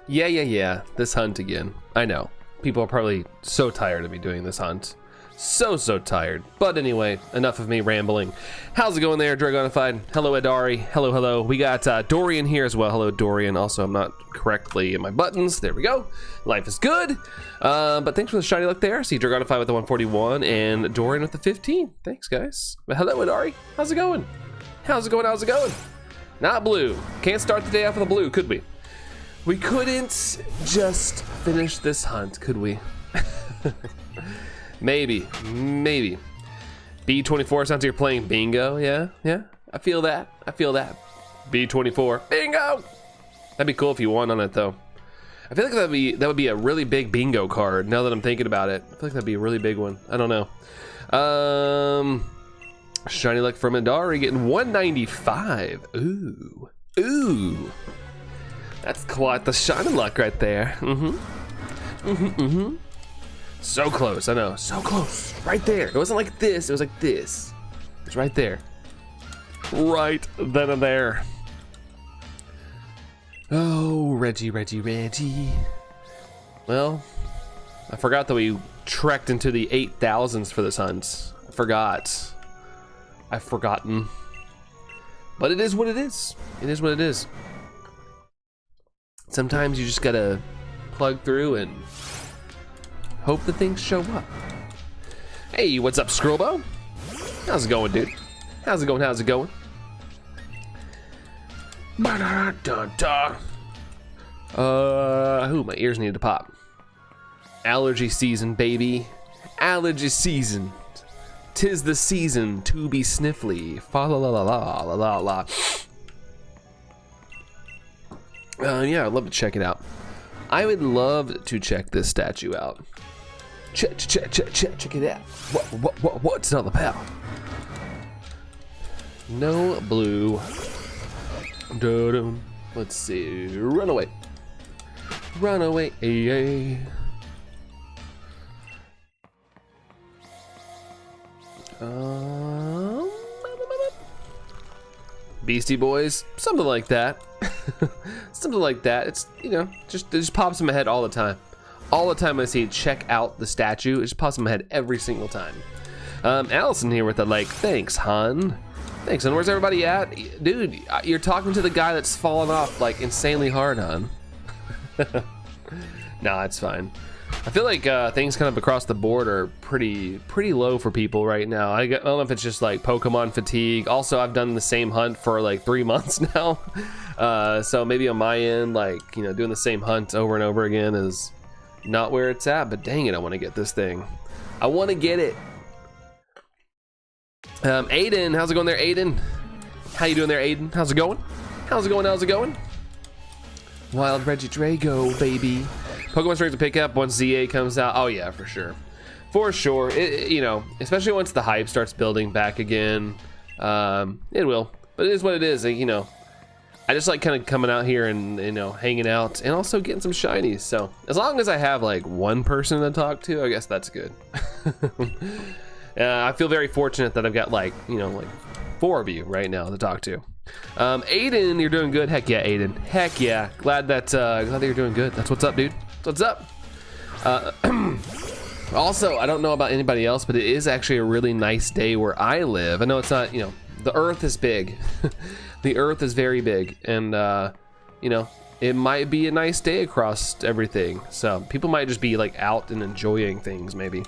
Yeah. This hunt again. I know. People are probably so tired of me doing this hunt. So tired. But anyway, enough of me rambling. How's it going there, Dragonified? Hello, Adari. Hello. We got Dorian here as well. Hello, Dorian. Also, I'm not correctly in my buttons. There we go. Life is good. But thanks for the shiny luck there. See Dragonified with the 141 and Dorian with the 15. Thanks, guys. But hello, Adari. How's it going? How's it going? Not blue. Can't start the day off with a blue, could we? We couldn't just finish this hunt, could we? Maybe. B24 sounds like you're playing bingo. Yeah. I feel that. B24, bingo. That'd be cool if you won on it though. I feel like that would be a really big bingo card. Now that I'm thinking about it, I feel like that'd be a really big one. I don't know. Shiny luck from Adari getting 195. Ooh. That's quite the shiny luck right there. So close, I know, so close. Right there. It wasn't like this, it was like this. It's right there. Right then and there. Oh, Reggie. Well, I forgot that we trekked into the 8,000s for this hunt. I've forgotten. But it is what it is. Sometimes you just gotta plug through and hope that things show up. Hey, what's up, Scrollbo? How's it going, dude? How's it going? My ears need to pop. Allergy season, baby. Allergy season. 'Tis the season to be sniffly. Fa la la la la la la. Yeah, I'd love to check it out. I would love to check this statue out. Check it out. What's all about? No blue. Let's see. Runaway. Yay. Beastie Boys, something like that. It's, it just pops in my head all the time. I see check out the statue, it just pops in my head every single time. Allison here with the like, thanks, hon. Thanks, and where's everybody at? Dude, you're talking to the guy that's fallen off like insanely hard, hon. Nah, it's fine. I feel like things kind of across the board are pretty low for people right now. I don't know if it's just like Pokemon fatigue. Also, I've done the same hunt for like 3 months now. So maybe on my end, like, doing the same hunt over and over again is not where it's at, but dang it, I want to get this thing. I want to get it. Aiden, how's it going there, Aiden? How you doing there, Aiden? How's it going? Wild Regidrago, baby. Pokemon strings to pick up once ZA comes out. Oh yeah, for sure. Especially once the hype starts building back again. It will, but it is what it is. I just like kind of coming out here and hanging out and also getting some shinies. So as long as I have like one person to talk to, I guess that's good. I feel very fortunate that I've got like 4 of you right now to talk to. Aiden, you're doing good. Heck yeah, Aiden. Heck yeah. Glad that you're doing good. That's what's up, dude. What's up? Also, I don't know about anybody else, but it is actually a really nice day where I live. I know it's not, the earth is big. The earth is very big, and it might be a nice day across everything. So people might just be like out and enjoying things maybe.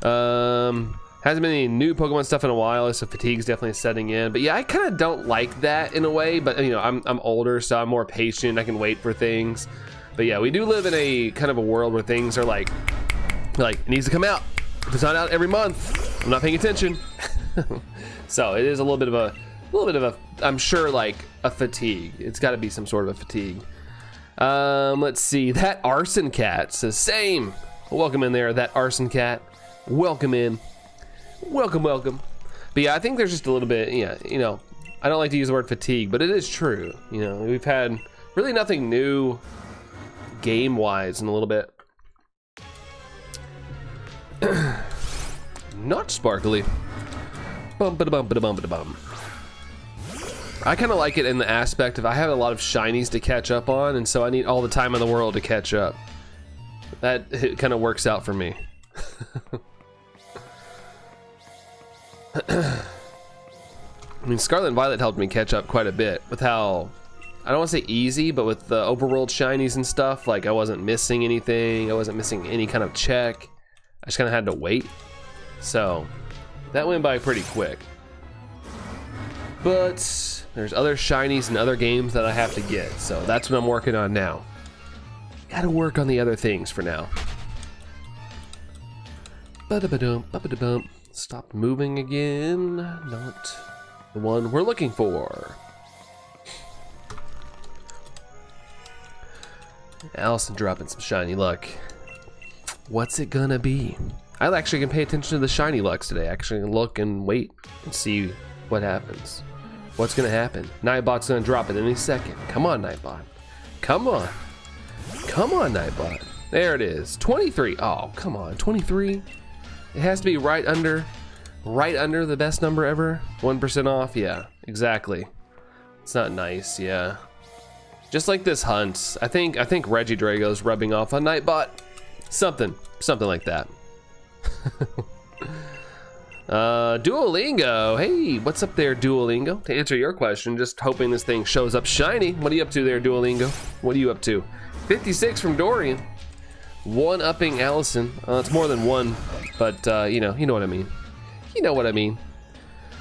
Hasn't been any new Pokemon stuff in a while, so fatigue's definitely setting in. But yeah, I kind of don't like that in a way, but I'm older, so I'm more patient. I can wait for things. But yeah, we do live in a kind of a world where things are like it needs to come out. If it's not out every month, I'm not paying attention. So it is a little bit of a, I'm sure, like a fatigue. It's got to be some sort of a fatigue. Let's see. That Arson Cat says same. Welcome in there, that Arson Cat. Welcome in. Welcome. But yeah, I think there's just a little bit, I don't like to use the word fatigue, but it is true. We've had really nothing new game-wise in a little bit. Not sparkly. Bum. I kind of like it in the aspect of I have a lot of shinies to catch up on, and so I need all the time in the world to catch up. That kind of works out for me. I mean, Scarlet and Violet helped me catch up quite a bit with how, I don't want to say easy, but with the overworld shinies and stuff, like I wasn't missing anything, I wasn't missing any kind of check. I just kind of had to wait. So that went by pretty quick. But there's other shinies and other games that I have to get, so that's what I'm working on now. Gotta work on the other things for now. Ba-da-ba-dum, ba-ba-da-bum. Stop moving again. Not the one we're looking for. Allison dropping some shiny luck. What's it gonna be? I actually can pay attention to the shiny lucks today. Actually look and wait and see what happens. What's gonna happen? Nightbot's gonna drop it any second. Come on, Nightbot. Come on. Come on, Nightbot. There it is. 23. Oh, come on. 23. It has to be right under the best number ever. 1% off. Yeah, exactly. It's not nice. Yeah. Just like this hunt. I think Regidrago's rubbing off on Nightbot. Something like that. Duolingo. Hey, what's up there, Duolingo? To answer your question, just hoping this thing shows up shiny. What are you up to there, Duolingo? What are you up to? 56 from Dorian. One-upping Allison. It's more than one, but you know what I mean. You know what I mean.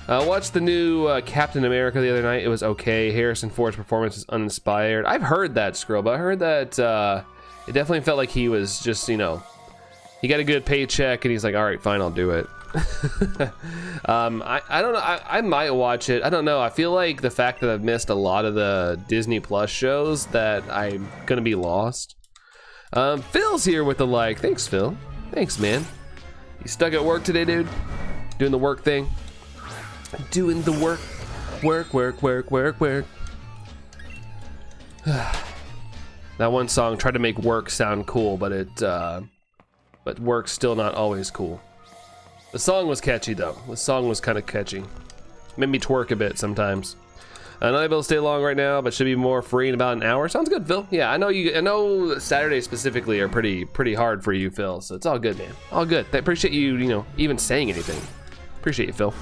Watched the new Captain America the other night. It was okay. Harrison Ford's performance is uninspired. I've heard that, Skrill, but I heard that it definitely felt like he was just, you know, he got a good paycheck and he's like, all right, fine, I'll do it. I don't know. I might watch it. I don't know. I feel like the fact that I've missed a lot of the Disney Plus shows that I'm gonna be lost. Phil's here with the like. Thanks, Phil. Thanks, man. You stuck at work today, dude? Doing the work thing? Doing the work. Work. That one song tried to make work sound cool, but work's still not always cool. The song was catchy though. The song was kind of catchy. Made me twerk a bit sometimes. I'm not able to stay long right now, but should be more free in about an hour. Sounds good, Phil. Yeah, I know Saturdays specifically are pretty hard for you, Phil. So it's all good, man. All good. I appreciate you, even saying anything. Appreciate you, Phil.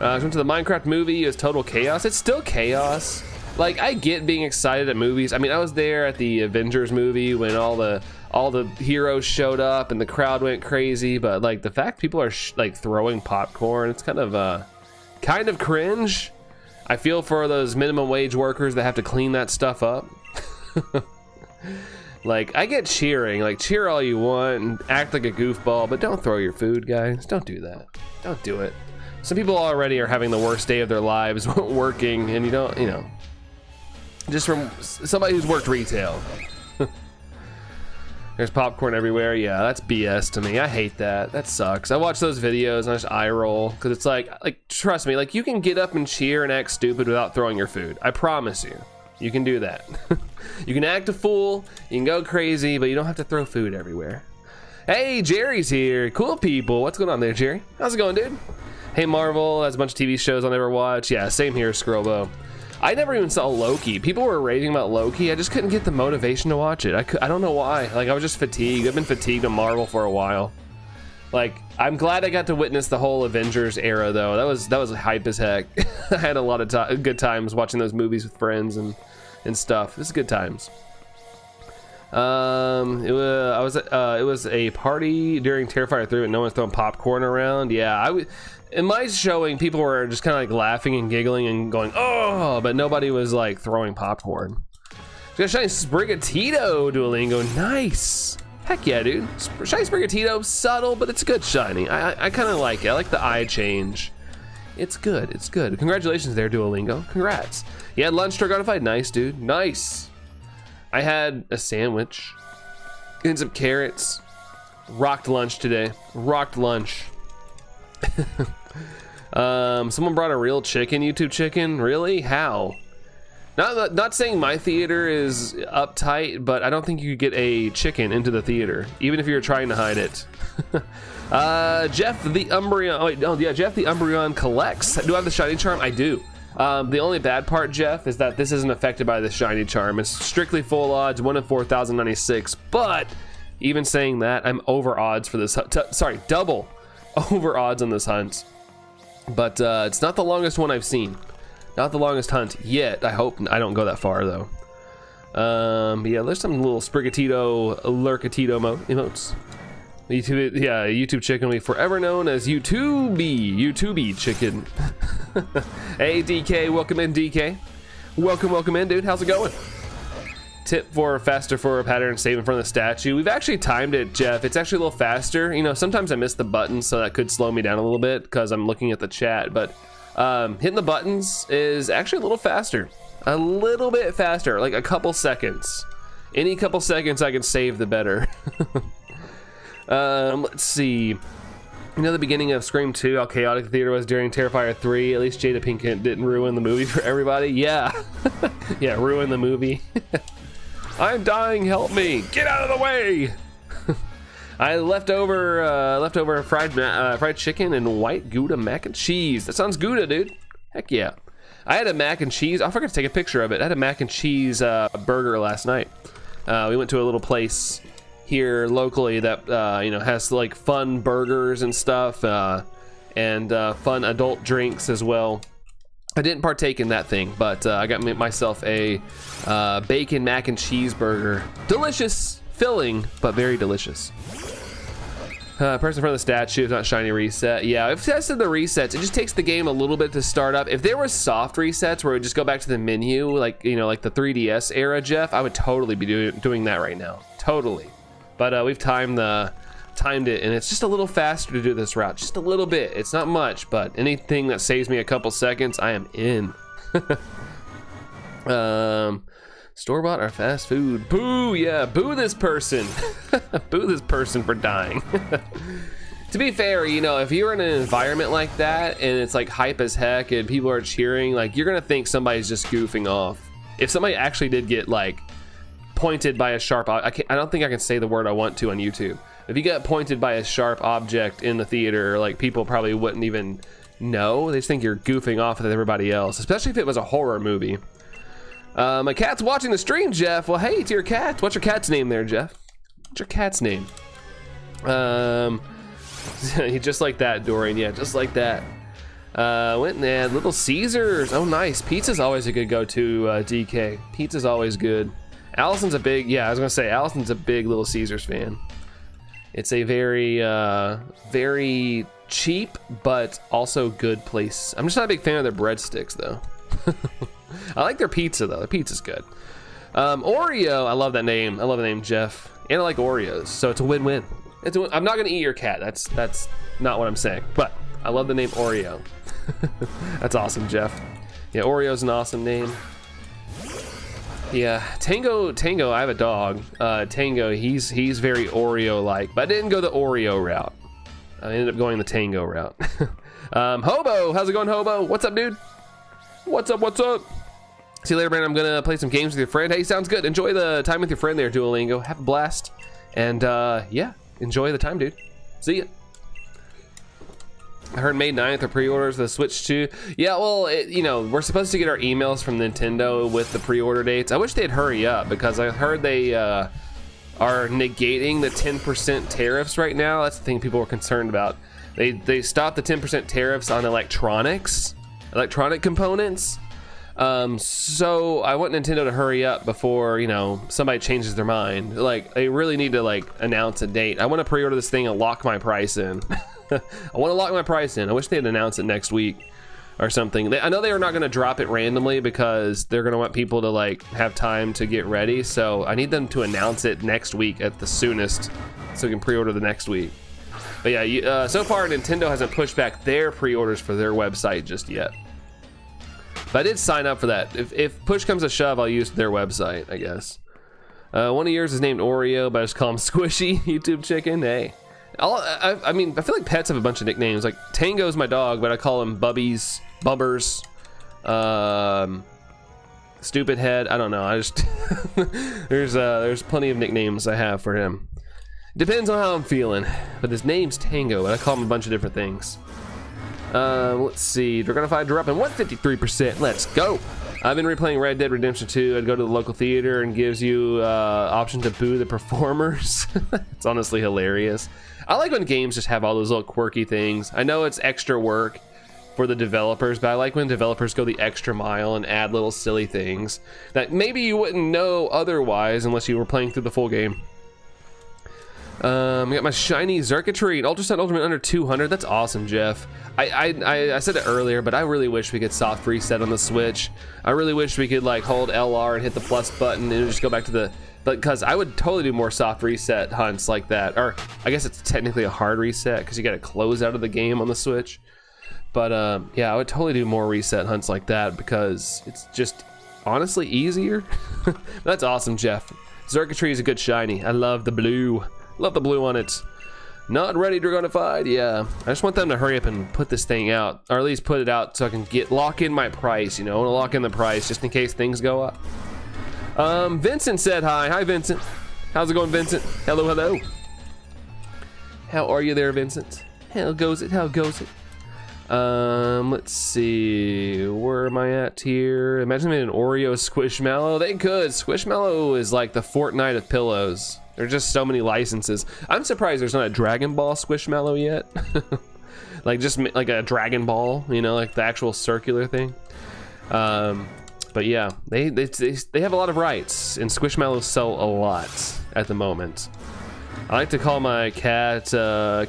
I went to the Minecraft movie. It was total chaos. It's still chaos. Like, I get being excited at movies. I mean, I was there at the Avengers movie when all the heroes showed up and the crowd went crazy. But like the fact people are like throwing popcorn, it's kind of cringe. I feel for those minimum wage workers that have to clean that stuff up. Like, I get cheering, like cheer all you want and act like a goofball, but don't throw your food, guys. Don't do that. Don't do it. Some people already are having the worst day of their lives working, and just from somebody who's worked retail. There's popcorn everywhere. Yeah, that's BS to me. I hate that. That sucks. I watch those videos and I just eye roll because it's like trust me, like you can get up and cheer and act stupid without throwing your food. I promise you. You can do that. You can act a fool, you can go crazy, but you don't have to throw food everywhere. Hey, Jerry's here. Cool people. What's going on there, Jerry? How's it going, dude? Hey, Marvel has a bunch of TV shows I'll never watch. Yeah, same here, Scrobo. I never even saw Loki. People were raving about Loki. I just couldn't get the motivation to watch it. I don't know why. Like, I was just fatigued. I've been fatigued on Marvel for a while. Like, I'm glad I got to witness the whole Avengers era, though. That was hype as heck. I had a lot of good times watching those movies with friends and stuff. It was good times. It was a party during Terrifier 3 and no one's throwing popcorn around. Yeah, in my showing, people were just kind of like laughing and giggling and going, oh, but nobody was like throwing popcorn. Got shiny Sprigatito, Duolingo. Nice. Heck yeah, dude. Shiny Sprigatito, subtle, but it's good shiny. I kind of like it. I like the eye change. It's good. It's good. Congratulations there, Duolingo. Congrats. You had lunch, Stroganofied. Nice, dude. Nice. I had a sandwich and some carrots. Rocked lunch today. Rocked lunch. Someone brought a real chicken, YouTube chicken. Really? How? Not saying my theater is uptight, but I don't think you could get a chicken into the theater, even if you're trying to hide it. Jeff the Umbreon. Oh, wait, yeah, Jeff the Umbreon collects. Do I have the shiny charm? I do. The only bad part, Jeff, is that this isn't affected by the shiny charm. It's strictly full odds, 1 in 4,096. But even saying that, I'm over odds for this. Sorry, double over odds on this hunt. But it's not the longest one I've seen. Not the longest hunt yet. I hope I don't go that far though. But yeah, there's some little Sprigatito, Lurkatito emotes. YouTube chicken will be forever known as YouTubey chicken. Hey DK, welcome in DK. Welcome in, dude. How's it going? Tip for faster forward pattern, save in front of the statue. We've actually timed it, Jeff. It's actually a little faster. You know, sometimes I miss the buttons, so that could slow me down a little bit because I'm looking at the chat. But hitting the buttons is actually a little faster. A little bit faster, like a couple seconds. Any couple seconds I can save, the better. Let's see. You know the beginning of Scream 2, how chaotic the theater was during Terrifier 3? At least Jada Pinkett didn't ruin the movie for everybody. Yeah. Yeah, ruin the movie. I'm dying, help me. Get out of the way. I left over fried chicken and white Gouda mac and cheese. That sounds Gouda, dude. Heck yeah. I had a mac and cheese. I forgot to take a picture of it. I had a mac and cheese burger last night. We went to a little place here locally that you know, has like fun burgers and stuff, and fun adult drinks as well. I didn't partake in that thing, but I got myself a bacon mac and cheese burger. Delicious, filling, but very delicious. Person in front of the statue is not shiny reset. Yeah, I've tested the resets. It just takes the game a little bit to start up. If there were soft resets where it would just go back to the menu, like, you know, like the 3DS era, Jeff, I would totally be doing that right now. Totally. But we've timed it, and it's just a little faster to do this route. Just a little bit. It's not much, but anything that saves me a couple seconds, I am in. Store-bought or fast food? Boo, yeah, boo this person. Boo this person for dying. To be fair, you know, if you're in an environment like that and it's like hype as heck and people are cheering, like, you're gonna think somebody's just goofing off. If somebody actually did get like pointed by a sharp, I don't think I can say the word I want to on YouTube. If you get pointed by a sharp object in the theater, like, people probably wouldn't even know. They just think you're goofing off with everybody else, especially if it was a horror movie. My cat's watching the stream, Jeff. Well, hey, to your cat. What's your cat's name there, Jeff? What's your cat's name? Just like that, Dorian. Yeah, just like that. Went and had Little Caesars. Oh, nice. Pizza's always a good go-to, DK. Pizza's always good. Allison's a big, yeah, I was gonna say, Allison's a big Little Caesars fan. It's a very, very cheap, but also good place. I'm just not a big fan of their breadsticks, though. I like their pizza, though. Their pizza's good. Oreo, I love that name. I love the name, Jeff. And I like Oreos, so it's a win-win. I'm not gonna eat your cat. That's not what I'm saying. But I love the name Oreo. That's awesome, Jeff. Yeah, Oreo's an awesome name. Yeah, Tango, I have a dog. Tango, he's very Oreo-like, but I didn't go the Oreo route. I ended up going the Tango route. Hobo, how's it going, Hobo? What's up, dude? What's up? See you later, man. I'm gonna play some games with your friend. Hey, sounds good. Enjoy the time with your friend there, Duolingo. Have a blast. And yeah, enjoy the time, dude. See ya. I heard May 9th are pre-orders for the Switch 2. Yeah, well, you know, we're supposed to get our emails from Nintendo with the pre-order dates. I wish they'd hurry up, because I heard they are negating the 10% tariffs right now. That's the thing people were concerned about. They stopped the 10% tariffs on electronic components. So I want Nintendo to hurry up before, you know, somebody changes their mind. Like, they really need to, like, announce a date. I want to pre-order this thing and lock my price in. I want to lock my price in. I wish they'd announce it next week or something. I know they are not going to drop it randomly because they're going to want people to, like, have time to get ready. So I need them to announce it next week at the soonest, so we can pre-order the next week. But yeah, so far Nintendo hasn't pushed back their pre-orders for their website just yet. But I did sign up for that. If push comes to shove, I'll use their website, I guess. One of yours is named Oreo, but I just call him Squishy. YouTube chicken. Hey, I mean, I feel like pets have a bunch of nicknames. Like Tango's my dog, but I call him Bubbies, Bubbers, Stupid Head. I don't know. I just there's plenty of nicknames I have for him. Depends on how I'm feeling. But his name's Tango, and I call him a bunch of different things. Let's see. Dragonify dropping 153%. Let's go. I've been replaying Red Dead Redemption 2. I'd go to the local theater and gives you option to boo the performers. It's honestly hilarious. I like when games just have all those little quirky things. I know it's extra work for the developers, but I like when developers go the extra mile and add little silly things that maybe you wouldn't know otherwise unless you were playing through the full game. I got my shiny Zerkatry, Ultrasound Ultimate under 200. That's awesome, Jeff. I said it earlier, but I really wish we could soft reset on the Switch. I really wish we could like hold LR and hit the plus button and just go back to the, because I would totally do more soft reset hunts like that. Or I guess it's technically a hard reset because you got to close out of the game on the Switch. But yeah, I would totally do more reset hunts like that because it's just honestly easier. That's awesome, Jeff. Zerkatry is a good shiny. I love the blue. Love the blue on it. Not ready, Dragonified. Yeah, I just want them to hurry up and put this thing out, or at least put it out so I can lock in my price. You know, I want to lock in the price just in case things go up. Vincent said hi. Hi, Vincent. How's it going, Vincent? Hello, hello. How are you there, Vincent? How goes it? How goes it? Let's see. Where am I at here? Imagine they made an Oreo Squishmallow. They could. Squishmallow is like the Fortnite of pillows. There's just so many licenses. I'm surprised there's not a Dragon Ball Squishmallow yet. Like just like a Dragon Ball, you know, like the actual circular thing. But yeah, they have a lot of rights, and Squishmallows sell a lot at the moment. I like to call my cat Bo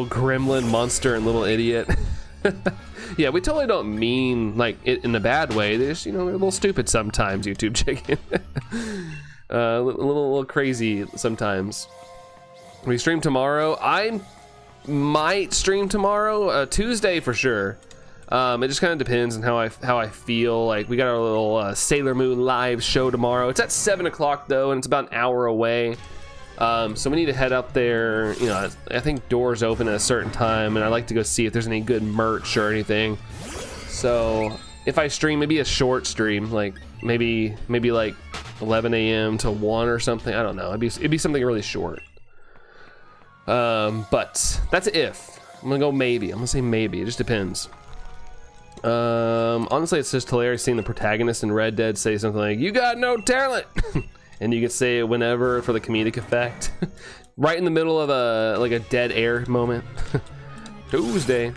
Gremlin, Monster, and Little Idiot. Yeah, we totally don't mean like it in a bad way. They just, you know, they're a little stupid sometimes, YouTube Chicken. A little crazy sometimes. We stream tomorrow. I might stream tomorrow, Tuesday for sure. It just kind of depends on how I feel. Like we got our little Sailor Moon live show tomorrow. It's at 7 o'clock though, and it's about an hour away. So we need to head up there. You know, I think doors open at a certain time, and I like to go see if there's any good merch or anything. So if I stream, maybe a short stream, like maybe like 11 a.m. to 1 or something. I don't know. It'd be something really short. But that's if. I'm gonna go maybe. I'm gonna say maybe. It just depends. Honestly, it's just hilarious seeing the protagonist in Red Dead say something like, "You got no talent," and you can say it whenever for the comedic effect. Right in the middle of a dead air moment. Tuesday.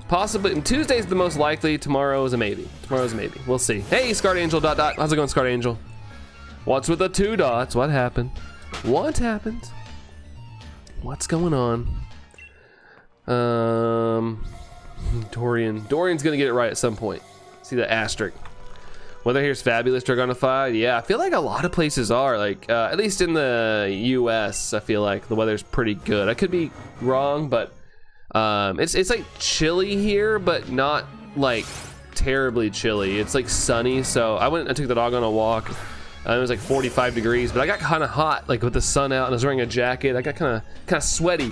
Possibly. Tuesday's the most likely. Tomorrow is a maybe. Tomorrow's a maybe. We'll see. Hey, Scarred Angel. ... How's it going, Scarred Angel? What's with the 2 dots? What happened? What happened? What's going on? Dorian's gonna get it right at some point. See the asterisk. Weather here's fabulous, Dragonified. Yeah, I feel like a lot of places are. Like, at least in the US, I feel like the weather's pretty good. I could be wrong, but it's like chilly here, but not like terribly chilly. It's like sunny, so I took the dog on a walk. It was like 45 degrees, but I got kind of hot, like with the sun out, and I was wearing a jacket. I got kind of sweaty.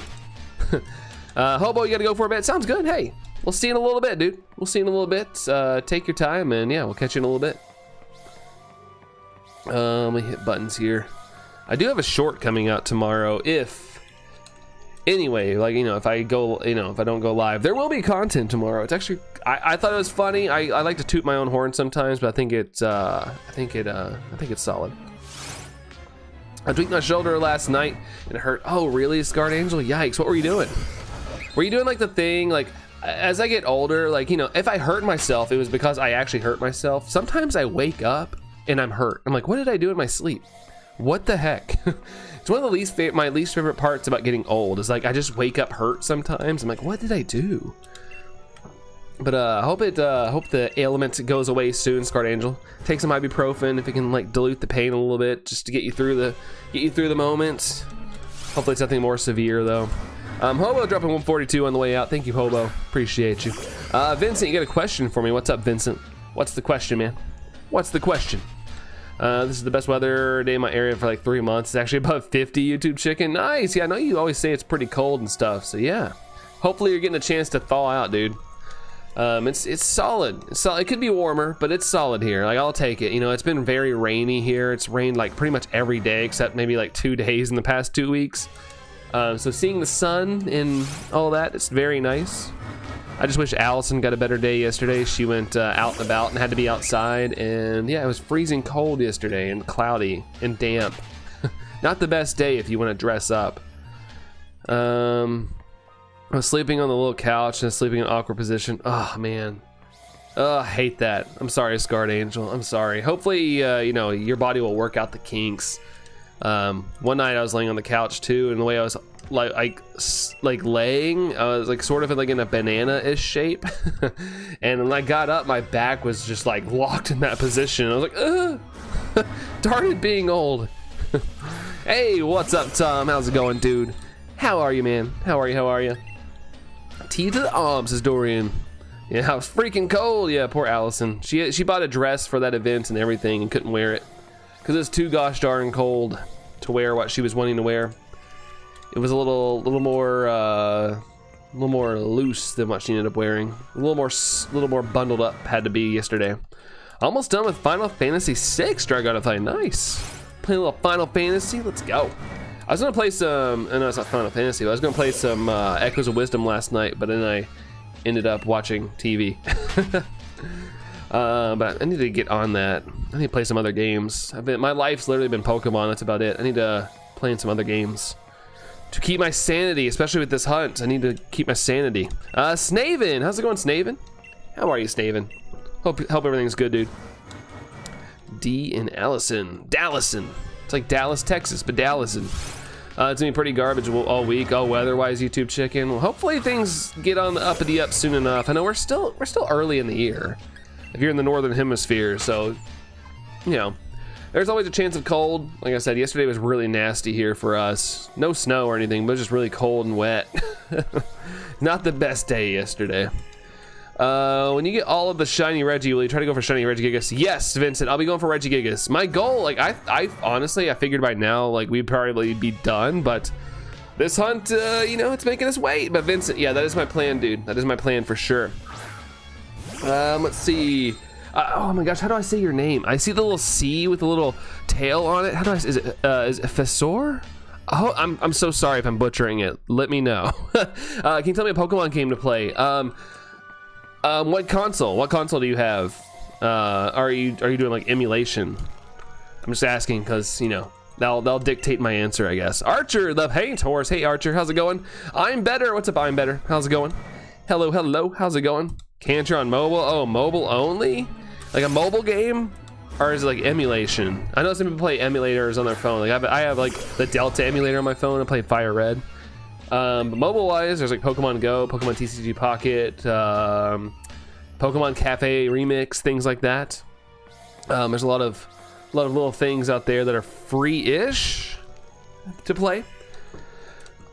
Hobo, you gotta go for a bit. Sounds good. Hey, we'll see you in a little bit, dude. We'll see you in a little bit. Take your time, and yeah, we'll catch you in a little bit. Let me hit buttons here. I do have a short coming out tomorrow. Anyway, like, you know, if I don't go live, there will be content tomorrow. It's actually, I thought it was funny. I like to toot my own horn sometimes, but I think it's solid. I tweaked my shoulder last night and it hurt. Oh, really, Scarred Angel? Yikes! What were you doing? Were you doing like the thing, like, as I get older, like, you know, if I hurt myself, it was because I actually hurt myself. Sometimes I wake up and I'm hurt. I'm like, what did I do in my sleep? What the heck? It's one of the my least favorite parts about getting old is like I just wake up hurt sometimes. I'm like, what did I do? But I hope the ailment goes away soon, Scarred Angel. Take some ibuprofen if it can like dilute the pain a little bit, just to get you through the moments. Hopefully it's nothing more severe though. Hobo dropping 142 on the way out. Thank you, Hobo. Appreciate you. Vincent, you got a question for me. What's up, Vincent? What's the question, man? What's the question? This is the best weather day in my area for like 3 months. It's actually above 50, YouTube Chicken. Nice. Yeah, I know you always say it's pretty cold and stuff. So yeah, hopefully you're getting a chance to thaw out, dude. It's solid. It could be warmer, but it's solid here. Like, I'll take it. You know, it's been very rainy here. It's rained like pretty much every day except maybe like 2 days in the past 2 weeks. So seeing the sun and all that, it's very nice. I just wish Allison got a better day yesterday. She went out and about and had to be outside, and yeah, it was freezing cold yesterday and cloudy and damp. Not the best day if you want to dress up. I was sleeping on the little couch and sleeping in an awkward position. Oh man, I hate that. I'm sorry, Scarred Angel. I'm sorry. Hopefully, you know, your body will work out the kinks. One night I was laying on the couch too, and the way I was like laying, I was like sort of like in a banana-ish shape. And when I got up, my back was just like locked in that position. I was like, ugh. Darn it, being old. Hey, what's up, Tom? How's it going, dude? How are you, man? How are you? How are you? T to the arms, says Dorian. Yeah, it was freaking cold. Yeah, poor Allison. She bought a dress for that event and everything and couldn't wear it because it's too gosh darn cold to wear what she was wanting to wear. It was a little more loose than what she ended up wearing. A little more bundled up had to be yesterday. Almost done with Final Fantasy VI. Dragonify, nice. Play a little Final Fantasy. Let's go. I was gonna play some. No, it's not Final Fantasy. But I was gonna play some Echoes of Wisdom last night, but then I ended up watching TV. But I need to get on that. I need to play some other games. My life's literally been Pokemon. That's about it. I need to play in some other games to keep my sanity, especially with this hunt. I need to keep my sanity. Snaven, how's it going, Snaven? How are you, Snaven? Hope everything's good, dude. D and Allison. Dallison. It's like Dallas, Texas, but Dallison. It's gonna be pretty garbage all week. Oh, weather-wise, YouTube chicken. Well, hopefully things get on the uppity up soon enough. I know we're still early in the year if you're in the northern hemisphere, so you know there's always a chance of cold. Like I said, yesterday was really nasty here for us. No snow or anything, but just really cold and wet. Not the best day yesterday. When you get all of the shiny Reggie, will you try to go for shiny Regigigas? Yes, Vincent, I'll be going for Regigigas. My goal, like I honestly, I figured by now, like we'd probably be done, but this hunt, you know, it's making us wait. But Vincent, yeah, that is my plan, dude. That is my plan for sure. Let's see. Oh my gosh, how do I say your name? I see the little C with the little tail on it. How do I? Is it Fesor? Oh, I'm so sorry if I'm butchering it. Let me know. Can you tell me a Pokemon game to play? What console? What console do you have? Are you doing like emulation? I'm just asking because you know that'll dictate my answer, I guess. Archer, the paint horse. Hey Archer, how's it going? I'm better. What's up? I'm better. How's it going? Hello, hello. How's it going? Cancer on mobile. Oh, mobile only? Like a mobile game? Or is it like emulation? I know some people play emulators on their phone. Like I have like the Delta emulator on my phone. I play Fire Red. But mobile wise, there's like Pokemon Go, Pokemon TCG Pocket, Pokemon Cafe Remix, things like that. There's a lot of little things out there that are free-ish to play.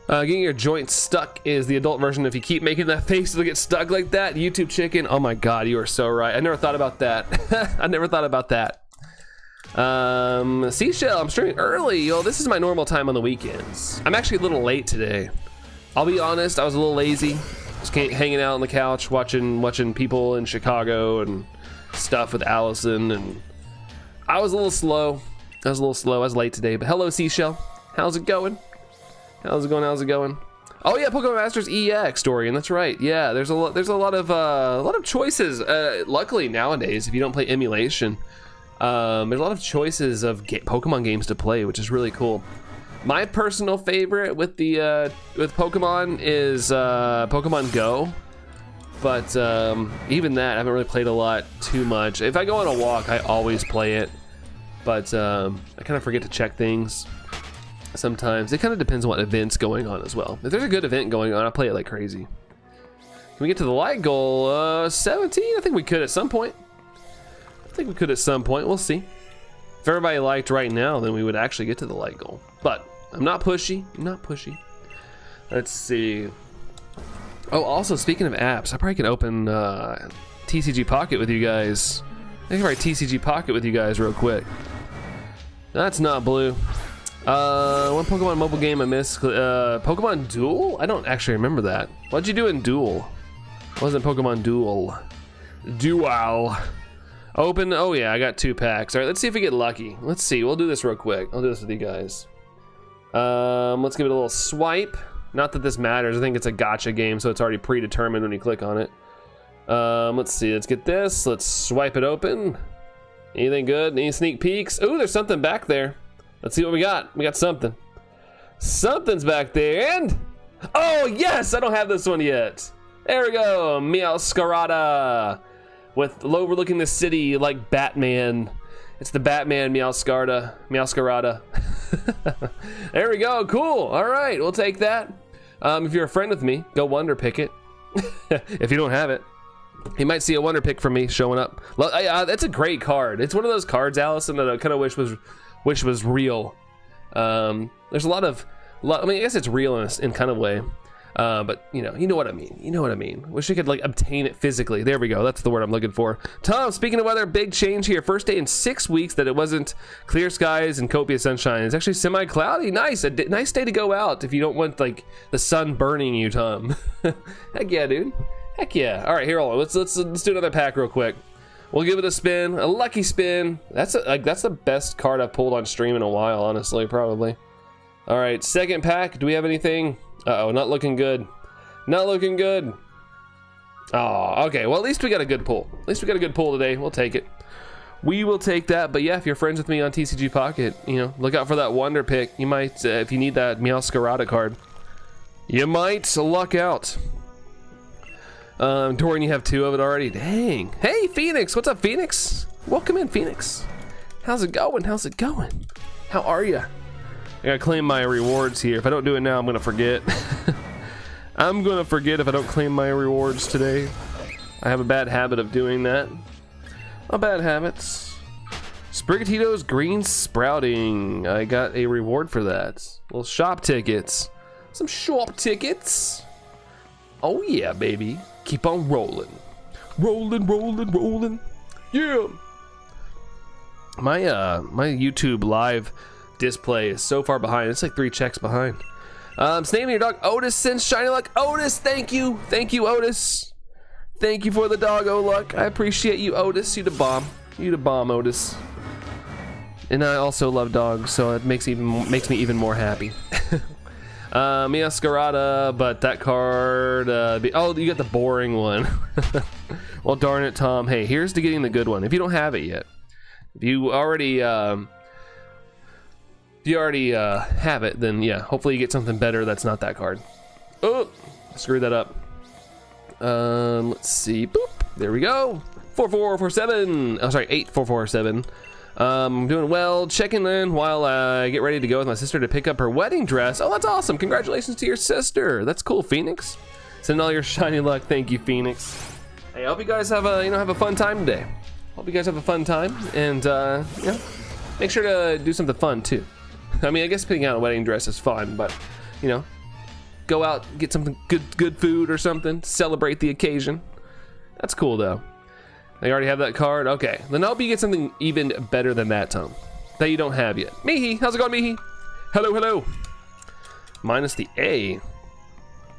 Getting your joint stuck is the adult version. If you keep making that face, it'll get stuck like that. YouTube chicken. Oh my God, you are so right. I never thought about that. I never thought about that. Seashell, I'm streaming early. Yo, this is my normal time on the weekends. I'm actually a little late today. I'll be honest, I was a little lazy. Just hanging out on the couch, watching people in Chicago and stuff with Allison, and I was a little slow. I was late today, but hello, Seashell. How's it going? How's it going? Oh yeah, Pokemon Masters EX, Dorian. That's right. Yeah, there's a lot of choices. Luckily nowadays, if you don't play emulation, there's a lot of choices of Pokemon games to play, which is really cool. My personal favorite with Pokemon is Pokemon Go, but even that I haven't really played a lot too much. If I go on a walk, I always play it, but I kind of forget to check things. Sometimes it kind of depends on what event's going on as well. If there's a good event going on, I play it like crazy. Can we get to the light goal? 17? I think we could at some point. We'll see. If everybody liked right now, then we would actually get to the light goal. But I'm not pushy. Let's see. Oh, also speaking of apps, I probably can open TCG Pocket with you guys. I can write TCG Pocket with you guys real quick. That's not blue. One Pokemon mobile game I missed. Pokemon Duel? I don't actually remember that. What'd you do in Duel? It wasn't Pokemon Duel. Duel. Open. Oh yeah, I got 2 packs. All right, let's see if we get lucky. Let's see. We'll do this real quick. I'll do this with you guys. Let's give it a little swipe. Not that this matters. I think it's a gacha game, so it's already predetermined when you click on it. Let's see. Let's get this. Let's swipe it open. Anything good? Any sneak peeks? Ooh, there's something back there. Let's see what we got. We got something. Something's back there, and oh yes, I don't have this one yet. There we go, Meowscarada, with overlooking the city like Batman. It's the Batman Meowscarada. There we go, cool. All right, we'll take that. If you're a friend with me, go Wonder Pick it. If you don't have it, you might see a Wonder Pick from me showing up. That's a great card. It's one of those cards, Allison, that I kind of wish was real. There's a lot of, I mean, I guess it's real in kind of way, but you know what I mean. Wish I could like obtain it physically. There we go. That's the word I'm looking for. Tom, speaking of weather, big change here. First day in 6 weeks that it wasn't clear skies and copious sunshine. It's actually semi-cloudy. Nice, nice day to go out if you don't want like the sun burning you, Tom. Heck yeah, dude. Heck yeah. All right, here, hold on. Let's do another pack real quick. We'll give it a spin, a lucky spin. That's the best card I've pulled on stream in a while, honestly, probably. All right, second pack. Do we have anything? Uh-oh, not looking good. Not looking good. Oh, okay. Well, at least we got a good pull. At least we got a good pull today. We'll take it. We will take that. But yeah, if you're friends with me on TCG Pocket, look out for that Wonder Pick. You might, if you need that Meowscarada card, you might luck out. Dorian, you have 2 of it already. Dang. Hey, Phoenix. What's up, Phoenix? Welcome in, Phoenix. How's it going? How's it going? How are you? I gotta claim my rewards here. If I don't do it now, I'm gonna forget. I'm gonna forget if I don't claim my rewards today. I have a bad habit of doing that. Bad habits. Sprigatito's green sprouting. I got a reward for that. Little shop tickets. Some shop tickets. Oh yeah, baby. Keep on rolling. Rolling. Yeah. My YouTube live display is so far behind. It's like 3 checks behind. Naming your dog Otis sends shiny luck. Otis, thank you. Thank you, Otis. Thank you for the doggo luck. I appreciate you, Otis. You the bomb. You the bomb, Otis. And I also love dogs, so it makes me even more happy. Meowscarada, but that card, oh, you got the boring one. Well, darn it, Tom. Hey, here's to getting the good one. If you don't have it yet, if you already have it, then yeah, hopefully you get something better that's not that card. Oh, screwed that up. Let's see. Boop. There we go. 4447. Oh, sorry, 8447. I'm doing well, checking in while I get ready to go with my sister to pick up her wedding dress. Oh, that's awesome. Congratulations to your sister. That's cool, Phoenix. Send all your shiny luck. Thank you, Phoenix. Hey, I hope you guys have a fun time today. Hope you guys have a fun time, and make sure to do something fun too. I mean, I guess picking out a wedding dress is fun, but go out, get something good food or something, celebrate the occasion. That's cool though. They already have that card. Okay, then I hope you get something even better than that, Tom, that you don't have yet. Mihi, how's it going, Mihi? Hello. Minus the A.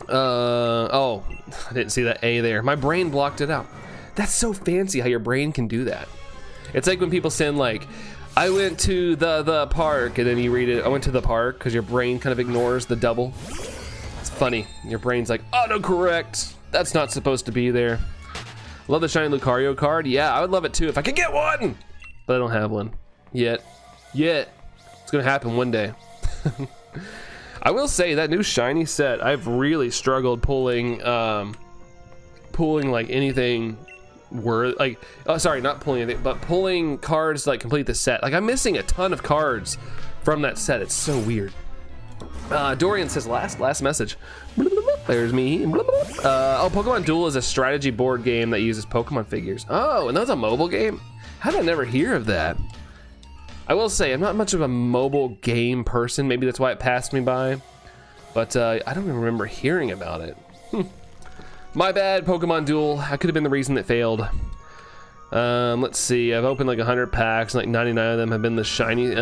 Oh, I didn't see that A there. My brain blocked it out. That's so fancy how your brain can do that. It's like when people send like, I went to the park, and then you read it, I went to the park, because your brain kind of ignores the double. It's funny. Your brain's like, autocorrect. That's not supposed to be there. Love the shiny Lucario card. Yeah, I would love it too if I could get one, but I don't have one yet. It's gonna happen one day. I will say that new shiny set, I've really struggled pulling like anything worth, like, oh sorry, not pulling anything, but pulling cards to like complete the set. Like I'm missing a ton of cards from that set. It's so weird. Dorian says last message. There's me. Oh, Pokemon Duel is a strategy board game that uses Pokemon figures. Oh, and that's a mobile game? How did I never hear of that? I will say, I'm not much of a mobile game person. Maybe that's why it passed me by. But I don't even remember hearing about it. My bad, Pokemon Duel. I could have been the reason it failed. Let's see. I've opened like 100 packs. Like 99 of them have been the shiny.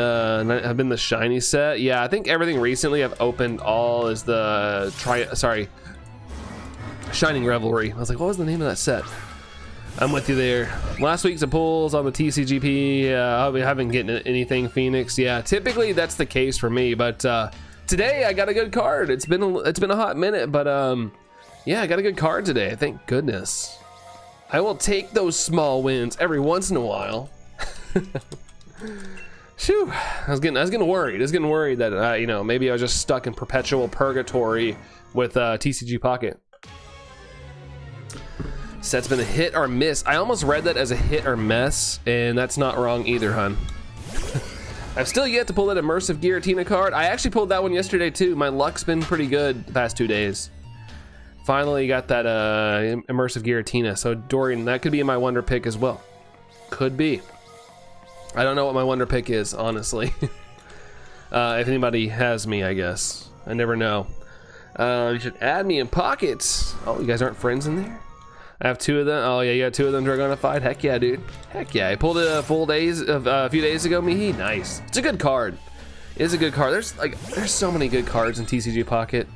Set. Yeah, I think everything recently I've opened all is the Shining Revelry. I was like, what was the name of that set? I'm with you there. Last week's pulls on the TCGP. I haven't getting anything, Phoenix. Yeah, typically that's the case for me, but today I got a good card. It's been a hot minute, but yeah, I got a good card today. Thank goodness. I will take those small wins every once in a while. Phew, I was getting worried. I was getting worried that you know, maybe I was just stuck in perpetual purgatory with TCG Pocket. Set's been a hit or miss. I almost read that as a hit or mess, and that's not wrong either, hun. I've still yet to pull that immersive Giratina card. I actually pulled that one yesterday too. My luck's been pretty good the past 2 days. Finally got that immersive Giratina. So Dorian, that could be my wonder pick as well. Could be. I don't know what my wonder pick is, honestly. If anybody has me, I guess. I never know. You should add me in Pockets. Oh, you guys aren't friends in there? I have 2 of them. Oh yeah, you got 2 of them Dragonified. Heck yeah, dude. Heck yeah. I pulled it a few days ago, Mihi. Nice. It's a good card. It is a good card. There's so many good cards in TCG Pocket.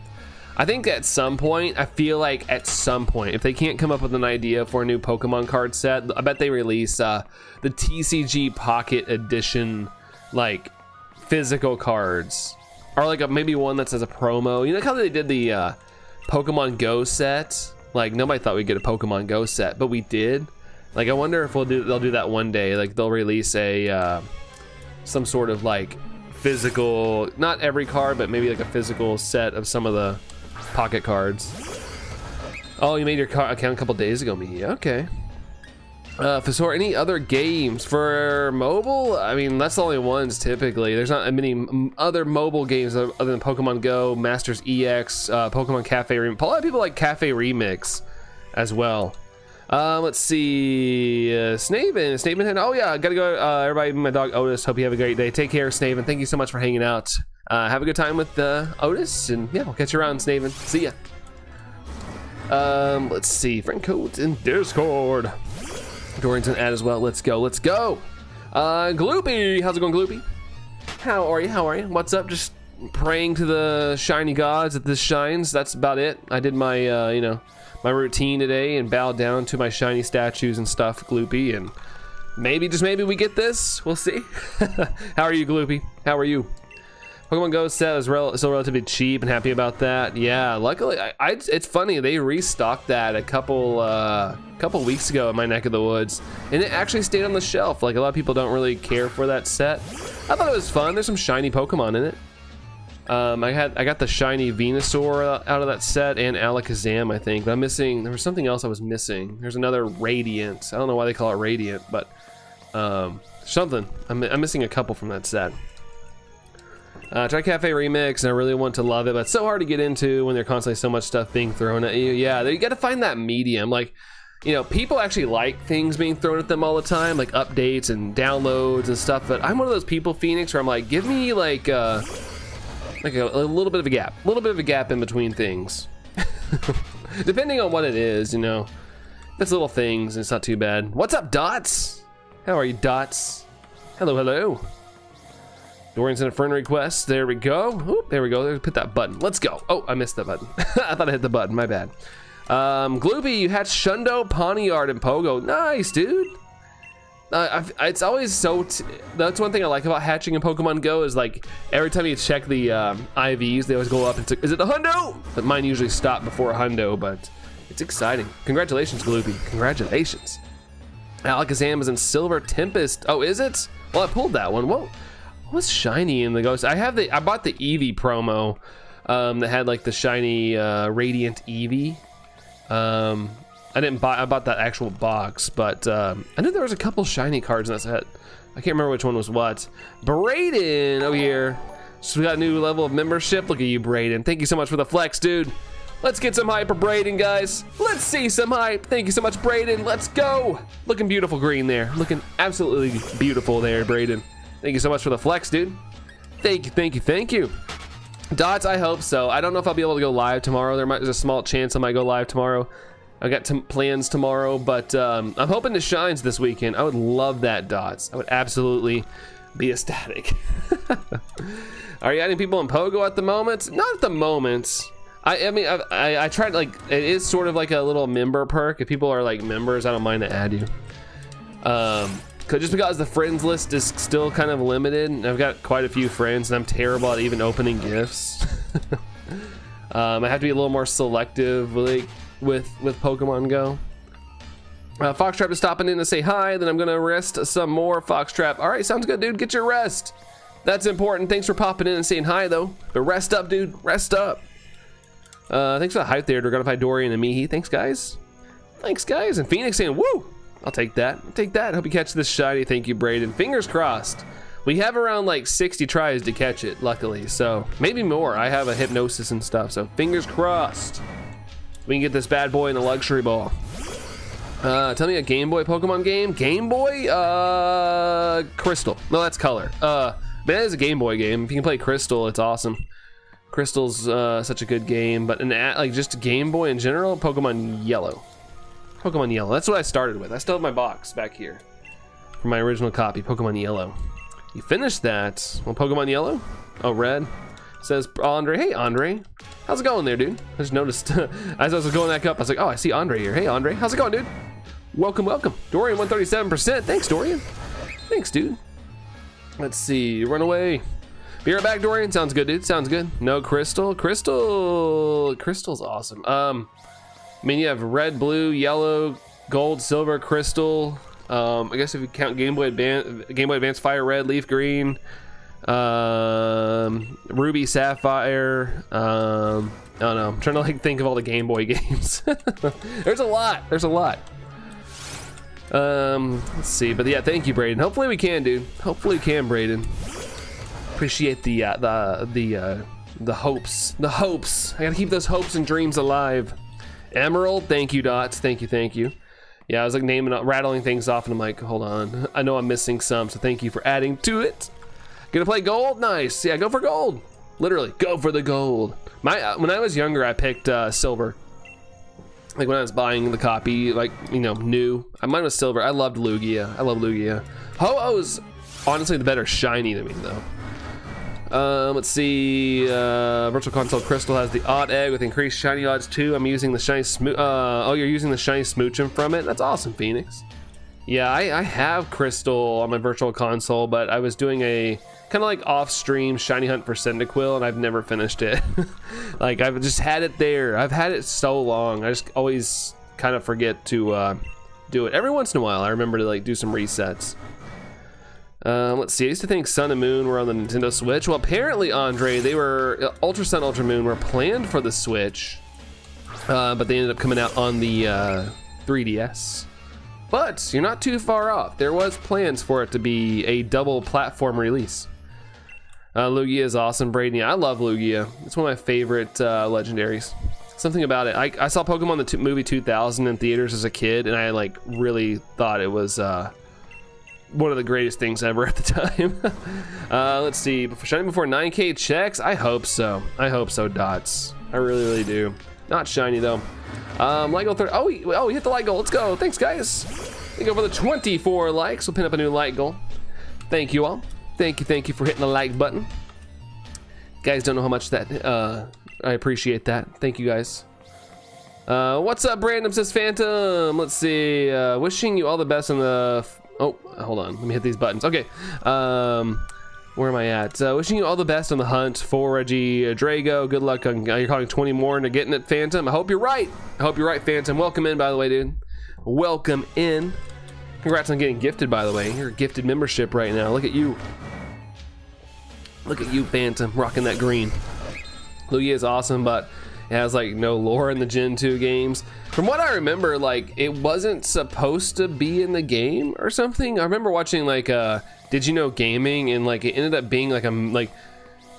I think at some point, I feel like at some point, if they can't come up with an idea for a new Pokemon card set, I bet they release the TCG Pocket Edition, like, physical cards. Or like maybe one that says a promo. You know how they did the Pokemon Go set? Like, nobody thought we'd get a Pokemon Go set, but we did. Like, I wonder if they'll do that one day. Like, they'll release a some sort of like physical, not every card, but maybe like a physical set of some of the Pocket cards. Oh, you made your account a couple days ago, Mihi. Okay. For any other games for mobile? I mean, that's the only ones typically. There's not many other mobile games other than Pokemon Go, Masters EX, Pokemon Cafe Remix. A lot of people like Cafe Remix as well. Let's see. Snaven. Oh yeah, gotta go. Everybody, my dog Otis. Hope you have a great day. Take care, Snaven. Thank you so much for hanging out. Have a good time with Otis, and yeah, we'll catch you around, Snaven. See ya. Let's see. Friend codes in Discord. Dorian's an ad as well. Let's go. Gloopy. How's it going, Gloopy? How are you? What's up? Just praying to the shiny gods that this shines. That's about it. I did my, you know, my routine today and bowed down to my shiny statues and stuff, Gloopy. And maybe, just maybe we get this. We'll see. How are you, Gloopy? How are you? Pokemon Go set is still relatively cheap, and happy about that. Yeah, luckily, it's funny, they restocked that a couple weeks ago in my neck of the woods, and it actually stayed on the shelf. Like, a lot of people don't really care for that set. I thought it was fun. There's some shiny Pokemon in it. I got the shiny Venusaur out of that set, and Alakazam, I think. But there was something else I was missing. There's another Radiant. I don't know why they call it Radiant, but something. I'm missing a couple from that set. Try Cafe Remix, and I really want to love it, but it's so hard to get into when there's constantly so much stuff being thrown at you. Yeah, you got to find that medium. Like, you know, people actually like things being thrown at them all the time, like updates and downloads and stuff, but I'm one of those people, Phoenix, where I'm like, give me like a little bit of a gap in between things. Depending on what it is, you know. If it's little things, it's not too bad. What's up, Dots? How are you, Dots? Hello. Dorian's in a friend request. There we go. Oop, there we go. There's, hit that button. Let's go. Oh, I missed that button. I thought I hit the button. My bad. Gloopy, you had Shundo, Pawniard, and Pogo. Nice, dude. It's always so... that's one thing I like about hatching in Pokemon Go is, like, every time you check the IVs, they always go up and say, is it a hundo? But mine usually stop before a hundo, but it's exciting. Congratulations, Gloopy. Congratulations. Alakazam is in Silver Tempest. Oh, is it? Well, I pulled that one. Whoa. What's shiny in the Ghost? I bought the Eevee promo that had like the shiny Radiant Eevee. I bought that actual box, but I knew there was a couple shiny cards in that set. I can't remember which one was what. Braden over here. So we got a new level of membership. Look at you, Braden. Thank you so much for the flex, dude. Let's get some hype for Braden, guys. Let's see some hype. Thank you so much, Braden. Let's go. Looking beautiful green there. Looking absolutely beautiful there, Braden. Thank you so much for the flex, dude. Thank you. Dots, I hope so. I don't know if I'll be able to go live tomorrow. There's a small chance I might go live tomorrow. I got some plans tomorrow, but I'm hoping to shines this weekend. I would love that, Dots. I would absolutely be ecstatic. Are you adding people in Pogo at the moment? Not at the moment. I mean, I tried, like, it is sort of like a little member perk. If people are like members, I don't mind to add you. just because the friends list is still kind of limited. I've got quite a few friends and I'm terrible at even opening gifts. I have to be a little more selective like, with Pokemon Go. Foxtrap is stopping in to say hi, then I'm gonna rest some more. Foxtrap, all right, sounds good, dude. Get your rest. That's important. Thanks for popping in and saying hi, though. But rest up, dude. Rest up. Thanks for the hype there, Dragonify, Dorian, and Mihi. Thanks, guys. Thanks, guys. And Phoenix saying, woo! I'll take that. I'll take that. Hope you catch this shiny. Thank you, Braden. Fingers crossed. We have around like 60 tries to catch it, luckily. So maybe more. I have a hypnosis and stuff. So fingers crossed. We can get this bad boy in the luxury ball. Tell me a Game Boy Pokemon game. Game Boy? Crystal. No, that's Color. Man, that is a Game Boy game. If you can play Crystal, it's awesome. Crystal's such a good game, but like just Game Boy in general, Pokemon Yellow. Pokemon Yellow. That's what I started with. I still have my box back here from my original copy, Pokemon Yellow. You finished that. Well, Pokemon Yellow? Oh, Red. Says Andre. Hey, Andre. How's it going there, dude? I just noticed as I was going back up, I was like, oh, I see Andre here. Hey, Andre. How's it going, dude? Welcome, welcome. Dorian, 137%. Thanks, Dorian. Thanks, dude. Let's see. Run away. Be right back, Dorian. Sounds good, dude. Sounds good. No Crystal. Crystal's awesome. I mean, you have red, blue, yellow, gold, silver, crystal. I guess if you count Game Boy Advance, Fire Red, Leaf Green, Ruby, Sapphire. I don't know. I'm trying to like think of all the Game Boy games. There's a lot. Let's see, but yeah, thank you, Braden. Hopefully we can, dude. Hopefully we can, Braden. Appreciate the hopes. The hopes. I gotta keep those hopes and dreams alive. Emerald, thank you, Dots. Thank you. Yeah, I was like rattling things off, and I'm like, hold on. I know I'm missing some, so thank you for adding to it. Gonna play gold? Nice. Yeah, go for gold. Literally, go for the gold. When I was younger, I picked silver. Like when I was buying the copy, like, you know, new. Mine was silver. I loved Lugia. Ho-Oh's honestly the better shiny to me, though. Let's see. Virtual Console Crystal has the odd egg with increased shiny odds too. I'm using the shiny oh, you're using the shiny Smoochum from it? That's awesome, Phoenix. Yeah, I have Crystal on my Virtual Console, but I was doing a kind of like off-stream shiny hunt for Cyndaquil, and I've never finished it. Like, I've just had it there. I've had it so long. I just always kind of forget to do it. Every once in a while, I remember to like do some resets. Let's see. I used to think Sun and Moon were on the Nintendo Switch. Well, apparently, Andre, they were Ultra Sun, Ultra Moon were planned for the Switch, but they ended up coming out on the 3DS. But you're not too far off. There was plans for it to be a double platform release. Lugia is awesome, Braden. Yeah, I love Lugia. It's one of my favorite legendaries. Something about it. I saw Pokemon the movie 2000 in theaters as a kid, and I like really thought it was one of the greatest things ever at the time. Let's see. Shiny before 9K checks? I hope so. I hope so, Dots. I really, really do. Not shiny though. Light goal 30. Oh, we hit the light goal. Let's go. Thanks, guys. Thank you for the 24 likes. We'll pin up a new light goal. Thank you all. Thank you for hitting the like button. You guys don't know how much that I appreciate that. Thank you, guys. What's up, Brandon? Says Phantom. Let's see. Wishing you all the best in the. Oh, hold on. Let me hit these buttons. Okay. Where am I at? Wishing you all the best on the hunt for Regidrago. Good luck on you're calling 20 more into getting it, Phantom. I hope you're right. Phantom. Welcome in, by the way, dude. Welcome in. Congrats on getting gifted, by the way. You're a gifted membership right now. Look at you. Look at you, Phantom, rocking that green. Lugia is awesome, but it has like no lore in the Gen 2 games. From what I remember, like it wasn't supposed to be in the game or something. I remember watching like Did You Know Gaming, and like it ended up being like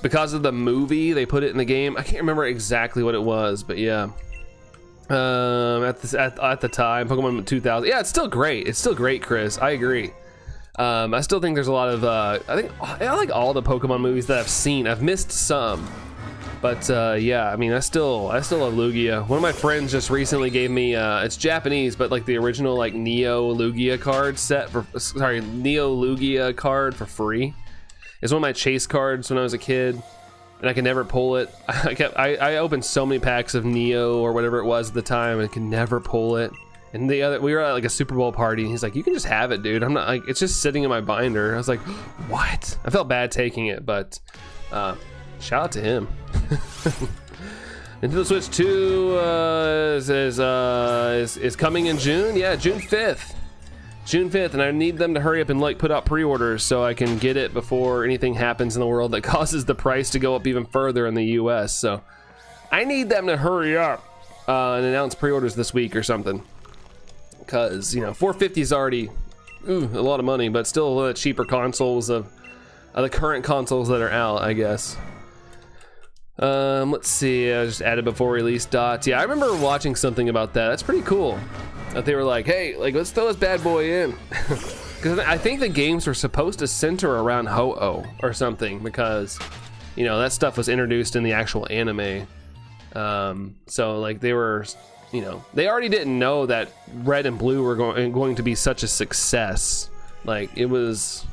because of the movie they put it in the game. I can't remember exactly what it was, but yeah. At the time, Pokemon 2000. Yeah, it's still great. It's still great, Chris. I agree. I still think there's a lot of I like all the Pokemon movies that I've seen. I've missed some, but yeah, I mean, I still love Lugia. One of my friends just recently gave me it's Japanese, but like the original like Neo Lugia card set for Neo Lugia card for free. It's one of my chase cards when I was a kid, and I could never pull it. I opened so many packs of Neo or whatever it was at the time, and I could never pull it. And we were at like a Super Bowl party, and he's like, "You can just have it, dude. I'm not like it's just sitting in my binder." I was like, "What?" I felt bad taking it, but shout out to him. Nintendo Switch 2 is coming in June. Yeah, June 5th. June 5th, and I need them to hurry up and like put out pre-orders so I can get it before anything happens in the world that causes the price to go up even further in the US. So I need them to hurry up and announce pre-orders this week or something. Because, you know, $450 is already a lot of money, but still a lot cheaper consoles of the current consoles that are out, I guess. Let's see, I just added before release dots. Yeah, I remember watching something about that. That's pretty cool. That they were like, hey, like let's throw this bad boy in. Because I think the games were supposed to center around Ho-Oh or something, because, you know, that stuff was introduced in the actual anime. So like they were, you know, they already didn't know that Red and Blue were going to be such a success. Like it was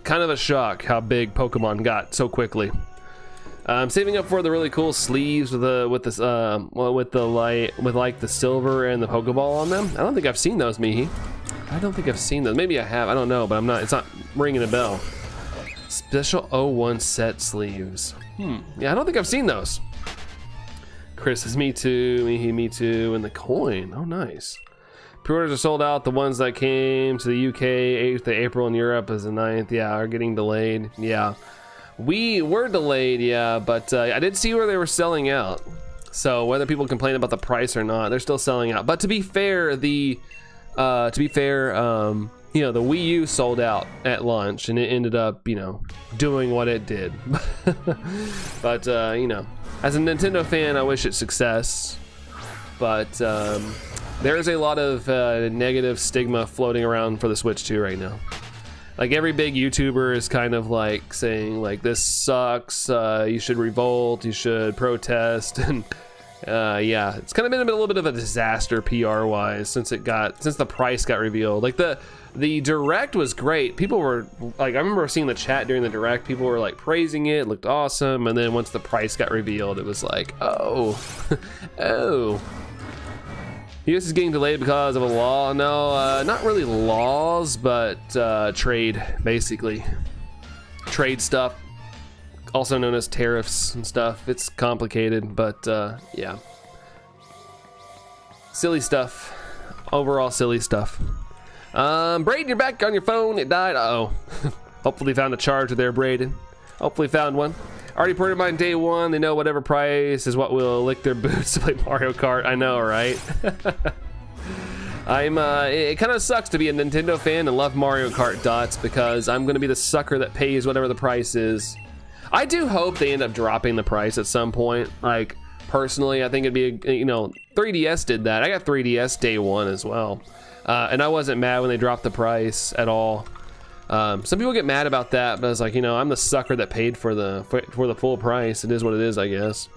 kind of a shock how big Pokemon got so quickly. I'm saving up for the really cool sleeves with the silver and the Pokeball on them. I don't think I've seen those, Mihi. I don't think I've seen those. Maybe I have. I don't know, but it's not ringing a bell. Special 01 set sleeves. Yeah, I don't think I've seen those. Chris says me too, Mihi, me too, and the coin. Oh, nice. Pre-orders are sold out. The ones that came to the UK 8th of April in Europe is the 9th. Yeah, are getting delayed. Yeah, we were delayed. Yeah, but I did see where they were selling out. So whether people complain about the price or not, they're still selling out. But to be fair, you know, the Wii U sold out at launch, and it ended up, you know, doing what it did. But you know, as a Nintendo fan, I wish it success. But there's a lot of negative stigma floating around for the Switch 2 right now. Like every big YouTuber is kind of like saying like, this sucks, you should revolt, you should protest, and yeah, it's kind of been a little bit of a disaster PR wise since the price got revealed. Like the direct was great. People were like, I remember seeing the chat during the direct, people were like praising it looked awesome, and then once the price got revealed, it was like, oh oh, US is getting delayed because of a law. No, not really laws, but trade, basically. Trade stuff, also known as tariffs and stuff. It's complicated, but yeah. Silly stuff. Overall silly stuff. Braden, you're back on your phone. It died. Uh-oh. Hopefully found a charger there, Braden. Hopefully found one. Already pre-ordered mine day one. They know whatever price is what will lick their boots to play Mario Kart. I know, right? It kind of sucks to be a Nintendo fan and love Mario Kart dots, because I'm gonna be the sucker that pays whatever the price is. I do hope they end up dropping the price at some point. Like personally, I think it'd be you know, 3DS did that. I got 3DS day one as well, and I wasn't mad when they dropped the price at all. Some people get mad about that, but it's like, you know, I'm the sucker that paid for the full price. It is what it is, I guess.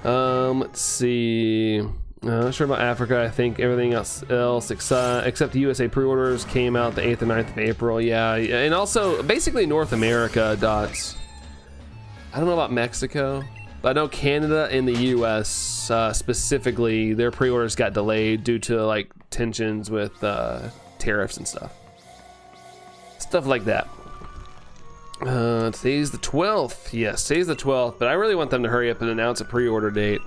Let's see. Not sure about Africa. I think everything else except the USA pre-orders came out the 8th and 9th of April. Yeah, and also basically North America dots. I don't know about Mexico, but I know Canada and the US specifically, their pre-orders got delayed due to like tensions with tariffs and stuff. Stuff like that. Today's the 12th. Yes, today's the 12th, but I really want them to hurry up and announce a pre-order date,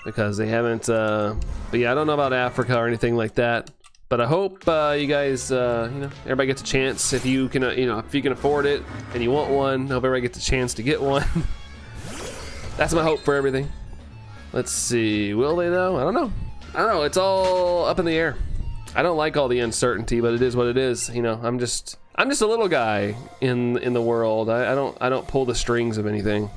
because they haven't, but yeah, I don't know about Africa or anything like that, but I hope you guys, you know, everybody gets a chance. If you can, you know, if you can afford it and you want one, hope everybody gets a chance to get one. That's my hope for everything. Let's see, will they though? I don't know. It's all up in the air. I don't like all the uncertainty, but it is what it is. You know, I'm just a little guy in the world. I don't pull the strings of anything.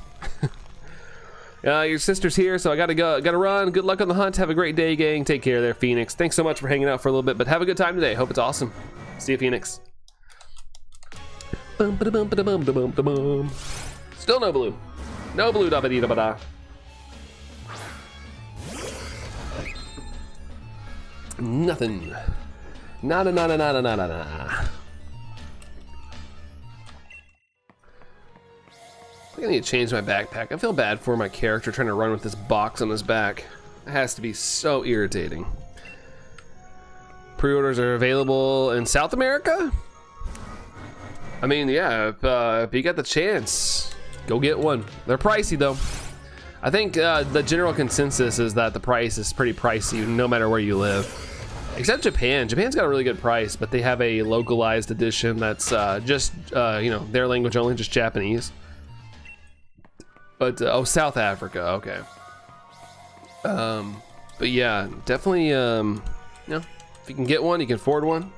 Your sister's here, so I gotta run. Good luck on the hunt. Have a great day, gang. Take care there, Phoenix. Thanks so much for hanging out for a little bit, but have a good time today. Hope it's awesome. See you, Phoenix. Still no blue. No blue, da ba dee da ba da. Nothing. Nada, nada, nada, nada, nada. I think I need to change my backpack. I feel bad for my character trying to run with this box on his back. has to be so irritating. Pre-orders are available in South America? I mean, yeah, if you got the chance, go get one. They're pricey though. I think the general consensus is that the price is pretty pricey no matter where you live. Except Japan. Japan's got a really good price, but they have a localized edition that's just, you know, their language only, just Japanese. But, oh, South Africa, okay. But yeah, definitely, you know, if you can get one, you can afford one,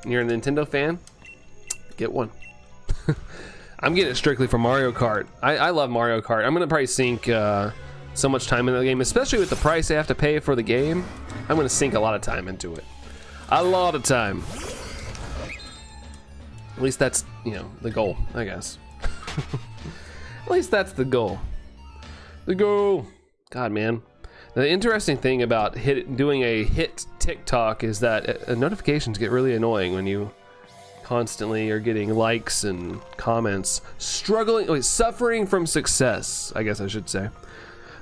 and you're a Nintendo fan, get one. I'm getting it strictly for Mario Kart. I love Mario Kart. I'm gonna probably sink so much time into the game, especially with the price I have to pay for the game. I'm gonna sink a lot of time into it. A lot of time. At least that's, you know, the goal, I guess. At least that's the goal. The goal. God, man. The interesting thing about doing a hit TikTok is that notifications get really annoying when you constantly are getting likes and comments. Suffering from success, I guess I should say.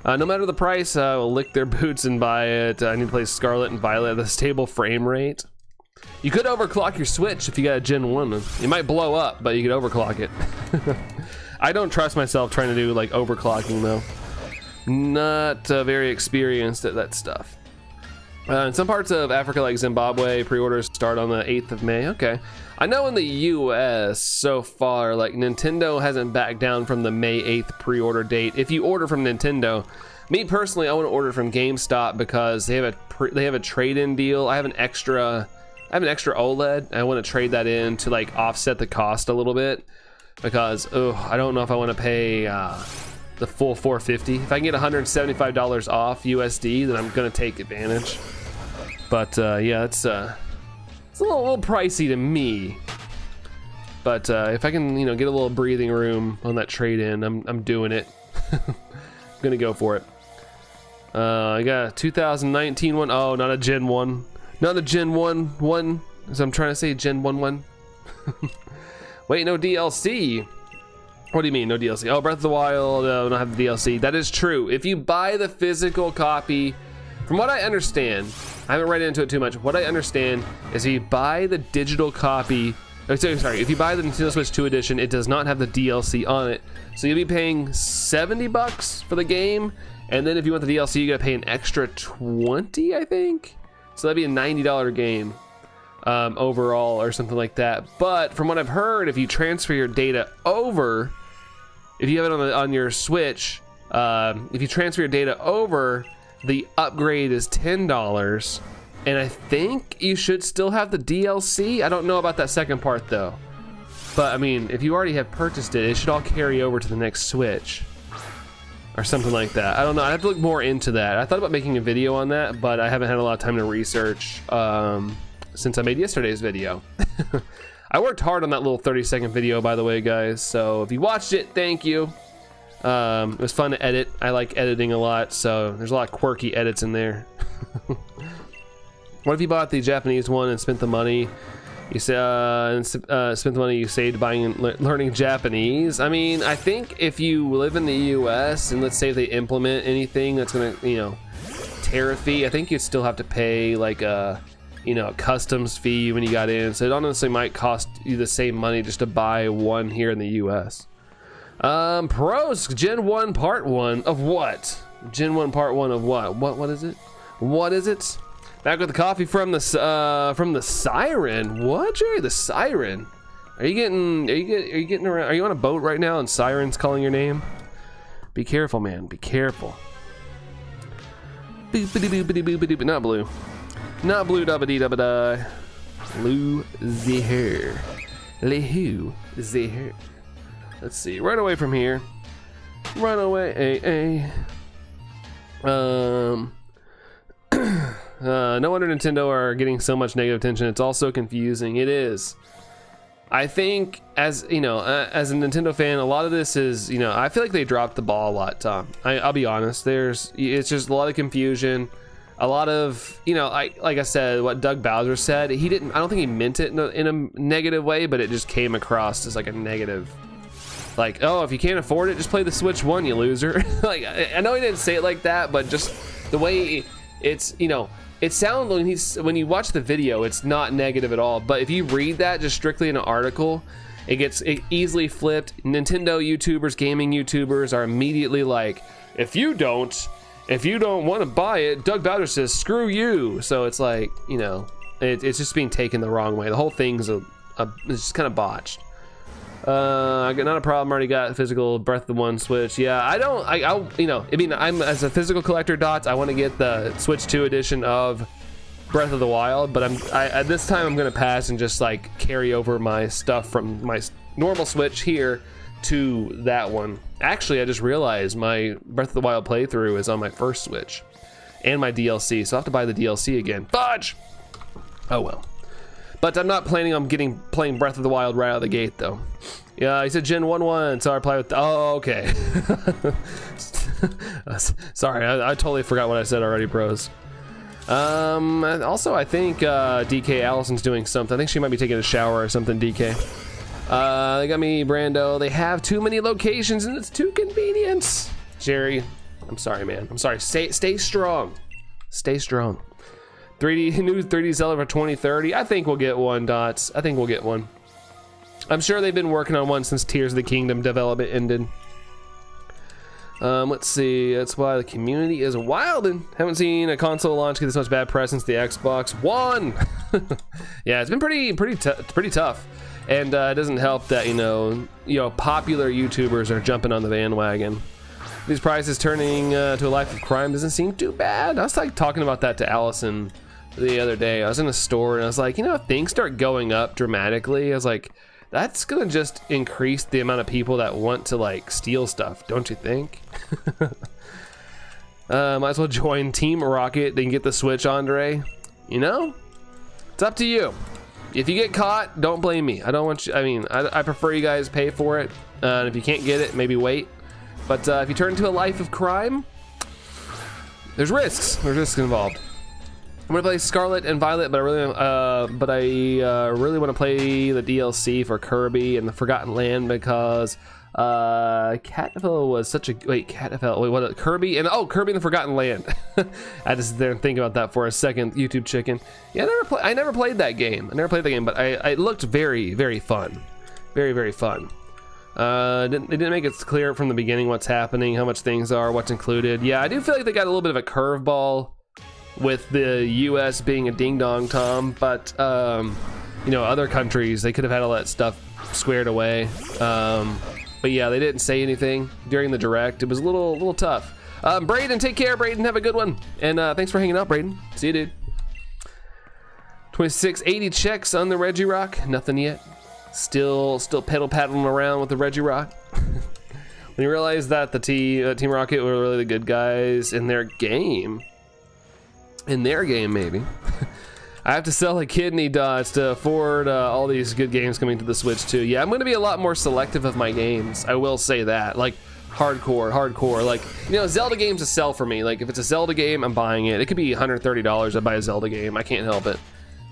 No matter the price, I will lick their boots and buy it. I need to play Scarlet and Violet at a stable frame rate. You could overclock your Switch if you got a Gen 1. You might blow up, but you could overclock it. I don't trust myself trying to do like overclocking though. Not very experienced at that stuff. In some parts of Africa like Zimbabwe, pre-orders start on the 8th of May. Okay. I know in the US so far, like Nintendo hasn't backed down from the May 8th pre-order date. If you order from Nintendo, me personally, I want to order from GameStop because they have a trade-in deal. I have an extra OLED. I want to trade that in to like offset the cost a little bit because I don't know if I want to pay the full $450. If I can get $175 off USD, then I'm gonna take advantage. But yeah, it's a little pricey to me. But if I can, you know, get a little breathing room on that trade-in, I'm doing it. I'm gonna go for it. I got a 2019 one. Oh, not a Gen 1. Not a Gen 1. So I'm trying to say Gen 1. Wait, no DLC. What do you mean, no DLC? Oh, Breath of the Wild, don't have the DLC. That is true. If you buy the physical copy, from what I understand, I haven't read into it too much. What I understand is if you buy the digital copy, sorry, if you buy the Nintendo Switch 2 edition, it does not have the DLC on it. So you'll be paying $70 for the game, and then if you want the DLC, you gotta pay an extra $20, I think. So that'd be a $90 game overall or something like that. But from what I've heard, if you transfer your data over, if you have it on your Switch, if you transfer your data over, the upgrade is $10, and I think you should still have the DLC. I don't know about that second part though, but I mean, if you already have purchased it, it should all carry over to the next Switch or something like that. I don't know. I have to look more into that. I thought about making a video on that, but I haven't had a lot of time to research since I made yesterday's video. I worked hard on that little 30-second video, by the way, guys, so if you watched it, thank you. It was fun to edit. I like editing a lot, so there's a lot of quirky edits in there. What if you bought the Japanese one and spent the money you spent the money you saved buying and learning Japanese? I mean, I think if you live in the US and let's say they implement anything that's gonna, you know, tariff fee, I think you'd still have to pay like a, you know, a customs fee when you got in, so it honestly might cost you the same money just to buy one here in the US. Pros, Gen 1 Part 1 of what? Gen 1 Part 1 of what? What is it? What is it? Back with the coffee from the Siren. What, Jerry? The Siren? Are you getting around? Are you on a boat right now and Siren's calling your name? Be careful, man. Be careful. Not blue. Not blue dabba dee dabba da. Blue the hair. Lehu the hair. Let's see. Run away from here. Run away. No wonder Nintendo are getting so much negative attention. It's all so confusing. It is. I think, as you know, as a Nintendo fan, a lot of this is, you know, I feel like they dropped the ball a lot, Tom. I'll be honest. It's just a lot of confusion. A lot of, you know, like I said, what Doug Bowser said. He didn't. I don't think he meant it in a negative way, but it just came across as like a negative. Like, oh, if you can't afford it, just play the Switch 1, you loser. Like, I know he didn't say it like that, but just the way it's, you know, it sounds when you watch the video, it's not negative at all. But if you read that just strictly in an article, it gets easily flipped. Nintendo YouTubers, gaming YouTubers are immediately like, if you don't want to buy it, Doug Bowser says, screw you. So it's like, you know, it's just being taken the wrong way. The whole thing's it's just kind of botched. I got not a problem. Already got physical Breath of the Wild Switch. Yeah, I'll, you know, I mean, I'm as a physical collector, Dots, I want to get the Switch 2 edition of Breath of the Wild, but at this time I'm gonna pass and just like carry over my stuff from my normal Switch here to that one. Actually, I just realized my Breath of the Wild playthrough is on my first Switch and my DLC, so I have to buy the DLC again. Fudge! Oh well. But I'm not planning on playing Breath of the Wild right out of the gate, though. Yeah, he said Gen 1-1, so I play with. Oh, okay. Sorry, I totally forgot what I said already, bros. Also, I think DK Allison's doing something. I think she might be taking a shower or something. DK. They got me, Brando. They have too many locations and it's too convenient. Jerry, I'm sorry, man. I'm sorry. Stay strong. Stay strong. 3D Zelda for 2030. I think we'll get one, Dots. I think we'll get one. I'm sure they've been working on one since Tears of the Kingdom development ended. Let's see. That's why the community is wild and haven't seen a console launch get this much bad press since the Xbox One. Yeah, it's been pretty tough, and it doesn't help that you know popular YouTubers are jumping on the bandwagon. These prices turning to a life of crime doesn't seem too bad. I was like talking about that to Allison the other day. I was in a store and I was like, you know, if things start going up dramatically, I was like, that's gonna just increase the amount of people that want to like steal stuff, don't you think? Might as well join Team Rocket and get the Switch, Andre. You know, it's up to you. If you get caught, don't blame me. I don't want you. I mean, I prefer you guys pay for it. And if you can't get it, maybe wait. But if you turn into a life of crime, there's risks. There's risks involved. I'm gonna play Scarlet and Violet, but I really want to play the DLC for Kirby and the Forgotten Land because Catfell was such a Kirby and Kirby and the Forgotten Land. I had to sit there and think about that for a second. YouTube chicken. Yeah, I never played that game. But it looked very, very fun. Very, very fun. They didn't make it clear from the beginning what's happening, how much things are, what's included. Yeah, I do feel like they got a little bit of a curveball with the US being a ding-dong Tom, but you know, other countries, they could have had all that stuff squared away. But yeah, they didn't say anything during the direct. It was a little tough. Braden, take care, Braden. Have a good one. And thanks for hanging out, Braden. See you, dude. 2680 checks on the Regidrago. Nothing yet. Still pedal paddling around with the Regidrago. When you realize that the Team Rocket were really the good guys in their game. Maybe. I have to sell a kidney, Dots, to afford all these good games coming to the Switch too. Yeah, I'm going to be a lot more selective of my games. I will say that. Like, hardcore. Like, you know, Zelda games a sell for me. Like, if it's a Zelda game, I'm buying it. It could be $130 to buy a Zelda game. I can't help it.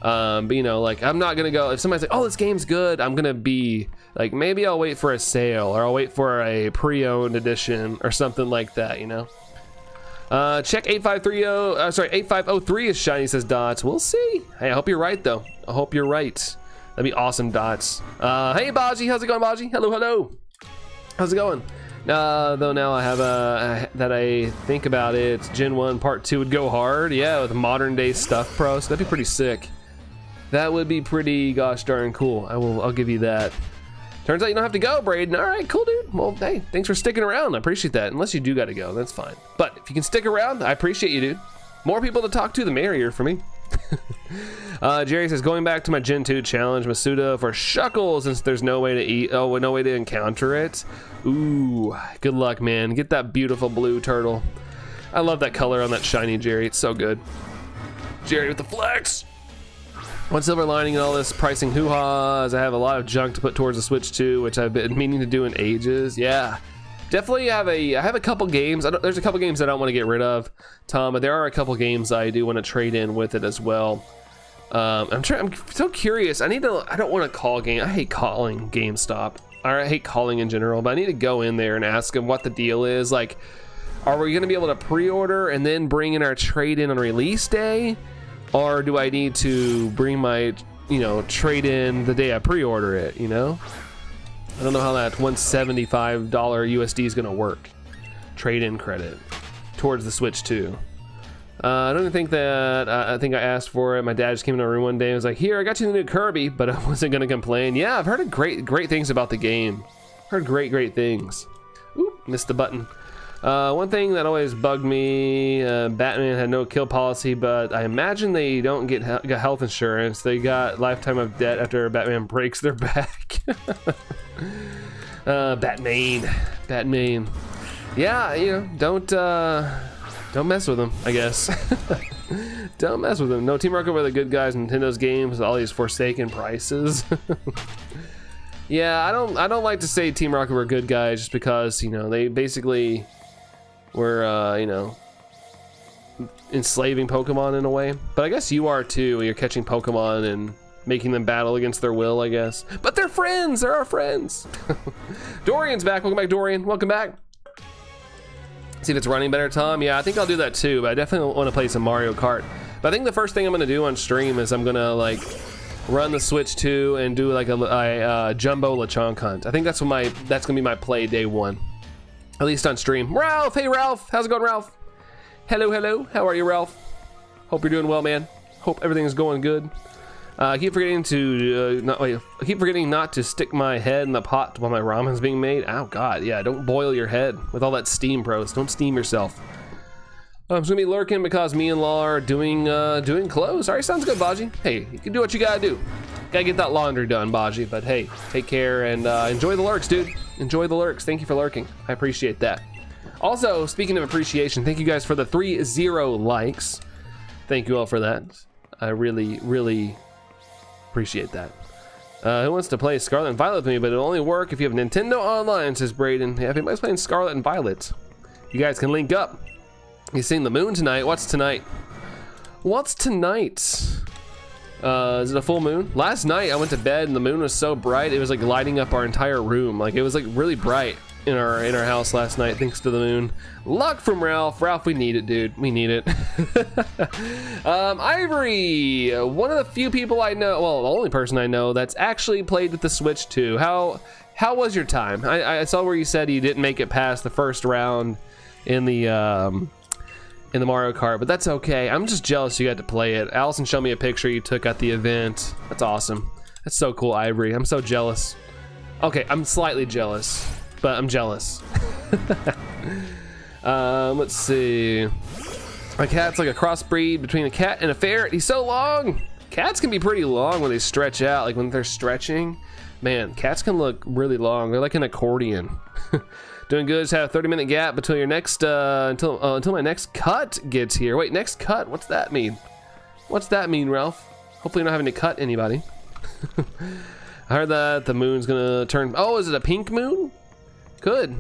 But you know, like, I'm not going to go, if somebody's like, oh, this game's good, I'm going to be like, maybe I'll wait for a sale or I'll wait for a pre-owned edition or something like that, you know? Check 8503 is shiny, says Dots. We'll see. Hey, I hope you're right though. I hope you're right. That'd be awesome, Dots. Hey Baji, how's it going, Baji? Hello. How's it going? Though now I have that I think about it, Gen 1 Part 2 would go hard. Yeah, with modern day stuff, pro. So that'd be pretty sick. That would be pretty gosh darn cool. I'll give you that. Turns out you don't have to go, Braden. All right, cool, dude. Well, hey, thanks for sticking around. I appreciate that. Unless you do got to go, that's fine. But if you can stick around, I appreciate you, dude. More people to talk to, the merrier for me. Jerry says, going back to my Gen 2 challenge, Masuda for Shuckles, since there's no way to eat. Oh, no way to encounter it. Ooh, good luck, man. Get that beautiful blue turtle. I love that color on that shiny Jerry. It's so good. Jerry with the flex. One silver lining in all this pricing hoo-ha is I have a lot of junk to put towards the Switch 2, which I've been meaning to do in ages. Yeah, definitely I have a couple games. There's a couple games I don't want to get rid of, Tom, but there are a couple games I do want to trade in with it as well. I'm so curious. I don't want to call game. I hate calling GameStop. I hate calling in general, but I need to go in there and ask them what the deal is. Like, are we gonna be able to pre-order and then bring in our trade-in on release day? Or do I need to bring my, you know, trade-in the day I pre-order it, you know? I don't know how that $175 USD is gonna work. Trade-in credit towards the Switch 2. I don't even think that, I think I asked for it. My dad just came in our room one day and was like, here, I got you the new Kirby, but I wasn't gonna complain. Yeah, I've heard great things about the game. Heard great things. Oop, missed the button. One thing that always bugged me, Batman had no kill policy, but I imagine they don't get health insurance. They got lifetime of debt after Batman breaks their back. Batman. Yeah, you know, don't mess with them, I guess. Don't mess with them. No, Team Rocket were the good guys in Nintendo's games with all these forsaken prices. Yeah, I don't like to say Team Rocket were good guys just because, you know, they basically were, you know, enslaving Pokemon in a way. But I guess you are too when you're catching Pokemon and making them battle against their will, I guess. But they're friends, they're our friends. Dorian's back, welcome back, Dorian, welcome back. See if it's running better, Tom. Yeah, I think I'll do that too, but I definitely want to play some Mario Kart. But I think the first thing I'm gonna do on stream is I'm gonna like run the Switch 2 and do like a Jumbo Lechonk hunt. I think that's gonna be my play day one, at least on stream. Ralph, hey Ralph, how's it going, Ralph? Hello, how are you, Ralph? Hope you're doing well, man. Hope everything's going good. I keep forgetting not to stick my head in the pot while my ramen's being made. Oh God, yeah, don't boil your head with all that steam, pros. Don't steam yourself. I'm just gonna be lurking because me and Law are doing clothes. All right, sounds good, Baji. Hey, you can do what you gotta do. Gotta get that laundry done, Baji. But hey, take care and enjoy the lurks, dude. Enjoy the lurks. Thank you for lurking. I appreciate that. Also, speaking of appreciation, thank you guys for the 30 likes. Thank you all for that. I really appreciate that. Who wants to play Scarlet and Violet with me? But it'll only work if you have Nintendo Online, says Braden. Yeah, if anybody's playing Scarlet and Violet, you guys can link up. You seeing the moon tonight? What's tonight? Is it a full moon? Last night I went to bed and the moon was so bright it was like lighting up our entire room. Like it was like really bright in our house last night thanks to the moon. Luck from Ralph. Ralph, we need it, dude. We need it. Ivory, one of the few people I know, well, the only person I know that's actually played with the Switch 2. How was your time? I saw where you said you didn't make it past the first round in the Mario Kart, but that's okay. I'm just jealous you got to play it. Allison showed me a picture you took at the event. That's awesome. That's so cool, Ivory. I'm so jealous. Okay, I'm slightly jealous, but I'm jealous. Let's see. My cat's like a crossbreed between a cat and a ferret. He's so long. Cats can be pretty long when they stretch out, like when they're stretching. Man, cats can look really long. They're like an accordion. Doing good. Just have a 30-minute gap between your next until my next cut gets here. Wait, next cut? What's that mean? What's that mean, Ralph? Hopefully you're not having to cut anybody. I heard that the moon's gonna turn. Oh, is it a pink moon? Good.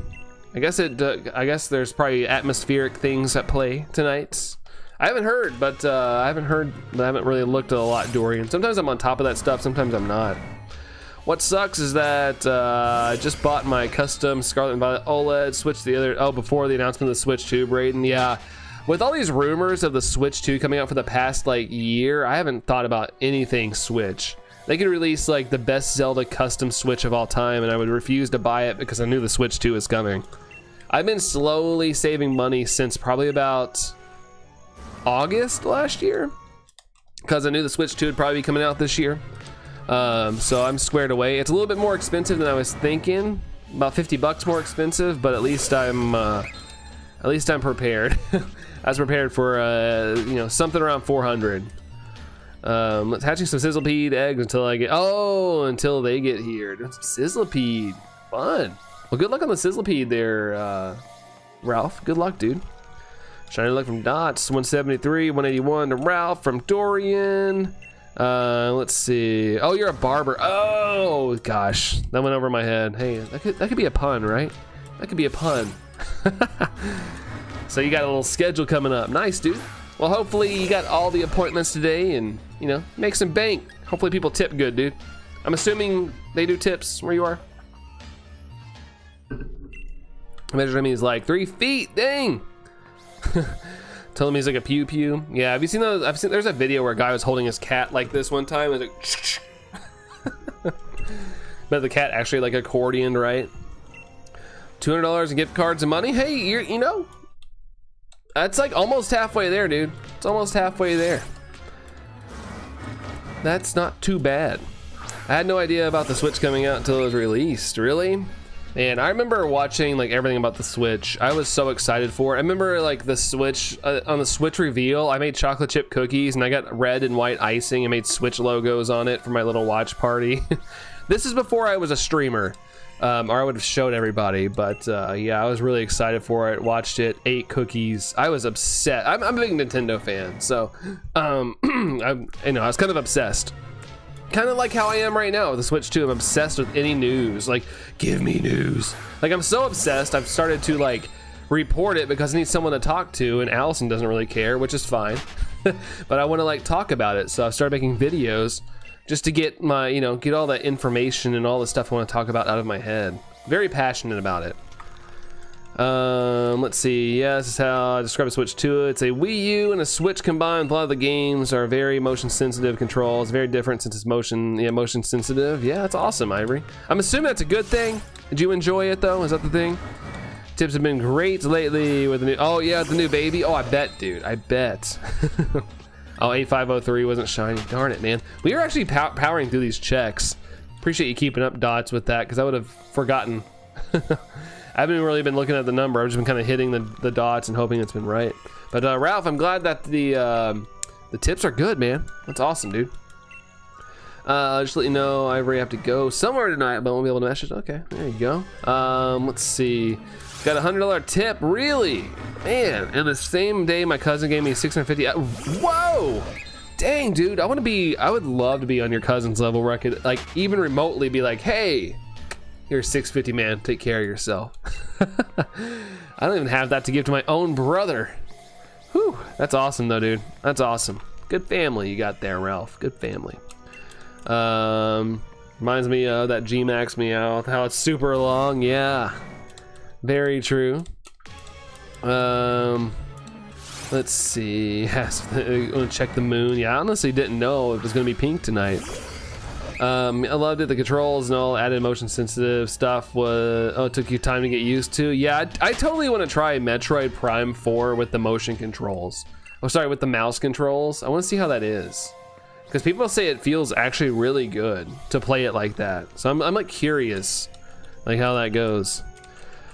I guess I guess there's probably atmospheric things at play tonight. I haven't heard, but I haven't really looked at a lot, Dorian. Sometimes I'm on top of that stuff. Sometimes I'm not. What sucks is that I just bought my custom Scarlet and Violet OLED Switch before the announcement of the Switch 2, Braden. Yeah, with all these rumors of the Switch 2 coming out for the past like year, I haven't thought about anything Switch. They could release like the best Zelda custom Switch of all time and I would refuse to buy it because I knew the Switch 2 was coming. I've been slowly saving money since probably about August last year because I knew the Switch 2 would probably be coming out this year. So I'm squared away. It's a little bit more expensive than I was thinking, about $50 more expensive, but at least I'm prepared. I was prepared for you know, something around 400. Let's hatching some Sizzlepede eggs until they get here. Doing some Sizzlepede, fun. Well, good luck on the Sizzlepede there, Ralph. Good luck, dude. Shiny luck from Dots, 173, 181 to Ralph from Dorian. Let's see. Oh, you're a barber. Oh gosh, that went over my head. Hey, that could be a pun, right? That could be a pun. So you got a little schedule coming up. Nice, dude. Well, hopefully you got all the appointments today and, you know, make some bank. Hopefully people tip good, dude. I'm assuming they do tips where you are. Measured him, he's like 3 feet. Dang. Told him he's like a pew pew. Yeah, have you seen those? There's a video where a guy was holding his cat like this one time. It was like, but the cat actually like accordioned, right? $200 in gift cards and money. Hey, you know, that's like almost halfway there, dude. It's almost halfway there. That's not too bad. I had no idea about the Switch coming out until it was released. Really? And I remember watching like everything about the Switch. I was so excited for it. I remember like the Switch, on the Switch reveal, I made chocolate chip cookies and I got red and white icing and made Switch logos on it for my little watch party. This is before I was a streamer, or I would have showed everybody, but yeah, I was really excited for it, watched it, ate cookies. I was upset. I'm a big Nintendo fan, so I was kind of obsessed. Kind of like how I am right now with the Switch 2. I'm obsessed with any news. Like, give me news. Like, I'm so obsessed, I've started to like report it because I need someone to talk to, and Allison doesn't really care, which is fine. But I want to like talk about it, so I've started making videos just to get my, you know, get all that information and all the stuff I want to talk about out of my head. Very passionate about it. Let's see. Yeah, this is how I describe a Switch 2. It's a Wii U and a Switch combined. A lot of the games are very motion sensitive controls. Very different since it's motion sensitive. Yeah, that's awesome, Ivory. I'm assuming that's a good thing. Did you enjoy it though? Is that the thing? Tips have been great lately with the new. Oh yeah, the new baby. Oh, I bet, dude. I bet. Oh, 8503 wasn't shiny. Darn it, man. We were actually powering through these checks. Appreciate you keeping up, Dots, with that, because I would have forgotten. I haven't really been looking at the number. I've just been kind of hitting the dots and hoping it's been right. But Ralph, I'm glad that the tips are good, man. That's awesome, dude. Just let you know, Ivory, have to go somewhere tonight, but I won't be able to message. Okay, there you go. Let's see. Got a $100 tip, really? Man, and the same day my cousin gave me 650. Whoa! Dang, dude, I would love to be on your cousin's level where I could, like, even remotely be like, hey, here's 650, man, take care of yourself. I don't even have that to give to my own brother. Whew, that's awesome though, dude. That's awesome. Good family you got there, Ralph. Good family. Reminds me of that G-Max Meow, how it's super long. Yeah, very true. Let's see. Yes, I'm gonna check the moon. Yeah, I honestly didn't know it was gonna be pink tonight. I loved it. The controls and all added motion sensitive stuff it took you time to get used to. Yeah, I totally want to try Metroid Prime 4 with the motion controls. Oh, sorry, with the mouse controls. I want to see how that is, because people say it feels actually really good to play it like that. So I'm like curious, like how that goes.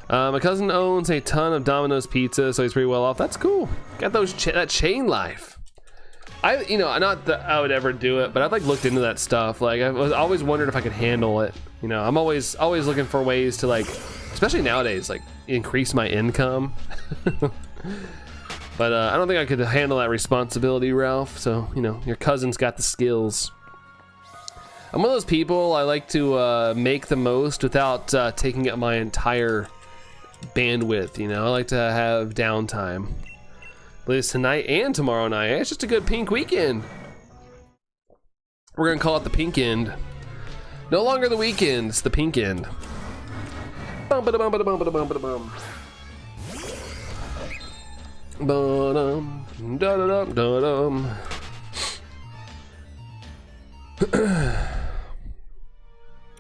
My cousin owns a ton of Domino's pizza, so he's pretty well off. That's cool. Got those that chain life. Not that I would ever do it, but I've like looked into that stuff. Like I always wondered if I could handle it. You know, I'm always looking for ways to, like, especially nowadays, like increase my income. But I don't think I could handle that responsibility, Ralph. So, you know, your cousin's got the skills. I'm one of those people, I like to make the most without taking up my entire bandwidth, you know. I like to have downtime. But it's tonight and tomorrow night. It's just a good pink weekend. We're gonna call it the pink end. No longer the weekend, it's the pink end. Bum ba da bum ba da bum ba da bum ba da bum. Ba-dum, da-da-dum, da-dum.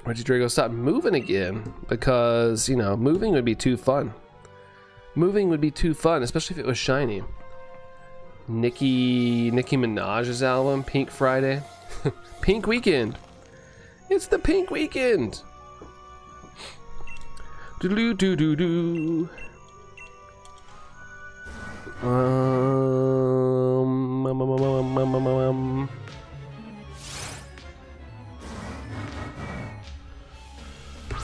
Regidrago stopped moving again because, you know, moving would be too fun. Moving would be too fun, especially if it was shiny. Nicki Minaj's album, Pink Friday. Pink Weekend. It's the Pink Weekend. Do-do-do-do-do.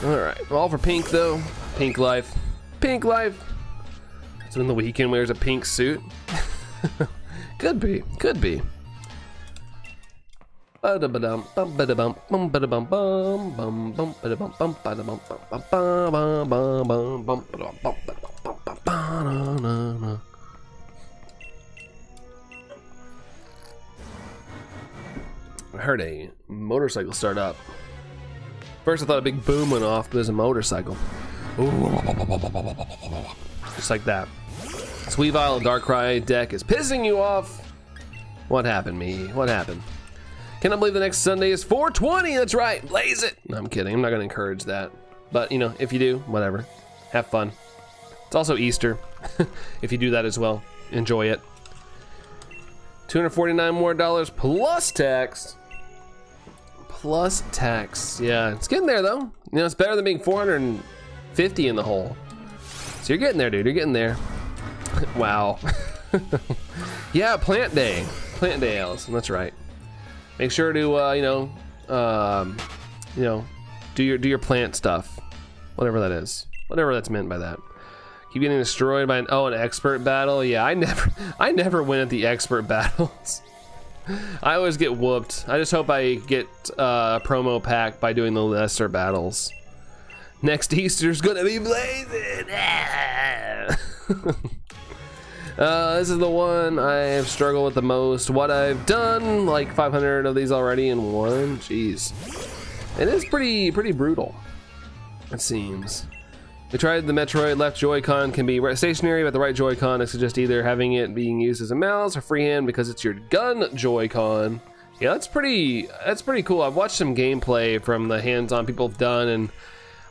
Alright, all for pink though. Pink life. Pink life. So when the weekend wears a pink suit. Could be, could be. I heard a motorcycle start up. First I thought a big boom went off, but there's a motorcycle. Ooh. Just like that. This Weavile Darkrai deck is pissing you off. What happened, me? What happened? Cannot believe the next Sunday is 420. That's right. Blaze it. No, I'm kidding. I'm not going to encourage that. But, you know, if you do, whatever. Have fun. It's also Easter. If you do that as well, enjoy it. $249 more plus tax. Plus tax. Yeah, it's getting there though. You know, it's better than being 450 in the hole. So you're getting there, dude. You're getting there. Wow. Yeah, plant day. Plant day, Allison. That's right. Make sure to do your plant stuff. Whatever that is. Whatever that's meant by that. Keep getting destroyed by an expert battle. Yeah, I never win at the expert battles. I always get whooped. I just hope I get a promo pack by doing the lesser battles. Next Easter's gonna be blazing. This is the one I have struggled with the most. What I've done, like 500 of these already in one. Jeez, it is pretty brutal. It seems. We tried the Metroid. Left Joy-Con can be stationary, but the right Joy-Con is just either having it being used as a mouse or freehand because it's your gun Joy-Con. Yeah, that's pretty cool. I've watched some gameplay from the hands-on people have done, and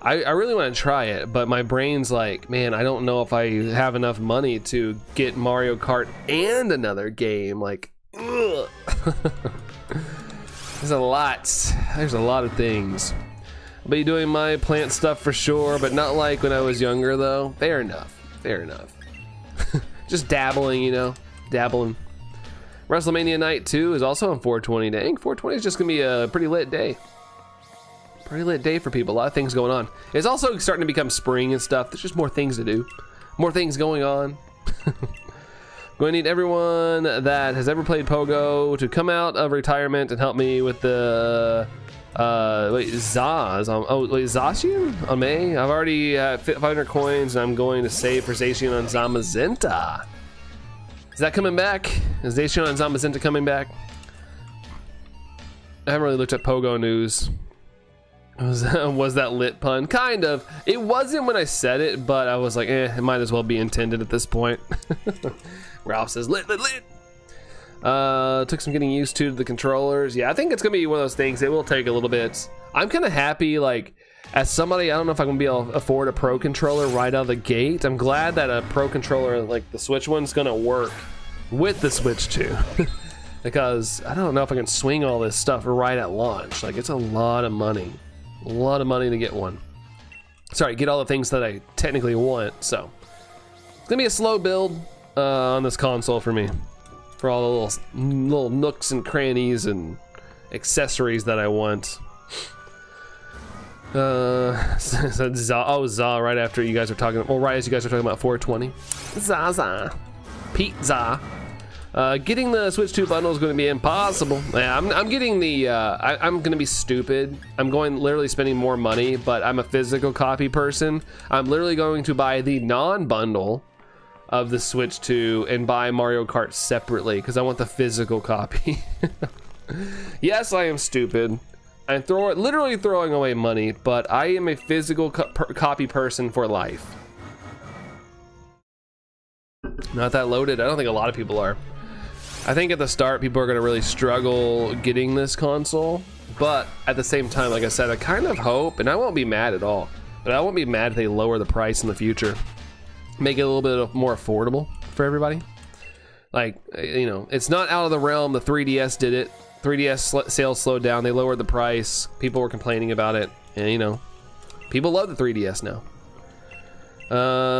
I really want to try it, but my brain's like, man, I don't know if I have enough money to get Mario Kart and another game. Like, ugh. There's a lot of things. I'll be doing my plant stuff for sure, but not like when I was younger though. Fair enough. Just dabbling, you know, dabbling. WrestleMania Night 2 is also on 420. Dang, 420 is just gonna be a pretty lit day. Pretty lit day for people. A lot of things going on. It's also starting to become spring and stuff. There's just more things to do. More things going on. Going to need everyone that has ever played Pogo to come out of retirement and help me with the Zacian on May. I've already 500 coins and I'm going to save for Zacian on Zamazenta. Is that coming back? Is Zacian on Zamazenta coming back? I haven't really looked at Pogo news. Was that lit pun? Kind of. It wasn't when I said it, but I was like, it might as well be intended at this point. Ralph says lit. Took some getting used to the controllers. Yeah, I think it's gonna be one of those things. It will take a little bit. I'm kind of happy, like, as somebody, I don't know if I'm gonna be able to afford a pro controller right out of the gate. I'm glad that a pro controller like the Switch one's gonna work with the Switch 2. Because I don't know if I can swing all this stuff right at launch. Like, it's a lot of money. A lot of money to get one. Sorry, get all the things that I technically want. So it's gonna be a slow build on this console for me. For all the little nooks and crannies and accessories that I want. Za right after you guys are talking. Well, right as you guys are talking about 420. Zaza, pizza. Getting the Switch 2 bundle is going to be impossible. Yeah, I'm getting the. I'm going to be stupid. I'm literally spending more money, but I'm a physical copy person. I'm literally going to buy the non-bundle of the Switch 2 and buy Mario Kart separately because I want the physical copy. Yes, I am stupid. I'm literally throwing away money, but I am a physical copy person for life. Not that loaded. I don't think a lot of people are. I think at the start people are going to really struggle getting this console, but at the same time, like I said, I kind of hope, and I won't be mad at all, but I won't be mad if they lower the price in the future. Make it a little bit more affordable for everybody. Like, you know, it's not out of the realm. The 3DS did it. 3DS sales slowed down. They lowered the price. People were complaining about it, and you know, people love the 3DS now.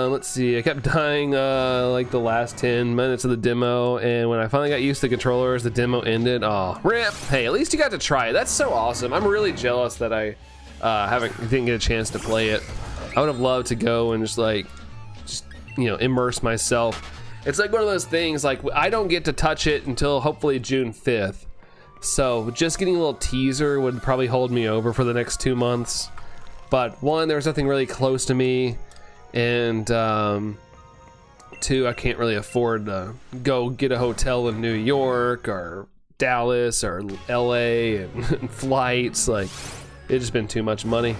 Let's see. I kept dying like the last 10 minutes of the demo, and when I finally got used to the controllers, the demo ended. Oh, rip. Hey, at least you got to try it. That's so awesome. I'm really jealous that I didn't get a chance to play it. I would have loved to go and just you know, immerse myself. It's like one of those things, like, I don't get to touch it until hopefully June 5th. So just getting a little teaser would probably hold me over for the next 2 months. But one, there was nothing really close to me. And two, I can't really afford to go get a hotel in New York or Dallas or LA and flights. Like, it's just been too much money.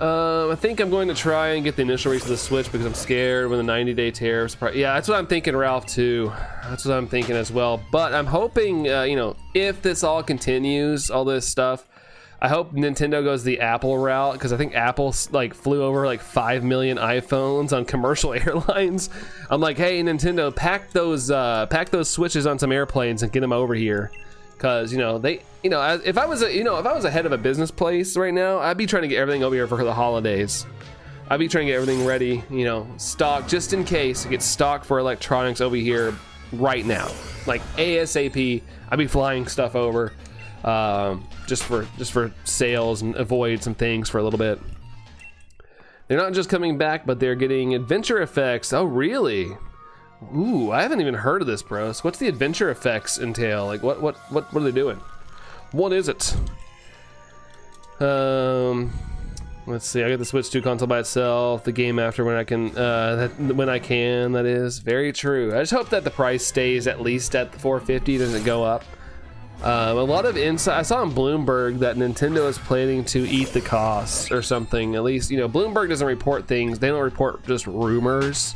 I think I'm going to try and get the initial release of the Switch because I'm scared when the 90-day tariffs. Yeah, that's what I'm thinking, Ralph, too. That's what I'm thinking as well. But I'm hoping, you know, if this all continues, all this stuff, I hope Nintendo goes the Apple route, because I think Apple like flew over like 5 million iPhones on commercial airlines. I'm like, hey, Nintendo, pack those Switches on some airplanes and get them over here. Because, you know, if I was a head of a business place right now, I'd be trying to get everything over here for the holidays. I'd be trying to get everything ready, you know, stock just in case. Get stock for electronics over here right now, like ASAP. I'd be flying stuff over, just for sales and avoid some things for a little bit. They're not just coming back, but they're getting adventure effects. Oh, really? Ooh, I haven't even heard of this, bros. What's the adventure effects entail? Like, what are they doing? What is it? Let's see. I got the Switch 2 console by itself. The game after when I can. That is very true. I just hope that the price stays at least at the 450. Doesn't go up. A lot of insight. I saw on Bloomberg that Nintendo is planning to eat the costs or something. At least, you know, Bloomberg doesn't report things. They don't report just rumors.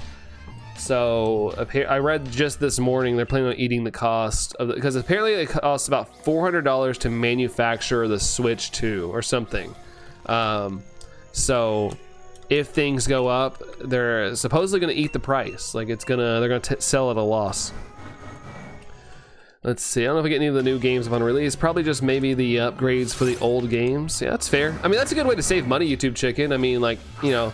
So I read just this morning they're planning on eating the cost of because apparently it costs about $400 to manufacture the Switch 2 or something. So if things go up, they're supposedly going to eat the price. Like they're going to sell at a loss. Let's see. I don't know if I get any of the new games upon release. Probably just maybe the upgrades for the old games. Yeah, that's fair. I mean, that's a good way to save money, YouTube Chicken. I mean, like, you know.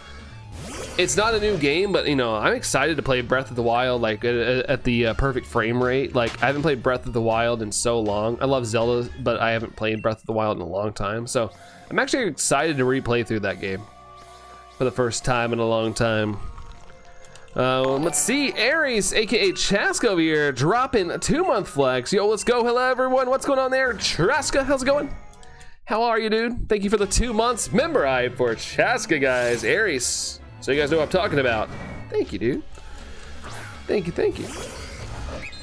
It's not a new game, but you know, I'm excited to play Breath of the Wild like at the perfect frame rate. Like I haven't played Breath of the Wild in so long. I love Zelda, but I haven't played Breath of the Wild in a long time. So I'm actually excited to replay through that game for the first time in a long time. Let's see, Aries, aka Chaska over here, dropping a 2-month flex. Yo, let's go. Hello everyone, what's going on there? Chaska, how's it going? How are you, dude? Thank you for the 2 months member hype for Chaska, guys. Aries. So you guys know what I'm talking about. Thank you, dude. Thank you.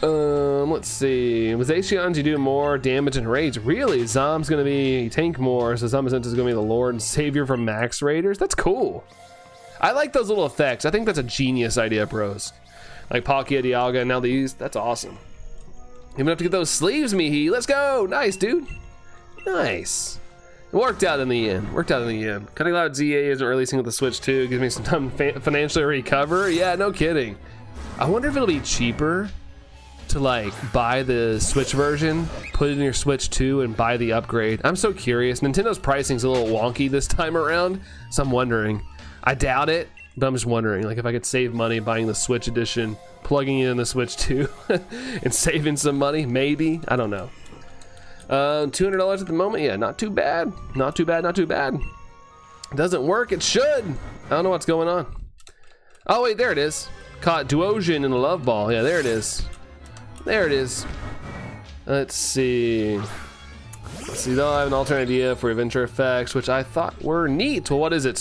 Let's see. With Zacians, you do more damage and rage. Really? Zom's gonna be tank more, so Zamazenta is gonna be the Lord and Savior from Max Raiders. That's cool. I like those little effects. I think that's a genius idea, bros. Like Palkia, Dialga, and now these. That's awesome. Even have to get those sleeves, Mihi. Let's go. Nice, dude. Nice. It worked out in the end. Kind of glad ZA isn't releasing with the Switch 2. It gives me some time financially to recover. Yeah, no kidding. I wonder if it'll be cheaper to like buy the Switch version, put it in your Switch 2, and buy the upgrade. I'm so curious. Nintendo's pricing's a little wonky this time around, so I'm wondering. I doubt it, but I'm just wondering, like, if I could save money buying the Switch edition, plugging it in the Switch 2, and saving some money, maybe. I don't know. $200 at the moment. Yeah, not too bad. Not too bad. Doesn't work. It should. I don't know what's going on. Oh wait, there it is. Caught Duosion in a love ball. Yeah, there it is. Let's see. Though I have an alternate idea for adventure effects, which I thought were neat. Well, what is it,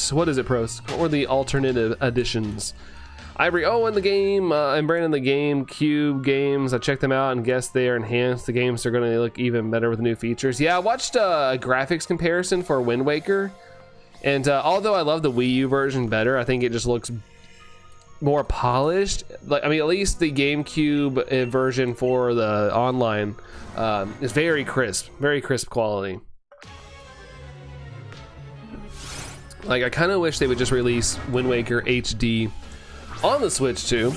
pros? What were the alternative additions? Ivory, in the game, I'm branding the GameCube games. I checked them out and guess they are enhanced. The games are going to look even better with new features. Yeah, I watched a graphics comparison for Wind Waker, and although I love the Wii U version better, I think it just looks more polished. Like, I mean, at least the GameCube version for the online is very crisp quality. Like, I kind of wish they would just release Wind Waker HD on the Switch 2,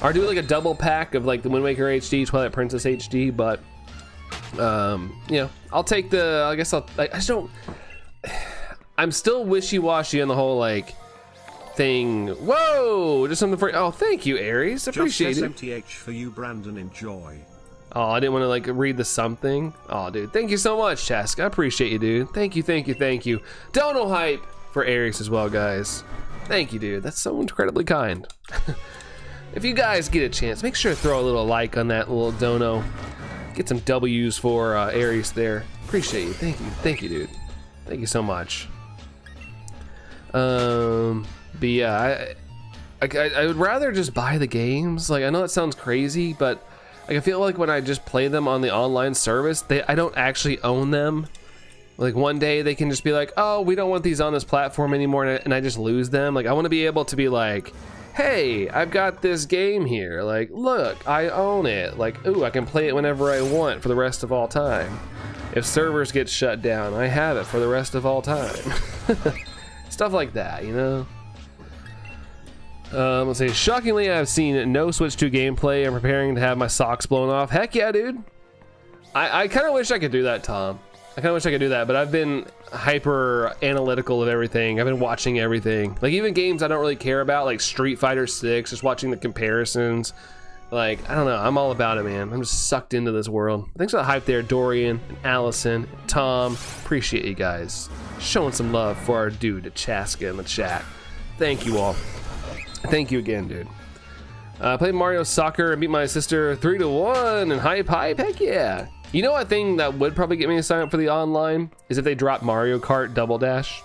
or do like a double pack of like the Wind Waker HD, Twilight Princess HD. But you know, I'll take the. I guess I just don't. I'm still wishy-washy on the whole like thing. Whoa, just something for. Oh, thank you, Aries. Appreciate it. MTH for you, Brandon. Enjoy. Oh, I didn't want to like read the something. Oh, dude, thank you so much, Chask. I appreciate you, dude. Thank you. Dono hype for Aries as well, guys. Thank you, dude. That's so incredibly kind. If you guys get a chance, make sure to throw a little like on that little dono. Get some W's for Aries there. Appreciate you. Thank you, dude. Thank you so much. But yeah, I would rather just buy the games. Like, I know that sounds crazy, but like I feel like when I just play them on the online service, I don't actually own them. Like one day they can just be like, oh, we don't want these on this platform anymore, and I just lose them. Like I want to be able to be like, hey, I've got this game here. Like, look, I own it. Like, ooh, I can play it whenever I want for the rest of all time. If servers get shut down, I have it for the rest of all time. Stuff like that, you know? Let's see. Shockingly, I've seen no Switch 2 gameplay. I'm preparing to have my socks blown off. Heck yeah, dude. I kind of wish I could do that, Tom. I kind of wish I could do that, but I've been hyper analytical of everything. I've been watching everything. Like even games I don't really care about, like Street Fighter 6, just watching the comparisons. Like, I don't know, I'm all about it, man. I'm just sucked into this world. Thanks for the hype there, Dorian, and Allison, and Tom. Appreciate you guys showing some love for our dude, Chaska, in the chat. Thank you all. Thank you again, dude. Played Mario Soccer and beat my sister 3-1 and hype, heck yeah. You know what thing that would probably get me to sign up for the online is if they drop Mario Kart Double Dash.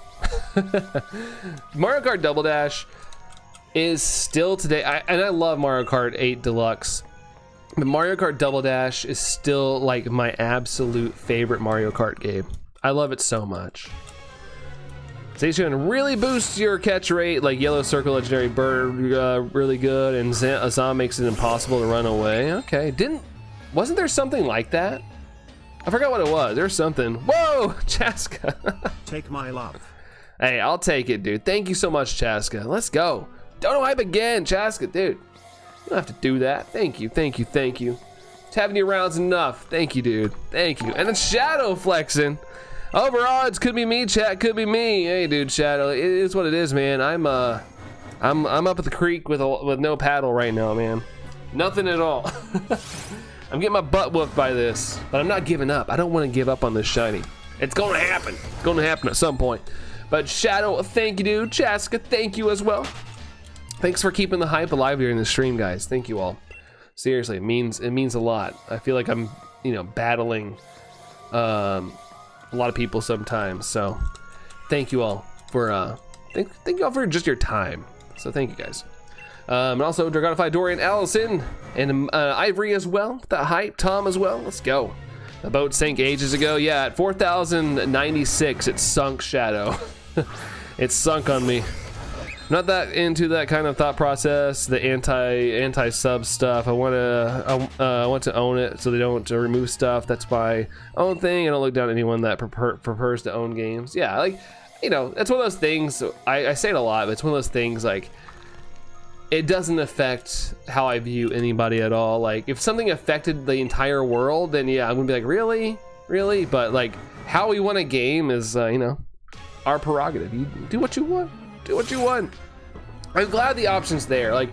Mario Kart Double Dash is still today, and I love Mario Kart 8 Deluxe, but Mario Kart Double Dash is still like my absolute favorite Mario Kart game. I love it so much. Station really boosts your catch rate, like Yellow Circle Legendary Bird, really good, and Azam makes it impossible to run away. Okay, wasn't there something like that? I forgot what it was. There's something. Whoa, Chaska. Take my love. Hey, I'll take it, dude. Thank you so much, Chaska. Let's go. Don't hype again, Chaska, dude. You don't have to do that. Thank you, thank you, thank you. 70 rounds enough. Thank you, dude. Thank you. And it's Shadow flexing. Overall, it could be me, chat. Could be me. Hey, dude, Shadow. It is what it is, man. I'm up at the creek with no paddle right now, man. Nothing at all. I'm getting my butt whooped by this, but I'm not giving up. I don't want to give up on this shiny. It's gonna happen. It's gonna happen at some point. But Shadow, thank you, dude. Chaska, thank you as well. Thanks for keeping the hype alive during the stream, guys. Thank you all. Seriously, it means a lot. I feel like I'm, battling a lot of people sometimes. So thank you all for thank you all for just your time. So thank you guys. And also Dragonified Dorian, Allison, and Ivory as well. The hype, Tom as well. Let's go. The boat sank ages ago. Yeah, at 4,096, it sunk, Shadow. It sunk on me. Not that into that kind of thought process. The anti-sub stuff. I want to own it so they don't remove stuff. That's my own thing. I don't look down at anyone that prefers to own games. Yeah, like that's one of those things. I say it a lot, but it's one of those things like. It doesn't affect how I view anybody at all. Like if something affected the entire world, then yeah, I'm gonna be like, really? But like how we want a game is, our prerogative. You do what you want. Do what you want. I'm glad the option's there. Like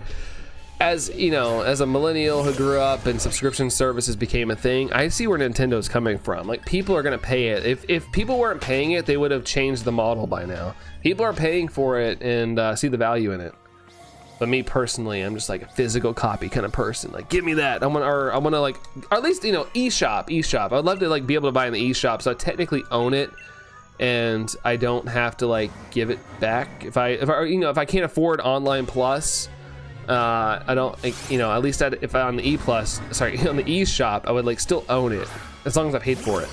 as a millennial who grew up and subscription services became a thing, I see where Nintendo's coming from. Like people are gonna pay it. If people weren't paying it, they would have changed the model by now. People are paying for it and see the value in it. But me personally, I'm just like a physical copy kind of person. Like, give me that. I want to like, or at least eShop. I'd love to like be able to buy in the eShop, so I technically own it, and I don't have to like give it back if I can't afford Online Plus. I don't, at least if I'm on the on the eShop, I would like still own it as long as I paid for it.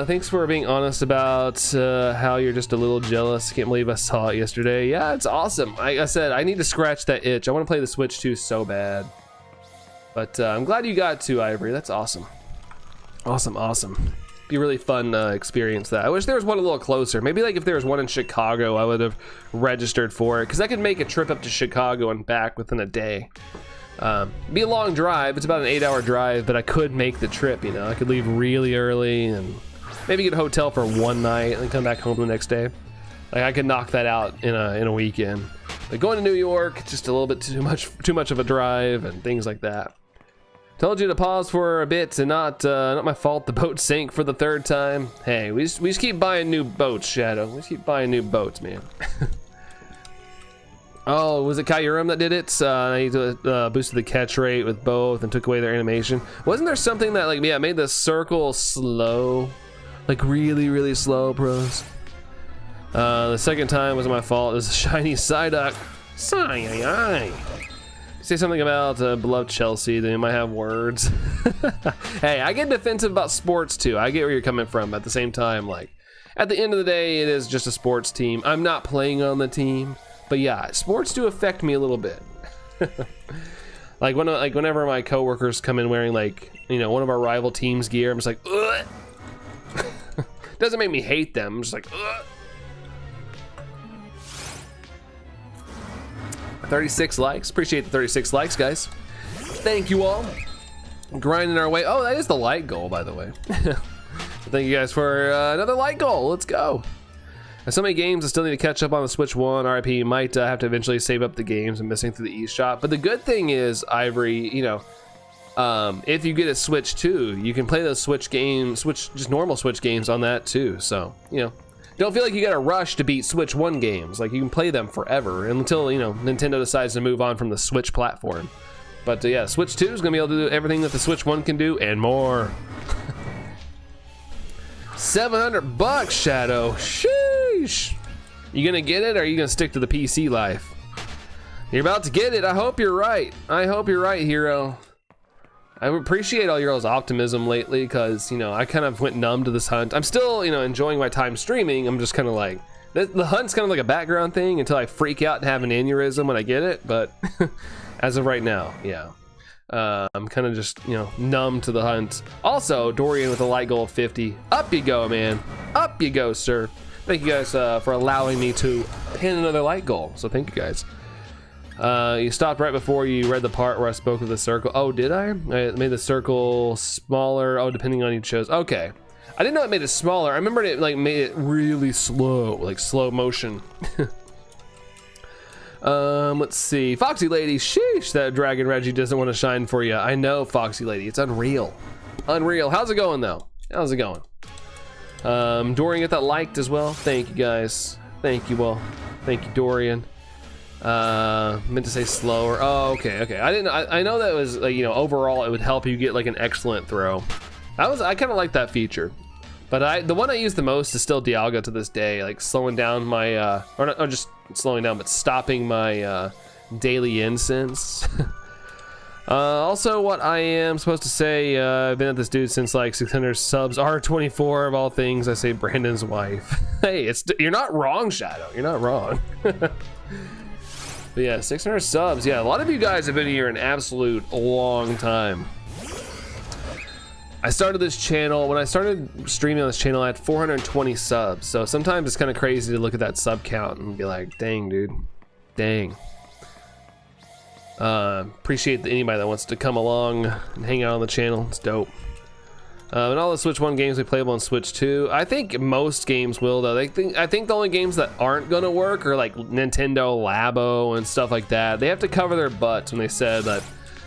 Thanks for being honest about how you're just a little jealous. Can't believe I saw it yesterday. Yeah, it's awesome. Like I said, I need to scratch that itch. I want to play the Switch 2 so bad. But I'm glad you got to, Ivory. That's awesome. Awesome. Be a really fun experience that. I wish there was one a little closer. Maybe like if there was one in Chicago, I would have registered for it. Because I could make a trip up to Chicago and back within a day. Be a long drive. It's about an 8-hour drive, but I could make the trip. I could leave really early and maybe get a hotel for one night and then come back home the next day. Like I could knock that out in a weekend. But going to New York, just a little bit too much of a drive and things like that. Told you to pause for a bit and not my fault. The boat sank for the third time. Hey, we just keep buying new boats, Shadow. We just keep buying new boats, man. Oh, was it Kyurem that did it? He boosted the catch rate with both and took away their animation. Wasn't there something that made the circle slow? Like really, really slow, bros. The second time wasn't my fault. It was a shiny Psyduck. say something about beloved Chelsea, then you might have words. Hey, I get defensive about sports too. I get where you're coming from. At the same time, like, at the end of the day, it is just a sports team. I'm not playing on the team, but yeah, sports do affect me a little bit. Like whenever my coworkers come in wearing, like, you know, one of our rival teams' gear, I'm just like, ugh. Doesn't make me hate them. I'm just like, ugh. 36 likes. Appreciate the 36 likes, guys. Thank you all. Grinding our way. Oh, that is the like goal, by the way. Thank you guys for another like goal. Let's go. There's so many games I still need to catch up on the Switch 1. RIP, might have to eventually save up the games I'm missing through the eShop. But the good thing is, Ivory, you know, if you get a Switch 2, you can play those Switch games, just normal Switch games on that too. So, you know, don't feel like you gotta rush to beat Switch 1 games. Like, you can play them forever until, you know, Nintendo decides to move on from the Switch platform. But yeah, Switch 2 is gonna be able to do everything that the Switch 1 can do and more. $700, Shadow. Sheesh. You gonna get it, or are you gonna stick to the PC life? You're about to get it. I hope you're right. I hope you're right, Hero. I appreciate all your optimism lately, because, you know, I kind of went numb to this hunt. I'm still, you know, enjoying my time streaming. I'm just kind of like, the hunt's kind of like a background thing until I freak out and have an aneurysm when I get it. But as of right now, yeah. I'm kind of just, you know, numb to the hunt. Also, Dorian with a light goal of 50. Up you go, man. Up you go, sir. Thank you guys for allowing me to pin another light goal. So thank you guys. You stopped right before you read the part where I spoke of the circle. Oh, did I? I made the circle smaller. Oh, depending on each shows. Okay. I didn't know it made it smaller. I remembered it like made it really slow, like slow motion. Let's see. Foxy Lady, sheesh, that Dragon Reggie doesn't want to shine for you. I know, Foxy Lady. It's unreal. Unreal. How's it going, though? How's it going? Dorian, get that liked as well. Thank you, guys. Thank you all. Thank you, Dorian. Meant to say slower. Oh, okay. I know that was, like, you know, overall it would help you get like an excellent throw. I kind of like that feature. But the one I use the most is still Dialga to this day, like slowing down my, or not just slowing down, but stopping my daily incense. Also, what I am supposed to say, I've been at this dude since like 600 subs, R24 of all things. I say Brandon's wife. Hey, you're not wrong, Shadow. You're not wrong. But yeah, 600 subs. Yeah, a lot of you guys have been here an absolute long time. I started this channel, when I started streaming on this channel, I had 420 subs. So sometimes it's kind of crazy to look at that sub count and be like, dang, dude, dang. Appreciate anybody that wants to come along and hang out on the channel. It's dope. And all the Switch 1 games we playable on Switch 2. I think most games will, though. I think the only games that aren't gonna work are like Nintendo Labo and stuff like that. They have to cover their butts when they said that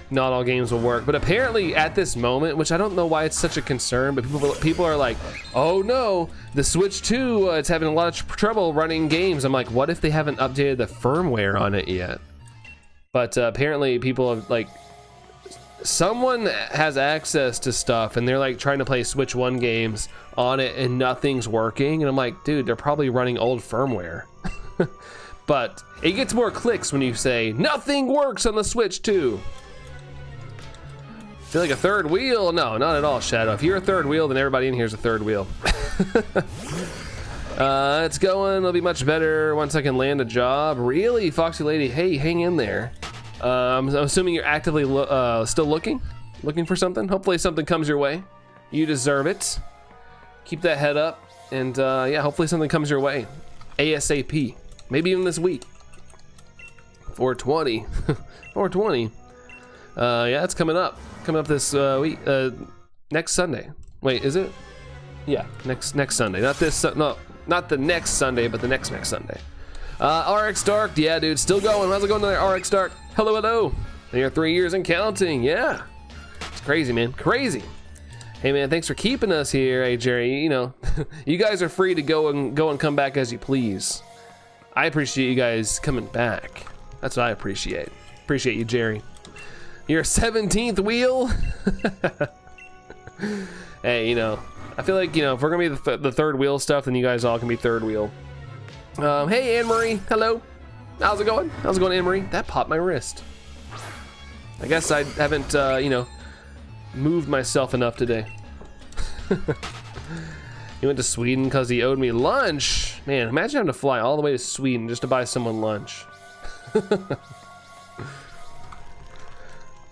not all games will work. But apparently at this moment, which I don't know why it's such a concern, but people are like, oh no, the Switch 2, it's having a lot of trouble running games. I'm like, what if they haven't updated the firmware on it yet? But apparently people have, like, someone has access to stuff and they're like trying to play Switch 1 games on it and nothing's working. And I'm like, dude, they're probably running old firmware. But it gets more clicks when you say nothing works on the Switch 2. Feel like a third wheel? No, not at all, Shadow. If you're a third wheel, then everybody in here is a third wheel. It's going. It'll be much better once I can land a job. Really, Foxy Lady? Hey, hang in there. I'm assuming you're actively still looking for something. Hopefully something comes your way. You deserve it. Keep that head up, and yeah, hopefully something comes your way ASAP. Maybe even this week. 420. 420. Yeah, it's coming up this week, next Sunday. Wait, is it? Yeah, next Sunday. Not this, no, not the next Sunday, but the next Sunday. RX Dark, yeah, dude, still going. How's it going there, RX Dark? Hello. They are 3 years and counting. Yeah, it's crazy, man, crazy. Hey, man, thanks for keeping us here. Hey, Jerry, you know, you guys are free to go and come back as you please. I appreciate you guys coming back. That's what I appreciate. Appreciate you, Jerry. Your 17th wheel. Hey, you know, I feel like, you know, if we're gonna be the third wheel stuff, then you guys all can be third wheel. Hey, Anne Marie, hello. How's it going? How's it going, Anne Marie? That popped my wrist. I guess I haven't, you know, moved myself enough today. He went to Sweden because he owed me lunch. Man, imagine having to fly all the way to Sweden just to buy someone lunch.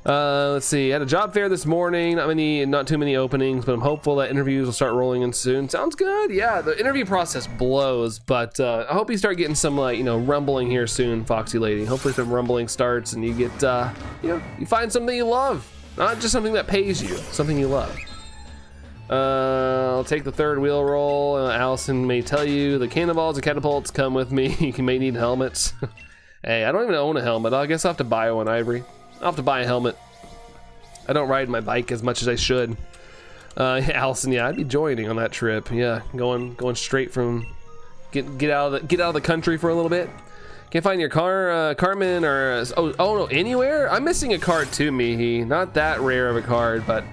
Let's see. I had a job fair this morning. Not too many openings, but I'm hopeful that interviews will start rolling in soon. Sounds good. Yeah, the interview process blows, but I hope you start getting some, like, you know, rumbling here soon, Foxy Lady. Hopefully some rumbling starts and you get, you know, you find something you love, not just something that pays you, something you love. I'll take the third wheel roll. Allison may tell you the cannonballs and catapults come with me. You may need helmets. Hey, I don't even own a helmet. I guess I'll have to buy one, Ivory. I'll have to buy a helmet. I don't ride my bike as much as I should. Allison, yeah, I'd be joining on that trip. Yeah, going straight from get out of the country for a little bit. Can't find your car, Carmen, or oh no, anywhere. I'm missing a card too, Mihi. Not that rare of a card, but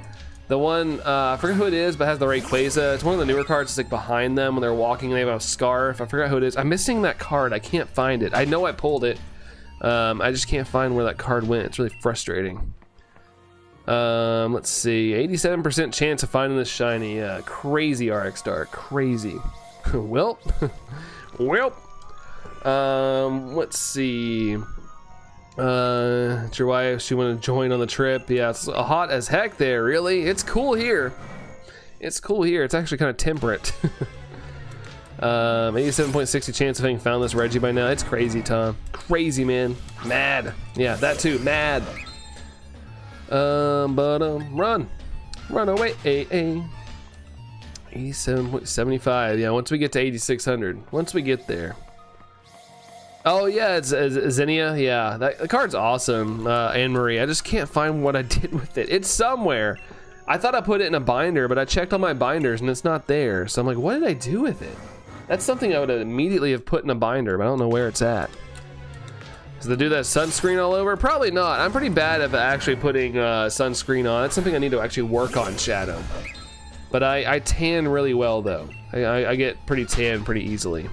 the one, I forget who it is, but has the Rayquaza. It's one of the newer cards. It's like behind them when they're walking and they have a scarf. I forgot who it is. I'm missing that card. I can't find it. I know I pulled it. I just can't find where that card went. It's really frustrating. Let's see. 87% chance of finding this shiny. Yeah, crazy RX Dark. Crazy. Welp. Welp. Let's see. It's your wife, she want to join on the trip. Yeah, it's hot as heck there, really. It's cool here. It's cool here. It's actually kind of temperate. 87.60 chance of having found this Reggie by now. It's crazy, Tom. Crazy, man. Mad. Yeah, that too. Mad. Run away. 87.75. Yeah, once we get to 8600. Once we get there. Oh yeah, it's Xenia. Yeah, the card's awesome. Anne Marie. I just can't find what I did with it. It's somewhere. I thought I put it in a binder, but I checked all my binders and it's not there. So I'm like, what did I do with it? That's something I would immediately have put in a binder, but I don't know where it's at. Does they do that sunscreen all over? Probably not. I'm pretty bad at actually putting sunscreen on. It's something I need to actually work on, Shadow. But I tan really well though. I get pretty tan pretty easily.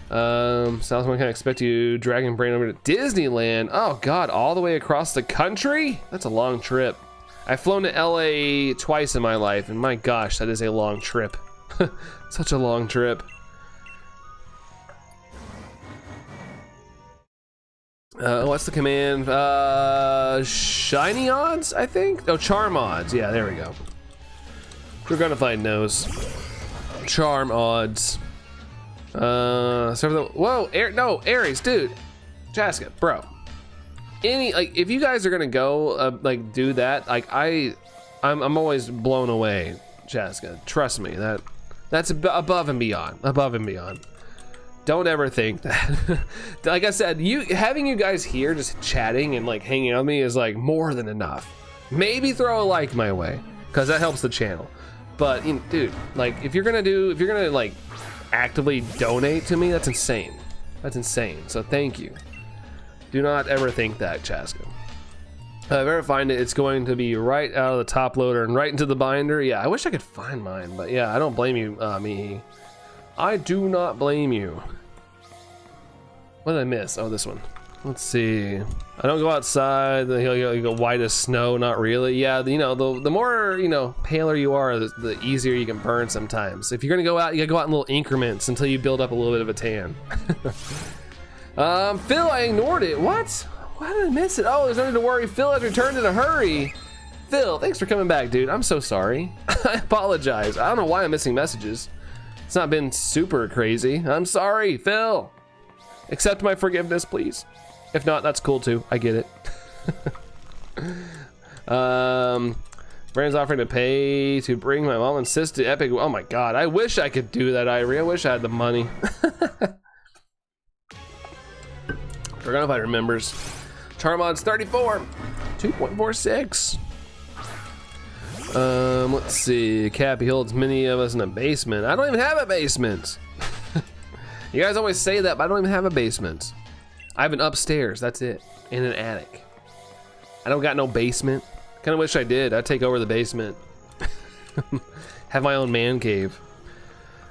Southman, can I expect you dragging Brain over to Disneyland? Oh God, all the way across the country? That's a long trip. I've flown to LA twice in my life, and my gosh, that is a long trip. Such a long trip. What's the command? Shiny odds, I think? Oh, charm odds. Yeah, there we go. We're gonna find those. Charm odds. Whoa, no, Aries, dude. Jaska, bro. If you guys are gonna go, like, do that, like, I'm always blown away, Jaska. Trust me, that's above and beyond. Above and beyond. Don't ever think that. Like I said, having you guys here just chatting and like hanging out with me is like more than enough. Maybe throw a like my way, because that helps the channel. But dude, like if you're gonna like actively donate to me, that's insane. That's insane. So thank you. Do not ever think that, Chaska. If I ever find it, it's going to be right out of the top loader and right into the binder. Yeah, I wish I could find mine, but yeah, I don't blame you, Mihi. I do not blame you. What did I miss? Oh, this one. Let's see. I don't go outside. You go white as snow. Not really. Yeah, the more paler you are, the easier you can burn sometimes. If you're gonna go out, you gotta go out in little increments until you build up a little bit of a tan. Phil, I ignored it. What? Why did I miss it? Oh, there's nothing to worry. Phil has returned in a hurry. Phil, thanks for coming back, dude. I'm so sorry. I apologize. I don't know why I'm missing messages. It's not been super crazy. I'm sorry, Phil. Accept my forgiveness, please. If not, that's cool too. I get it. Brand's offering to pay to bring my mom and sis to Epic. Oh my God, I wish I could do that, Ivory. I wish I had the money. Forgot if I remembers. Charmod's 34, 2.46. Let's see. Cappy holds many of us in a basement. I don't even have a basement. You guys always say that, but I don't even have a basement. I have an upstairs, that's it, and an attic. I don't got no basement. Kind of wish I did. I'd take over the basement. Have my own man cave.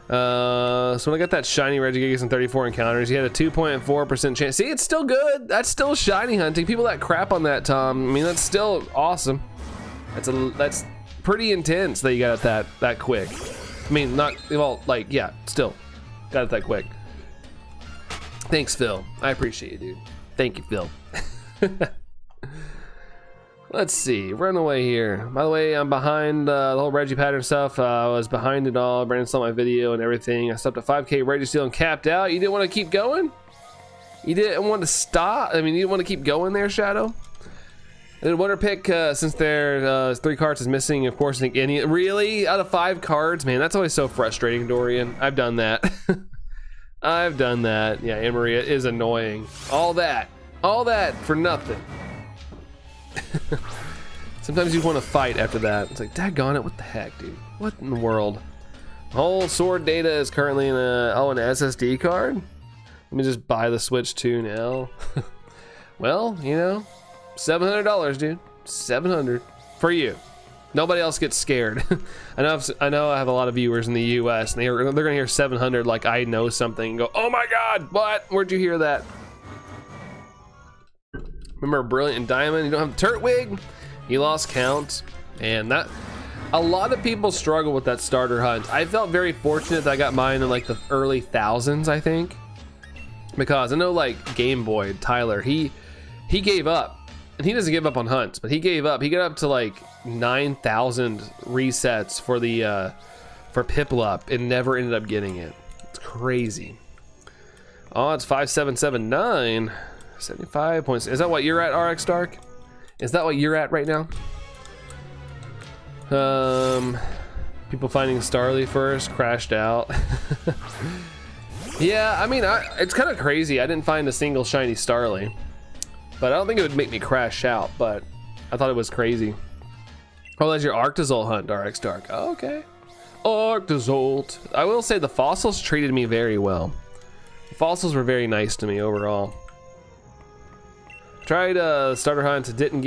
So when I got that shiny Regidrago in 34 encounters, he had a 2.4% chance. See, it's still good. That's still shiny hunting. People that crap on that, Tom. I mean, that's still awesome. That's pretty intense that you got it that quick. I mean, not, well, like, yeah, still got it that quick. Thanks, Phil. I appreciate you, dude. Thank you, Phil. Let's see, run away here. By the way, I'm behind the whole Reggie pattern stuff. I was behind it all. Brandon saw my video and everything. I stopped at 5K Reggie Steel and capped out. You didn't want to keep going? You didn't want to stop? I mean, you didn't want to keep going there, Shadow? And then Wonder Pick, since there's 3 cards is missing, of course, I think any, really? Out of 5 cards? Man, that's always so frustrating, Dorian. I've done that. I've done that. Yeah, Anne-Marie is annoying. All that for nothing. Sometimes you want to fight after that. It's like, daggone it, what the heck, dude? What in the world? Whole sword data is currently in an SSD card? Let me just buy the Switch 2 now. Well, you know, $700, dude. $700 for you. Nobody else gets scared. I know I have a lot of viewers in the US and they're gonna hear 700 like I know something and go, oh my god, what? Where'd you hear that? Remember Brilliant and Diamond? You don't have the Turtwig? You lost count. And that, a lot of people struggle with that starter hunt. I felt very fortunate that I got mine in like the early thousands, I think. Because I know like Game Boy, Tyler, he gave up. And he doesn't give up on hunts, but he gave up. He got up to like 9,000 resets for the for Piplup and never ended up getting it. It's crazy. Oh, it's 5779. 75 points. Is that what you're at, RX Dark? Is that what you're at right now? People finding Starly first, crashed out. Yeah, I mean, it's kind of crazy. I didn't find a single shiny Starly, but I don't think it would make me crash out, but I thought it was crazy. Oh, that's your Arctozolt hunt, RX Dark. Oh, okay. Arctozolt. I will say the fossils treated me very well. The fossils were very nice to me overall. Tried starter hunt, didn't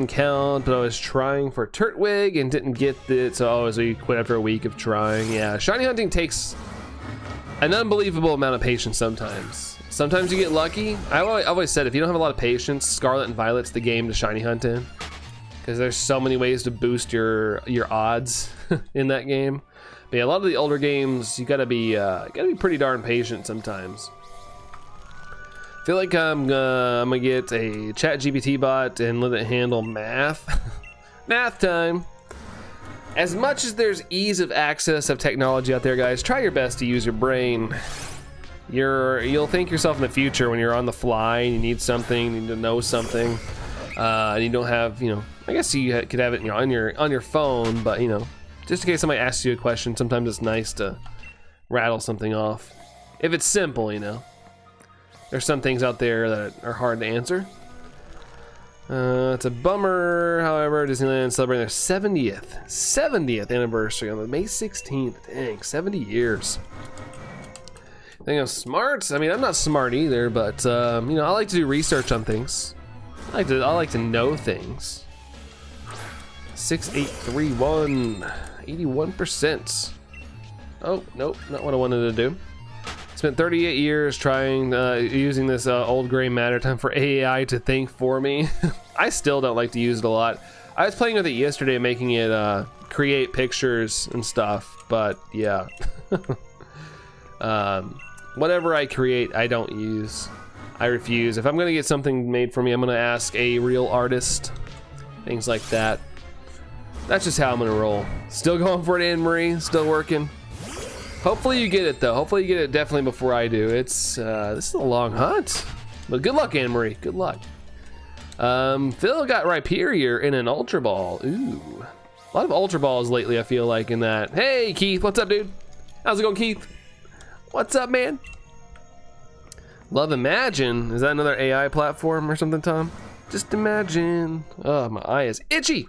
count, but I was trying for Turtwig and didn't get it, so we quit after a week of trying. Yeah, shiny hunting takes an unbelievable amount of patience sometimes. Sometimes you get lucky. I always said if you don't have a lot of patience, Scarlet and Violet's the game to shiny hunt in, because there's so many ways to boost your odds in that game. But yeah, a lot of the older games you gotta be pretty darn patient sometimes. I feel like I'm gonna get a ChatGPT bot and let it handle math. Math time. As much as there's ease of access of technology out there, guys, try your best to use your brain. You'll think yourself in the future when you're on the fly and you need something, you need to know something, and you don't have, you know, I guess you could have it, you know, on your phone, but you know, just in case somebody asks you a question, sometimes it's nice to rattle something off. If it's simple, you know. There's some things out there that are hard to answer. It's a bummer, however, Disneyland celebrating their 70th anniversary on May 16th. Dang, 70 years. Think I'm smart? I mean, I'm not smart either, but you know, I like to do research on things. I like to know things. 6831, 81%. Oh, nope, not what I wanted to do. Spent 38 years trying, using this old gray matter time for AI to think for me. I still don't like to use it a lot. I was playing with it yesterday, making it create pictures and stuff, but yeah. Whatever I create, I don't use. I refuse. If I'm gonna get something made for me, I'm gonna ask a real artist. Things like that. That's just how I'm gonna roll. Still going for it, Anne-Marie, still working. Hopefully you get it though. Hopefully you get it definitely before I do. It's this is a long hunt, but good luck, Anne-Marie. Good luck. Phil got Rhyperior in an Ultra Ball. Ooh, a lot of Ultra Balls lately. I feel like in that. Hey Keith, what's up, dude? How's it going, Keith? What's up, man? Love Imagine. Is that another AI platform or something, Tom? Just imagine. Oh, my eye is itchy.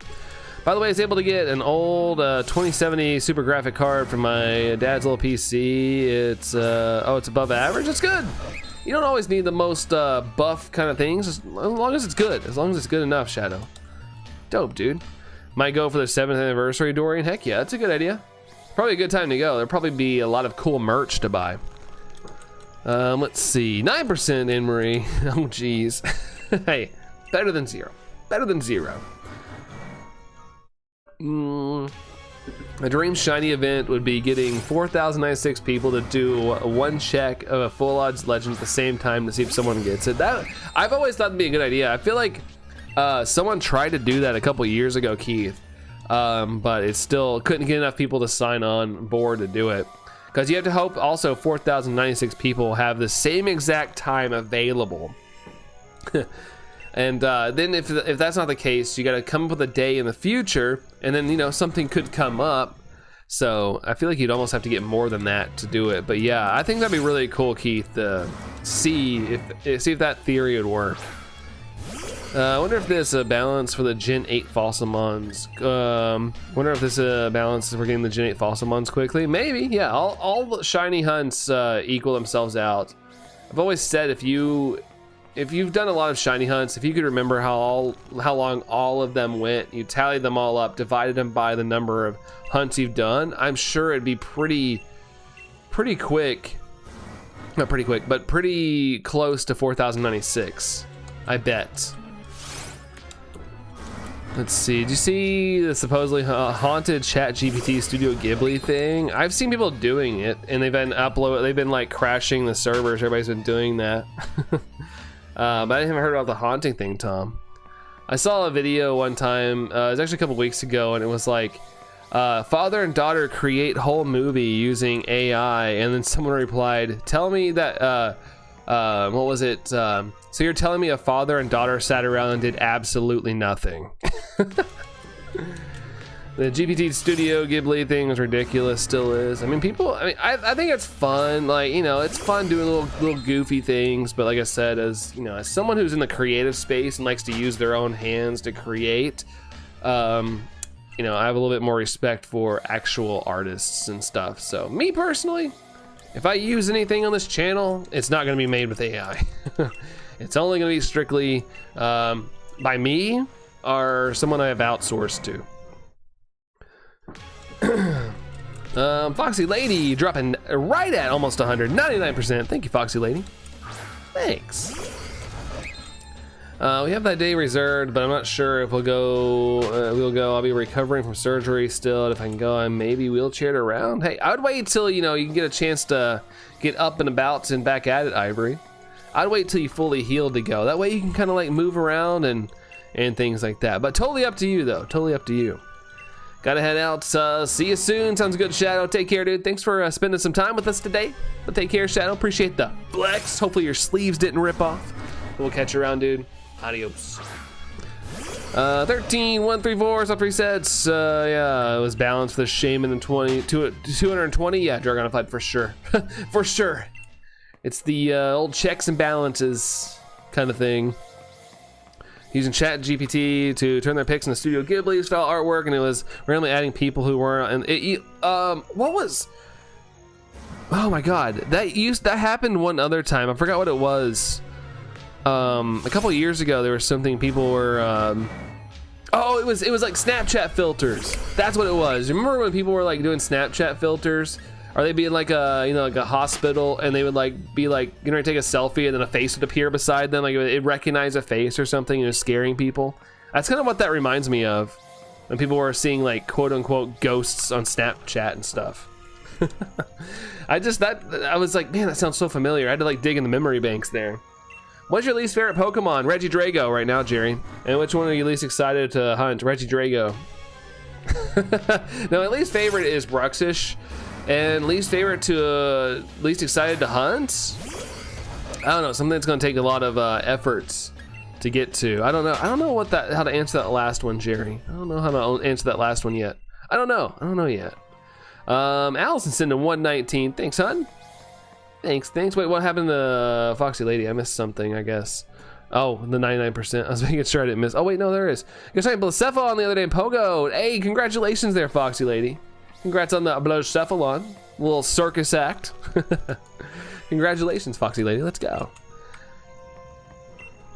By the way, I was able to get an old 2070 super graphic card from my dad's little PC. It's it's above average. That's good. You don't always need the most buff kind of things, as long as it's good. As long as it's good enough, Shadow. Dope, dude. Might go for the 7th anniversary, Dorian. Heck yeah, that's a good idea. Probably a good time to go. There'll probably be a lot of cool merch to buy. Let's see, 9% in Marie. Oh geez. Hey, better than zero. Better than zero. A dream shiny event would be getting 4,096 people to do one check of a full odds legend at the same time to see if someone gets it. That I've always thought that'd be a good idea. I feel like someone tried to do that a couple years ago, Keith, but it still couldn't get enough people to sign on board to do it. Because you have to hope also 4,096 people have the same exact time available. And then if that's not the case, you got to come up with a day in the future, and then, you know, something could come up. So I feel like you'd almost have to get more than that to do it. But yeah, I think that'd be really cool, Keith, to see if that theory would work. I wonder if this balance for the Gen 8 Fossilmons. Wonder if this balance is we're getting the Gen 8 Fossilmons quickly. Maybe, yeah. All the shiny hunts equal themselves out. I've always said if you've done a lot of shiny hunts, if you could remember how long all of them went, you tallied them all up, divided them by the number of hunts you've done, I'm sure it'd be pretty quick. Not pretty quick, but pretty close to 4,096. I bet. Let's see, did you see the supposedly haunted ChatGPT Studio Ghibli thing? I've seen people doing it, and they've been like crashing the servers. Everybody's been doing that. But I haven't heard about the haunting thing, Tom. I saw a video one time, it was actually a couple weeks ago, and it was like, father and daughter create whole movie using AI, and then someone replied, tell me that, what was it? So you're telling me a father and daughter sat around and did absolutely nothing. The GPT Studio Ghibli thing was ridiculous, still is. I mean, I think it's fun. Like, you know, it's fun doing little goofy things. But like I said, as someone who's in the creative space and likes to use their own hands to create, I have a little bit more respect for actual artists and stuff. So me personally, if I use anything on this channel, it's not going to be made with AI. It's only going to be strictly by me or someone I have outsourced to. Foxy Lady dropping right at almost 100, 99%. Thank you, Foxy Lady. Thanks. We have that day reserved, but I'm not sure if we'll go. I'll be recovering from surgery still, and if I can go, I may be wheelchaired around. Hey, I would wait till you can get a chance to get up and about and back at it, Ivory. I'd wait till you fully healed to go. That way you can kind of like move around and things like that. But totally up to you, though. Totally up to you. Gotta head out. See you soon. Sounds good, Shadow. Take care, dude. Thanks for spending some time with us today. But take care, Shadow. Appreciate the flex. Hopefully your sleeves didn't rip off. We'll catch you around, dude. Adios. 13, 1, 3, 4, so 3 sets. Yeah, it was balanced for the shame in the 220. Yeah, Dragonified for sure. For sure. It's the old checks and balances kind of thing. Using ChatGPT to turn their pics into Studio Ghibli style artwork, and it was randomly adding people who weren't. And what was? Oh my God, that happened one other time. I forgot what it was. A couple years ago, there was something people were. Oh, it was like Snapchat filters. That's what it was. Remember when people were like doing Snapchat filters? Or they'd be in like a like a hospital, and they would like be like take a selfie, and then a face would appear beside them, like it'd recognize a face or something, and it was scaring people. That's kind of what that reminds me of, when people were seeing like quote unquote ghosts on Snapchat and stuff. I was like, man, that sounds so familiar. I had to like dig in the memory banks there. What's your least favorite Pokemon? Regidrago right now, Jerry. And which one are you least excited to hunt? Regidrago. No, my least favorite is Bruxish. And least favorite to least excited to hunt? I don't know, something that's gonna take a lot of efforts to get to. I don't know how to answer that last one, Jerry. I don't know how to answer that last one yet. I don't know yet. Allison sent a 119. Thanks, hun. Thanks. Wait, what happened to Foxy Lady? I missed something, I guess. Oh, the 99%. I was making sure I didn't miss. Oh wait, no, there is. You're talking Blacephalon the other day in Pogo. Hey, congratulations there, Foxy Lady. Congrats on the Blacephalon. Little circus act. Congratulations, Foxy Lady. Let's go.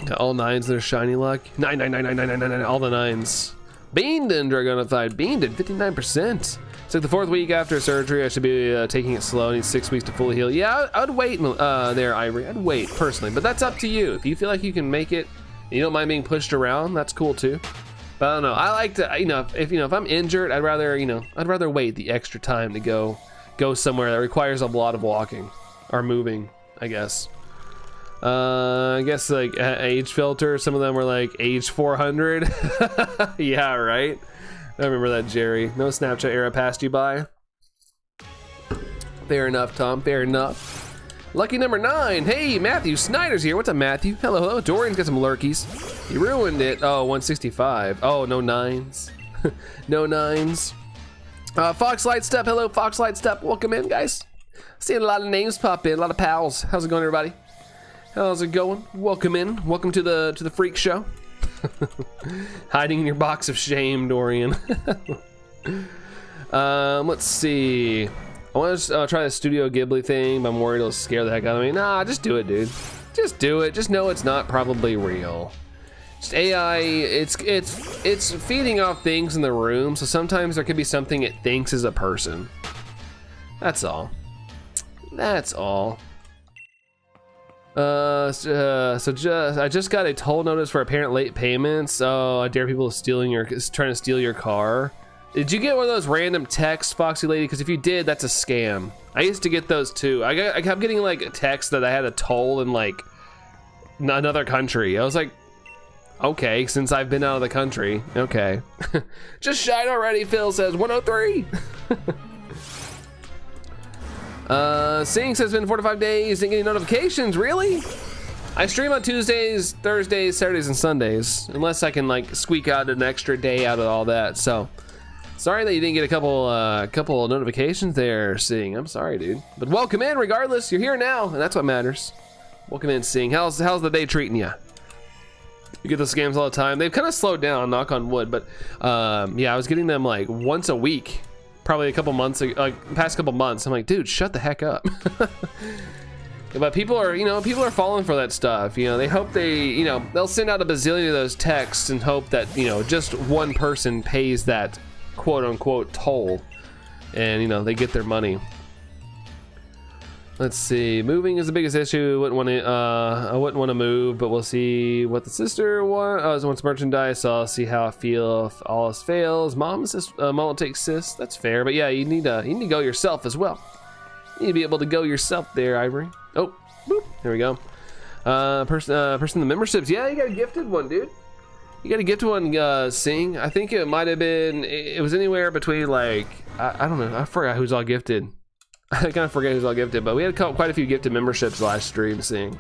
Got all 9s that are shiny luck. 9, all the 9s. Beanden Dragonified. Beanden, 59%. It's like the 4th week after surgery. I should be taking it slow. I need 6 weeks to fully heal. Yeah, I'd wait there, Ivory. I'd wait personally, but that's up to you. If you feel like you can make it, and you don't mind being pushed around, that's cool too. But I don't know. I like to, if I'm injured, I'd rather wait the extra time to go somewhere that requires a lot of walking or moving, I guess. I guess like age filter. Some of them were like age 400. Yeah, right. I remember that, Jerry. No Snapchat era passed you by. Fair enough, Tom. Fair enough. Lucky number 9. Hey, Matthew Snyder's here. What's up, Matthew? Hello, hello. Dorian's got some lurkies. He ruined it. Oh, 165. Oh, no 9s. No 9s. Fox Lightstep. Hello, Fox Lightstep. Welcome in, guys. Seeing a lot of names pop in. A lot of pals. How's it going, everybody? How's it going? Welcome in. Welcome to the freak show. Hiding in your box of shame, Dorian. Let's see. I want to try the Studio Ghibli thing, but I'm worried it'll scare the heck out of me. Nah, just do it, dude. Just do it. Just know it's not probably real. Just AI. It's feeding off things in the room, so sometimes there could be something it thinks is a person. That's all. That's all. I just got a toll notice for apparent late payments. Oh, I dare people trying to steal your car. Did you get one of those random texts, Foxy Lady? Because if you did, that's a scam. I used to get those too. I kept getting like a text that I had a toll in like another country. I was like, okay, since I've been out of the country, okay. Just shine already, Phil says 103. Sing says it's been 4 to 5 days, didn't get any notifications, really? I stream on Tuesdays, Thursdays, Saturdays, and Sundays, unless I can like squeak out an extra day out of all that, so. Sorry that you didn't get a couple notifications there, Sing. I'm sorry, dude. But welcome in regardless, you're here now, and that's what matters. Welcome in, Sing. How's the day treating you? You get those scams all the time. They've kind of slowed down, knock on wood, but yeah, I was getting them like once a week. Probably a couple months, like past couple months. I'm like, dude, shut the heck up. But people are falling for that stuff. They hope they'll send out a bazillion of those texts and hope that, just one person pays that quote unquote toll and, they get their money. Let's see. Moving is the biggest issue. I wouldn't want to move, but we'll see what the sister wants merchandise. So I'll see how I feel if all else fails. Mom will take sis. That's fair. But yeah, you need to go yourself as well. You need to be able to go yourself there, Ivory. Oh, boop. There we go. Person in the memberships. Yeah, you got a gifted one, dude. You got a gifted one, Sing. I think it might have been. It was anywhere between like I don't know. I forgot who's all gifted. I kind of forget who's all gifted, but we had quite a few gifted memberships last stream, Seeing.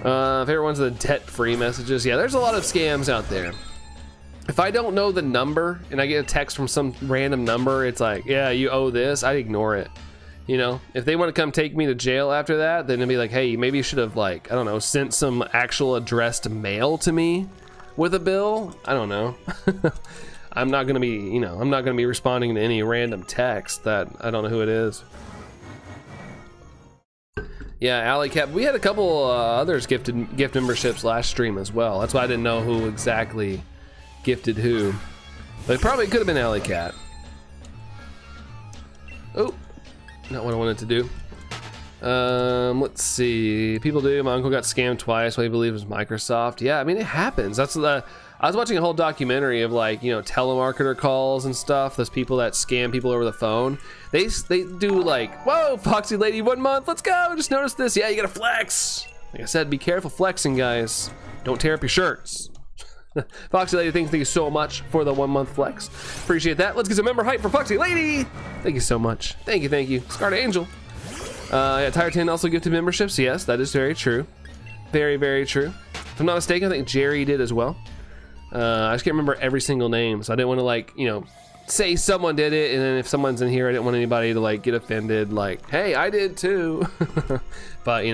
Favorite ones are the debt-free messages. Yeah, there's a lot of scams out there. If I don't know the number and I get a text from some random number, it's like, yeah, you owe this, I ignore it. If they want to come take me to jail after that, then it'd be like, hey, maybe you should have, like, I don't know, sent some actual addressed mail to me with a bill. I don't know. I'm not gonna be responding to any random text that I don't know who it is. Yeah, Alley Cat. We had a couple others gift memberships last stream as well. That's why I didn't know who exactly gifted who. But it probably could have been Alley Cat. Oh, not what I wanted to do. Let's see. People do. My uncle got scammed twice. What he believed was Microsoft. Yeah, I mean, it happens. I was watching a whole documentary of like, telemarketer calls and stuff. Those people that scam people over the phone. They do like, whoa, Foxy Lady, 1 month, let's go. Just noticed this. Yeah, you gotta flex. Like I said, be careful flexing, guys. Don't tear up your shirts. Foxy Lady, thank you so much for the 1 month flex. Appreciate that. Let's get some member hype for Foxy Lady. Thank you so much. Thank you. Scarred Angel. Yeah, Tire 10 also gifted memberships. Yes, that is very true. Very, very true. If I'm not mistaken, I think Jerry did as well. I just can't remember every single name, so I didn't want to like, say someone did it, and then if someone's in here, I didn't want anybody to like get offended, like, hey, I did too. But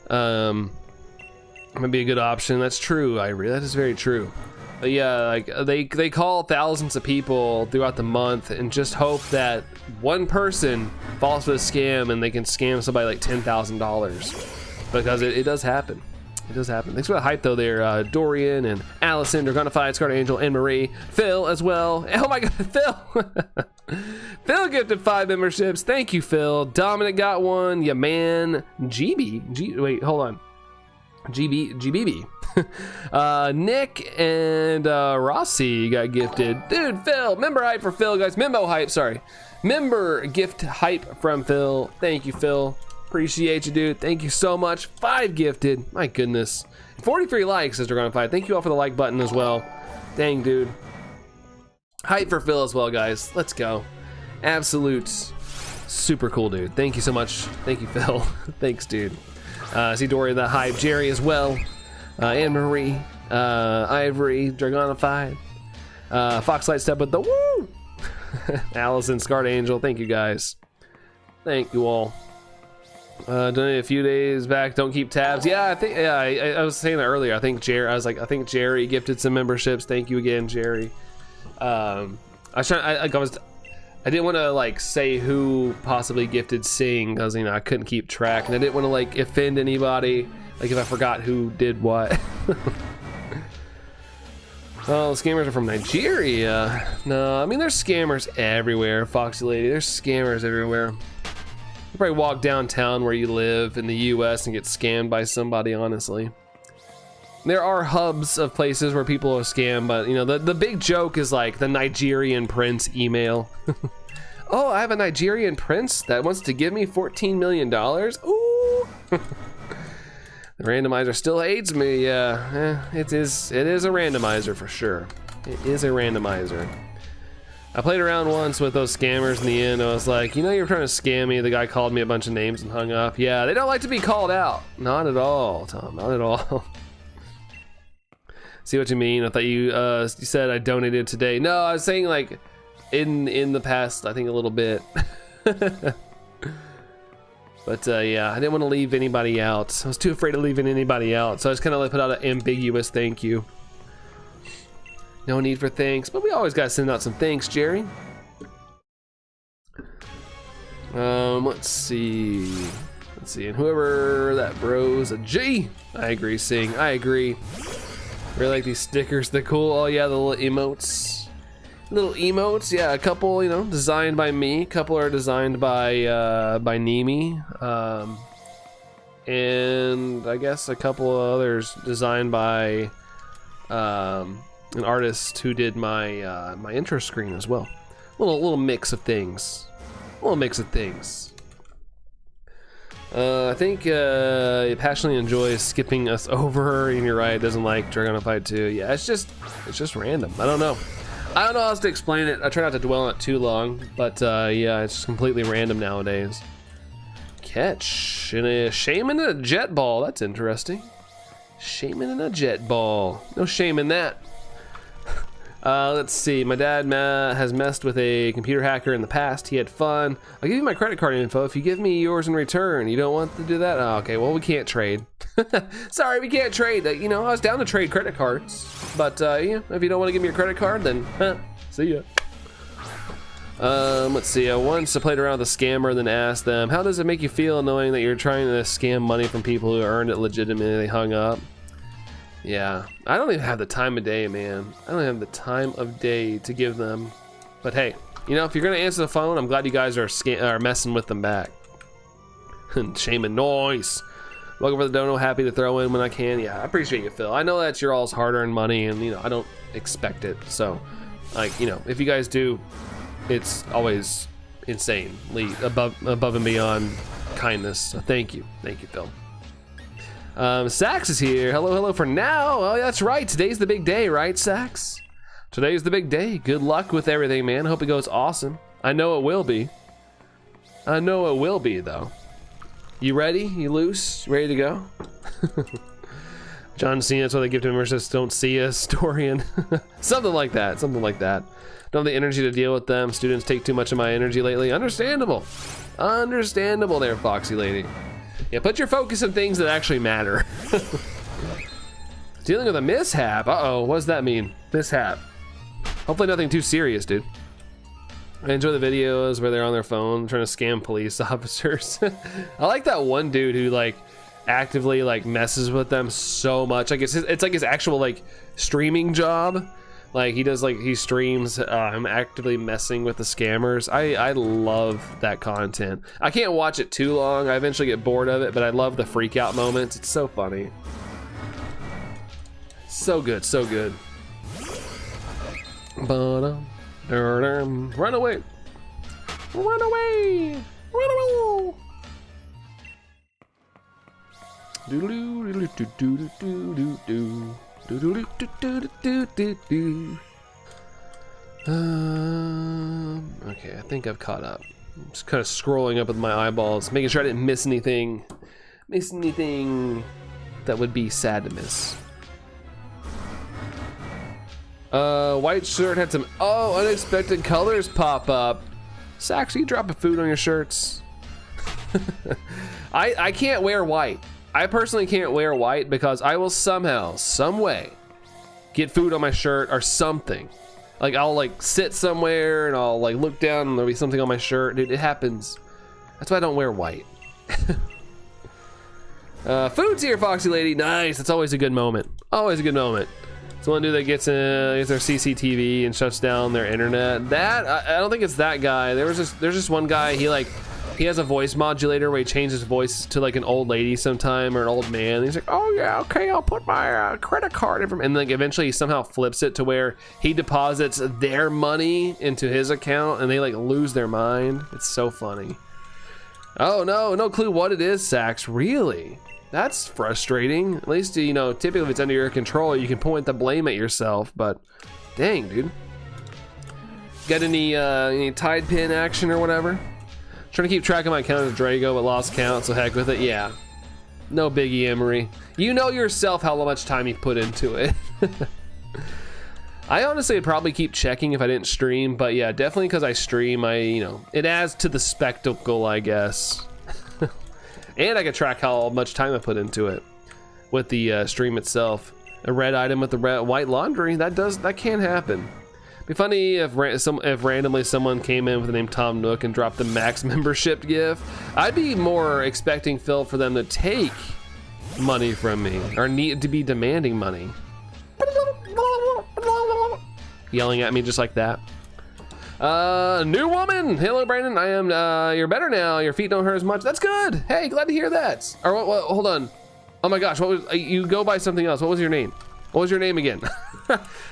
might be a good option. That's true, Ivory. That is very true. But yeah, like they call thousands of people throughout the month and just hope that one person falls for the scam and they can scam somebody like $10,000, because it does happen. It does happen. Thanks for the hype though there, Dorian and Allison, Dragonified, Scarred Angel, and Marie. Phil as well. Oh my god, Phil! Phil gifted 5 memberships. Thank you, Phil. Dominic got one. Yeah, man. Wait, hold on. GBB. Nick and Rossi got gifted. Dude, Phil, member hype for Phil, guys. Member hype, sorry. Member gift hype from Phil. Thank you, Phil. Appreciate you, dude. Thank you so much. 5 gifted. My goodness. 43 likes, says Dragonified. Thank you all for the like button as well. Dang, dude. Hype for Phil as well, guys. Let's go. Absolute super cool, dude. Thank you so much. Thank you, Phil. Thanks, dude. See Dory the hype, Jerry as well, Anne Marie, Ivory, Dragonified, Foxlight Step with the woo, Allison, Scarred Angel. Thank you guys. Thank you all. Donated a few days back. Don't keep tabs. Yeah, I think. Yeah, I was saying that earlier. I think Jerry gifted some memberships. Thank you again, Jerry. I didn't want to like say who possibly gifted Sing because I couldn't keep track, and I didn't want to like offend anybody, like if I forgot who did what. Oh, scammers are from Nigeria. No, I mean there's scammers everywhere, Foxy Lady. There's scammers everywhere. You probably walk downtown where you live in the US and get scammed by somebody, honestly. There are hubs of places where people are scammed, but the big joke is like the Nigerian prince email. Oh, I have a Nigerian prince that wants to give me $14 million. Ooh. The randomizer still aids me. It is a randomizer for sure. It is a randomizer. I played around once with those scammers in the end. I was like, you're trying to scam me. The guy called me a bunch of names and hung up. Yeah, they don't like to be called out. Not at all, Tom, not at all. See what you mean? I thought you said I donated today. No, I was saying like in the past, I think a little bit. But yeah, I didn't want to leave anybody out. I was too afraid of leaving anybody out, so I just kind of like put out an ambiguous thank you. No need for thanks, but we always gotta send out some thanks, Jerry. Let's see, and whoever that bro's a G. I agree, Sing. I agree. Really like these stickers. They're cool. Oh yeah, the little emotes. Yeah, a couple, designed by me. A couple are designed by Nimi, and I guess a couple of others designed by an artist who did my my intro screen as well. Little mix of things. I think he passionately enjoys skipping us over, and you're right, doesn't like Dragonified too. Yeah, it's just random. I don't know how else to explain it. I try not to dwell on it too long, but yeah, it's just completely random nowadays. Catch in a shaman and a jet ball. That's interesting. Shaman and a jet ball. No shame in that. Let's see. My dad has messed with a computer hacker in the past. He had fun. I'll give you my credit card info if you give me yours in return. You don't want to do that? Oh, okay, well, we can't trade. Sorry, we can't trade. I was down to trade credit cards. But, if you don't want to give me your credit card, then, see ya. Let's see. Once I played around with a scammer, then asked them, how does it make you feel knowing that you're trying to scam money from people who earned it legitimately? They hung up. Yeah, I don't even have the time of day, man. I don't have the time of day to give them. But hey, if you're gonna answer the phone, I'm glad you guys are messing with them back. Shaman noise. Welcome for the dono. Happy to throw in when I can. Yeah, I appreciate you, Phil. I know that's your all's hard-earned money, and I don't expect it. So, like, if you guys do, it's always insanely above and beyond kindness. So thank you, Phil. Sax is here. Hello for now. Oh, that's right. Today's the big day, right, Sax? Today's the big day. Good luck with everything, man. Hope it goes awesome. I know it will be. Though. You ready? You loose? Ready to go? John Cena, that's why they give to members. Don't see us, Dorian. Something like that. Don't have the energy to deal with them. Students take too much of my energy lately. Understandable there, Foxy Lady. Yeah, put your focus on things that actually matter. Dealing with a mishap. Uh-oh, what does that mean? Mishap. Hopefully nothing too serious, dude. I enjoy the videos where they're on their phone trying to scam police officers. I like that one dude who actively like messes with them so much. Like it's like his actual like streaming job. Like he streams him actively messing with the scammers. I love that content. I can't watch it too long. I eventually get bored of it, but I love the freak out moments. It's so funny. So good, so good. Run away. Run away. Run away. Okay, I think I've caught up. I'm just kind of scrolling up with my eyeballs, making sure I didn't miss anything. That would be sad to miss. White shirt had some unexpected colors pop up. Sax, you dropping food on your shirts? I can't wear white. I personally can't wear white because I will somehow, some way, get food on my shirt or something. Like I'll like sit somewhere and I'll like look down and there'll be something on my shirt. It happens. That's why I don't wear white. Food's here, Foxy Lady. Nice. That's always a good moment. Always a good moment. It's one dude that gets their CCTV and shuts down their internet. That I don't think it's that guy. There's just one guy. He has a voice modulator where he changes his voice to like an old lady sometime or an old man. And he's like, oh yeah, okay, I'll put my credit card in. And like eventually he somehow flips it to where he deposits their money into his account and they like lose their mind. It's so funny. Oh no clue what it is, Sax. Really? That's frustrating. At least, you know, typically if it's under your control, you can point the blame at yourself, but dang, dude. Got any Tide pin action or whatever? Trying to keep track of my count of Drago, but lost count, so heck with it. Yeah, no biggie, Emery. You know yourself how much time you've put into it. I honestly would probably keep checking if I didn't stream, but yeah, definitely because I stream, it adds to the spectacle, I guess. And I can track how much time I put into it with the stream itself. A red item with the white laundry, that can happen. Be funny if randomly someone came in with the name Tom Nook and dropped the max membership gift. I'd be more expecting Phil for them to take money from me or need to be demanding money. Yelling at me just like that. New woman. Hello, Brandon. I am. You're better now. Your feet don't hurt as much. That's good. Hey, glad to hear that. Or what? Hold on. Oh my gosh. What was? You go by something else. What was your name? What was your name again?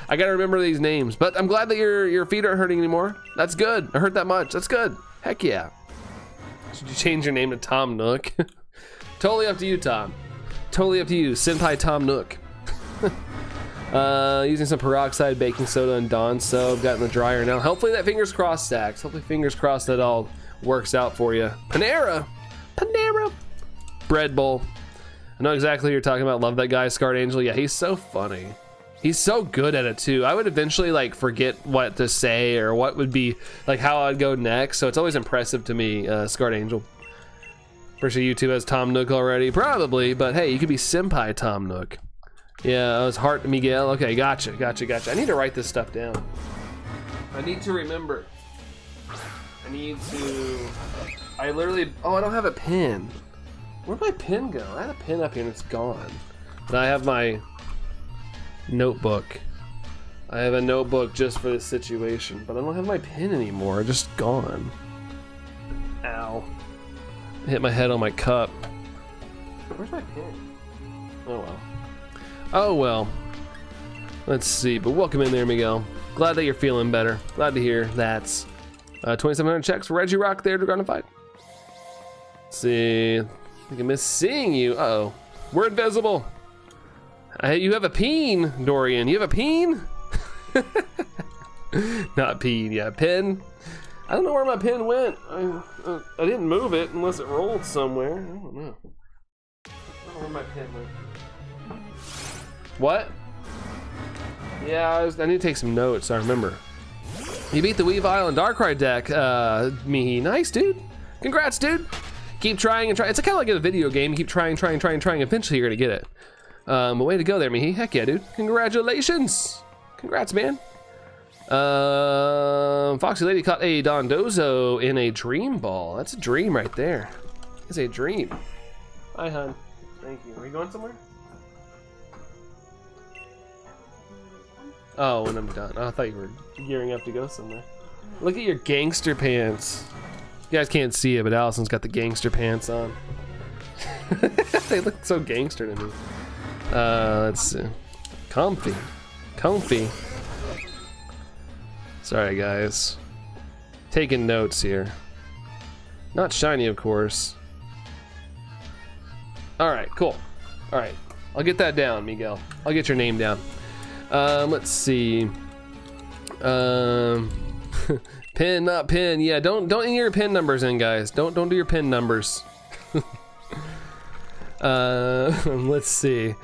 I gotta remember these names, but I'm glad that your feet aren't hurting anymore. That's good. It hurt that much. That's good. Heck yeah. Should you change your name to Tom Nook? Totally up to you, Tom. Totally up to you. Senpai Tom Nook. Using some peroxide, baking soda, and Dawn soap. Got in the dryer now. Hopefully that fingers crossed, Stacks. Hopefully fingers crossed that all works out for you. Panera. Bread bowl. I know exactly what you're talking about. Love that guy, Scarred Angel. Yeah, he's so funny. He's so good at it too. I would eventually like forget what to say or what would be like how I'd go next. So it's always impressive to me, Scarred Angel. Pretty sure YouTube has Tom Nook already, probably. But hey, you could be Senpai Tom Nook. Yeah, it was Heart Miguel. Okay, gotcha. I need to write this stuff down. I need to remember. I literally. Oh, I don't have a pen. Where'd my pen go? I had a pen up here and it's gone. But I have my notebook. I have a notebook just for this situation, but I don't have my pen anymore. It's just gone. Ow. I hit my head on my cup. Where's my pen? Oh well. Oh well. Let's see, but welcome in there, Miguel. Glad that you're feeling better. Glad to hear that. 2,700 checks for Regidrago there to ground fight. Let's see. I think I miss seeing you. Uh-oh. We're invisible. You have a peen, Dorian. You have a peen? Not peen, yeah, pen. I don't know where my pen went. I didn't move it unless it rolled somewhere. I don't know. I don't know where my pen went. What? Yeah, I need to take some notes, I remember. You beat the Weavile and Darkrai deck, Mihi. Nice, dude. Congrats, dude. Keep trying and trying. It's kind of like a video game. You keep trying. Eventually, you're gonna get it. But way to go there, Mihi. Heck yeah, dude. Congratulations. Congrats, man. Foxy Lady caught a Dondozo in a dream ball. That's a dream right there. It's a dream. Hi, hon. Thank you. Are you going somewhere? Oh, when I'm done. Oh, I thought you were gearing up to go somewhere. Look at your gangster pants. You guys can't see it, but Allison's got the gangster pants on. They look so gangster to me. Let's see. Comfy. Comfy. Sorry, guys. Taking notes here. Not shiny, of course. Alright, cool. Alright. I'll get that down, Miguel. I'll get your name down. Let's see. Pin, not pin. Yeah, don't enter your pin numbers in, guys. Don't do your pin numbers. Let's see.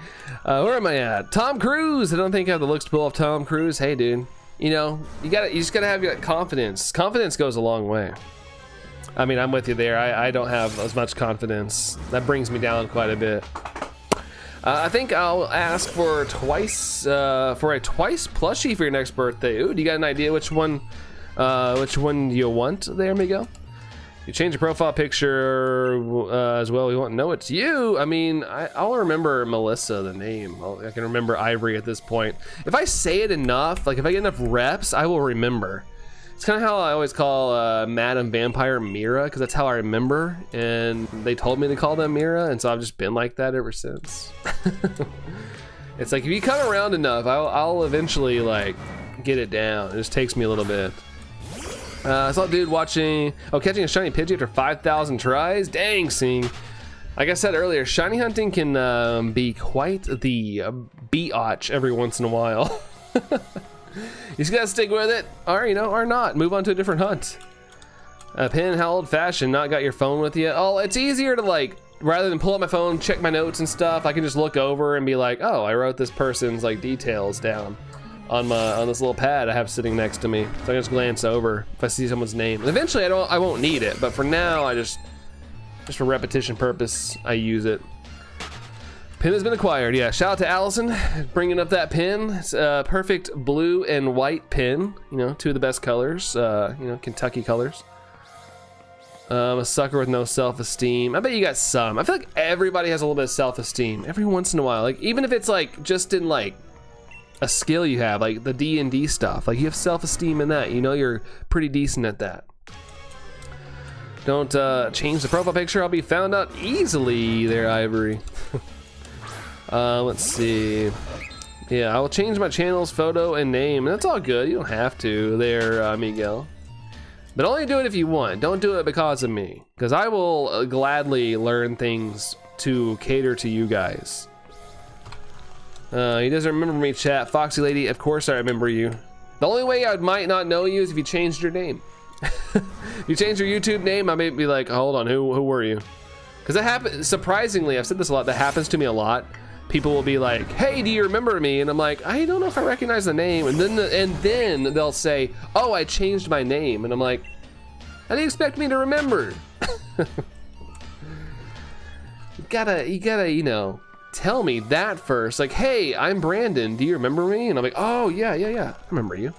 Where am I at? Tom Cruise. I don't think I have the looks to pull off Tom Cruise. Hey, dude. You know, you just gotta have that confidence. Confidence goes a long way. I mean, I'm with you there. I don't have as much confidence. That brings me down quite a bit. I think I'll ask for a twice plushie for your next birthday. Ooh, do you got an idea which one you want there, Miguel? You change your profile picture as well. We want to know it's you. I mean, I'll remember Melissa, the name. I can remember Ivory at this point. If I say it enough, like if I get enough reps, I will remember. It's kind of how I always call Madam Vampire Mira, because that's how I remember. And they told me to call them Mira, and so I've just been like that ever since. It's like if you come around enough, I'll eventually like get it down. It just takes me a little bit. I saw a dude catching a shiny Pidgey after 5,000 tries. Dang, Sing. Like I said earlier, shiny hunting can be quite the biatch every once in a while. You just gotta stick with it, or not. Move on to a different hunt. Pin, how old-fashioned? Not got your phone with you? Oh, it's easier to like, rather than pull up my phone, check my notes and stuff. I can just look over and be like, oh, I wrote this person's like details down on this little pad I have sitting next to me. So I can just glance over if I see someone's name. And eventually I won't need it, but for now I just for repetition purpose, I use it. Pin has been acquired. Yeah, shout out to Allison bringing up that pin. It's a perfect blue and white pin. You know, two of the best colors. Kentucky colors. A sucker with no self-esteem. I bet you got some. I feel like everybody has a little bit of self-esteem every once in a while. Like even if it's like just in like a skill you have, like the D&D stuff, like you have self-esteem in that. You know you're pretty decent at that. Don't change the profile picture. I'll be found out easily there, Ivory. Let's see. Yeah, I will change my channel's photo and name. That's all good. You don't have to there, Miguel. But only do it if you want. Don't do it because of me. Because I will gladly learn things to cater to you guys. He doesn't remember me, chat. Foxy Lady, of course I remember you. The only way I might not know you is if you changed your name. If you change your YouTube name, I may be like, hold on, who were you? Because that happens, surprisingly, I've said this a lot, that happens to me a lot. People will be like, hey, do you remember me? And I'm like, I don't know if I recognize the name. And then they'll say, oh, I changed my name. And I'm like, how do you expect me to remember? You gotta, tell me that first. Like, hey, I'm Brandon. Do you remember me? And I'm like, oh, yeah. I remember you.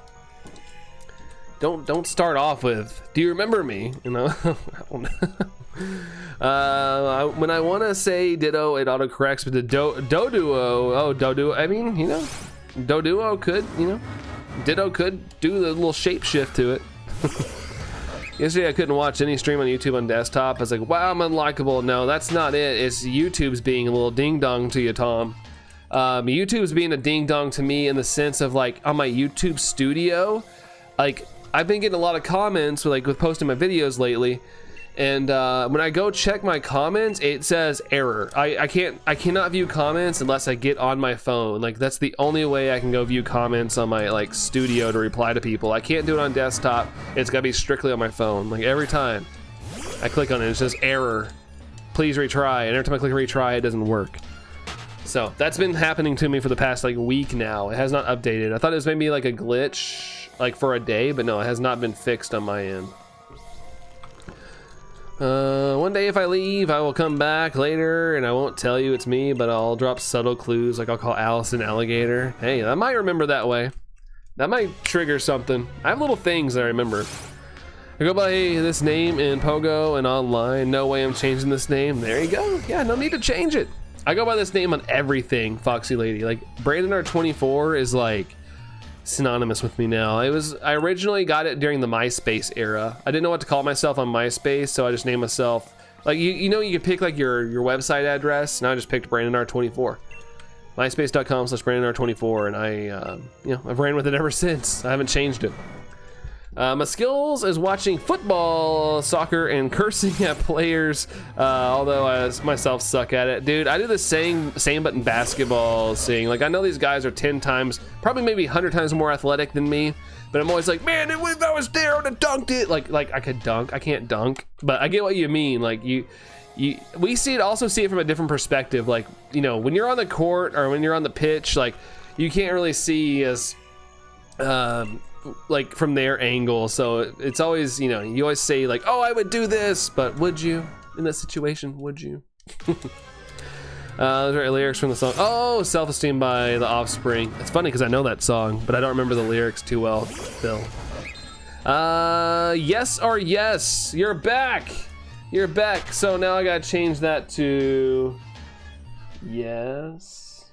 Don't start off with, do you remember me? When I want to say ditto, it autocorrects, but the doduo, I mean, doduo could, ditto could do the little shape shift to it. Yesterday I couldn't watch any stream on YouTube on desktop. I was like, wow, I'm unlikable. No, that's not it. It's YouTube's being a little ding dong to you, Tom. YouTube's being a ding dong to me in the sense of like on my YouTube studio, like I've been getting a lot of comments with posting my videos lately. And when I go check my comments, it says error. I cannot view comments unless I get on my phone. Like that's the only way I can go view comments on my like studio to reply to people. I can't do it on desktop. It's gotta be strictly on my phone. Like every time I click on it, it says error. Please retry. And every time I click retry, it doesn't work. So that's been happening to me for the past like week now. It has not updated. I thought it was maybe like a glitch like for a day, but no, it has not been fixed on my end. One day if I leave, I will come back later and I won't tell you it's me, but I'll drop subtle clues, like I'll call Allison Alligator. Hey, I might remember that way. That might trigger something. I have little things that I remember. I go by this name in Pogo and online. No way I'm changing this name. There you go. Yeah, no need to change it. I go by this name on everything, Foxy Lady. Like Brandon R24 is like synonymous with me now. I originally got it during the MySpace era. I didn't know what to call myself on MySpace, so I just named myself like you know you could pick like your website address, and I just picked Brandon R24. MySpace.com/BrandonR24, and I've ran with it ever since. I haven't changed it. My skills is watching football, soccer, and cursing at players, although I myself suck at it. Dude, I do the same but in basketball thing. Like, I know these guys are 10 times, probably maybe 100 times more athletic than me, but I'm always like, man, if I was there, I would have dunked it. Like I could dunk. I can't dunk, but I get what you mean. Like, we also see it from a different perspective. Like, you know, when you're on the court or when you're on the pitch, like, you can't really see as like from their angle, so it's always, you know, you always say like, oh, I would do this, but would you in that situation? Would you? Those are lyrics from the song. Oh, Self-Esteem by The Offspring. It's funny because I know that song, but I don't remember the lyrics too well still. Yes or yes, you're back. You're back. So now I gotta change that to yes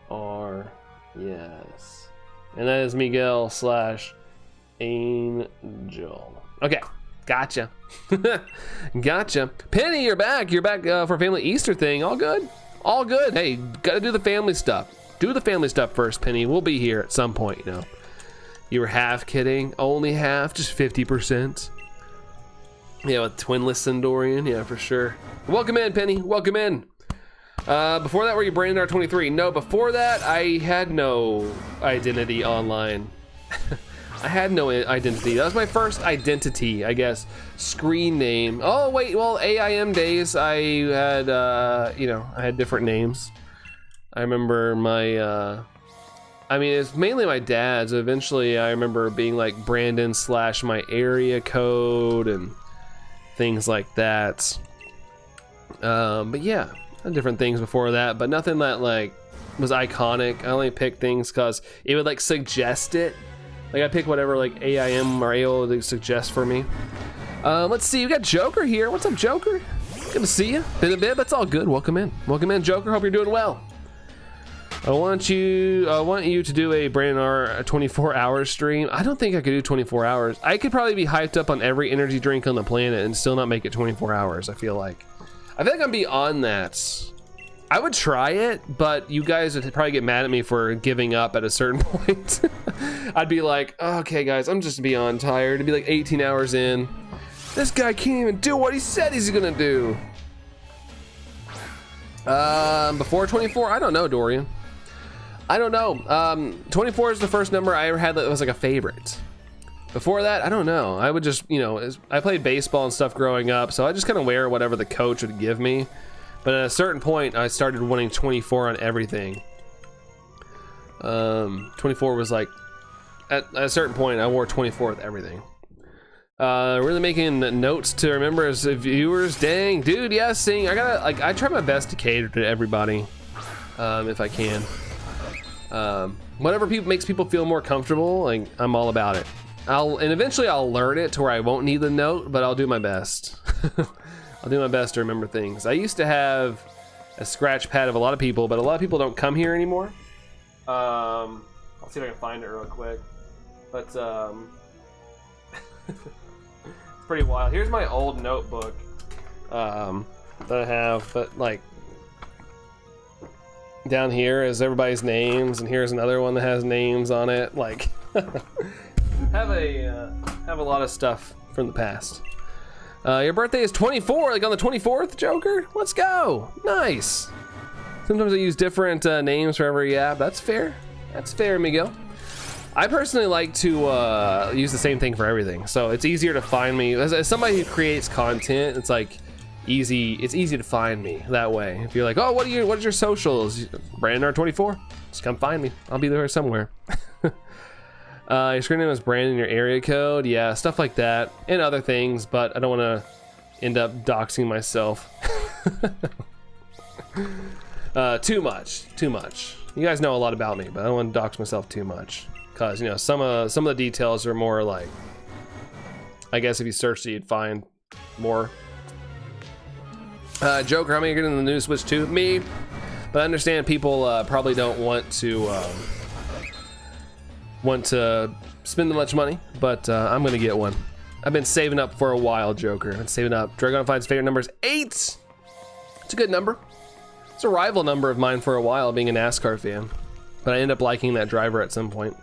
or yes. And that is Miguel / Angel. Okay, gotcha. Gotcha. Penny, you're back. You're back for family Easter thing. All good? All good. Hey, gotta do the family stuff. Do the family stuff first, Penny. We'll be here at some point, you know. You were half kidding. Only half, just 50%. Yeah, with twinless Sindorian. Yeah, for sure. Welcome in, Penny. Welcome in. Before that, were you Brandon R23? No, before that, I had no identity online. I had no identity. That was my first identity, I guess. Screen name. Oh, wait, well, AIM days, I had, I had different names. I remember my, it's mainly my dad's. Eventually, I remember being like Brandon / my area code and things like that. But yeah. Different things before that, but nothing that like was iconic. I only picked things because it would like suggest it. Like I pick whatever like AIM or AO would suggest for me. Let's see, we got Joker here. What's up, Joker? Good to see you. Been a bit, but it's all good. Welcome in. Welcome in, Joker. Hope you're doing well. I want you to do a Brandon R 24-hour stream. I don't think I could do 24 hours. I could probably be hyped up on every energy drink on the planet and still not make it 24 hours, I feel like. I feel like I'm beyond that. I would try it, but you guys would probably get mad at me for giving up at a certain point. I'd be like, oh, okay, guys, I'm just beyond tired. It'd be like 18 hours in. This guy can't even do what he said he's gonna do. Before 24, I don't know, Dorian. I don't know. 24 is the first number I ever had that was like a favorite. Before that, I don't know. I would just, I played baseball and stuff growing up, so I just kind of wear whatever the coach would give me. But at a certain point, I started wanting 24 on everything. 24 was like, at a certain point, I wore 24 with everything. Really making notes to remember as viewers. Dang, dude, yeah, I try my best to cater to everybody, if I can. Whatever makes people feel more comfortable, like, I'm all about it. And eventually I'll learn it to where I won't need the note, but I'll do my best. I'll do my best to remember things. I used to have a scratch pad of a lot of people, but a lot of people don't come here anymore. I'll see if I can find it real quick. But it's pretty wild. Here's my old notebook that I have, but like down here is everybody's names, and here's another one that has names on it. Like have a lot of stuff from the past. Your birthday is 24, like on the 24th, Joker? Let's go. Nice. Sometimes I use different names for every app. That's fair. That's fair, Miguel. I personally like to use the same thing for everything, so it's easier to find me. As somebody who creates content, it's like easy. It's easy to find me that way. If you're like, oh, what is your socials? Brandon R24. Just come find me. I'll be there somewhere. Your screen name is Brandon, your area code, yeah, stuff like that, and other things, but I don't want to end up doxing myself. Too much. You guys know a lot about me, but I don't want to dox myself too much, because some of the details are more like, I guess if you search it, you'd find more. Joker, how many are getting the new Switch 2? Me. But I understand people probably don't want to spend that much money, but I'm gonna get one. I've been saving up for a while, Joker. I've been saving up. Dragonfly's favorite number is 8. It's a good number. It's a rival number of mine for a while, being a NASCAR fan. But I end up liking that driver at some point.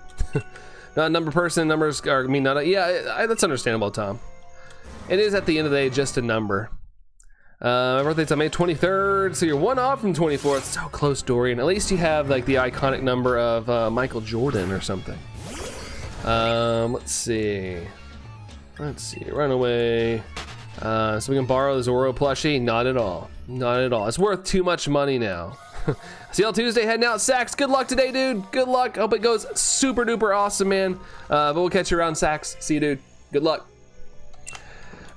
Not a number person, numbers are, I mean, not a, yeah, that's understandable, Tom. It is at the end of the day just a number. My birthday's on May 23rd, so you're 1 off from 24th. So close, Dorian. At least you have like the iconic number of Michael Jordan or something. Let's see. Runaway. So we can borrow the Zorro plushie? Not at all. Not at all. It's worth too much money now. CL Tuesday heading out. Sax, good luck today, dude. Good luck. Hope it goes super duper awesome, man. But we'll catch you around, Sax. See you, dude. Good luck.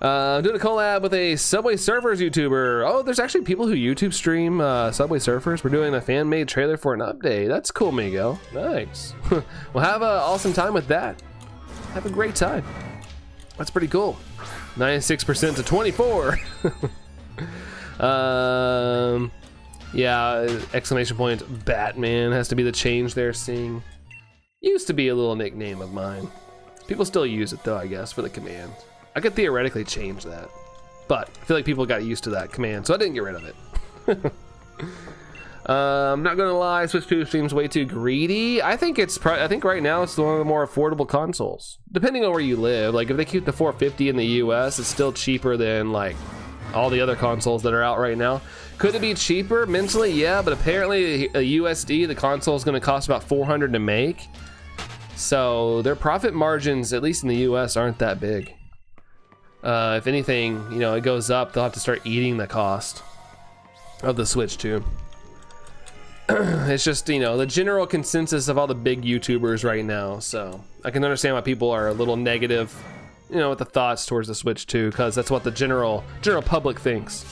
I'm doing a collab with a Subway Surfers YouTuber. Oh, there's actually people who YouTube stream Subway Surfers. We're doing a fan-made trailer for an update. That's cool, Migo. Nice. We'll have an awesome time with that. Have a great time. That's pretty cool. 96% to 24. Yeah, exclamation point, Batman has to be the change they're seeing. Used to be a little nickname of mine. People still use it though, I guess, for the command. I could theoretically change that, but I feel like people got used to that command, so I didn't get rid of it. I'm not gonna lie, Switch 2 seems way too greedy. I think right now it's one of the more affordable consoles, depending on where you live. Like if they keep the 450 in the US, it's still cheaper than like all the other consoles that are out right now. Could it be cheaper mentally? Yeah, but apparently a USD, the console is gonna cost about $400 to make. So their profit margins, at least in the US, aren't that big. If anything, you know, it goes up, they'll have to start eating the cost of the Switch 2. It's just, you know, the general consensus of all the big YouTubers right now. So I can understand why people are a little negative, you know, with the thoughts towards the Switch 2, because that's what the general public thinks.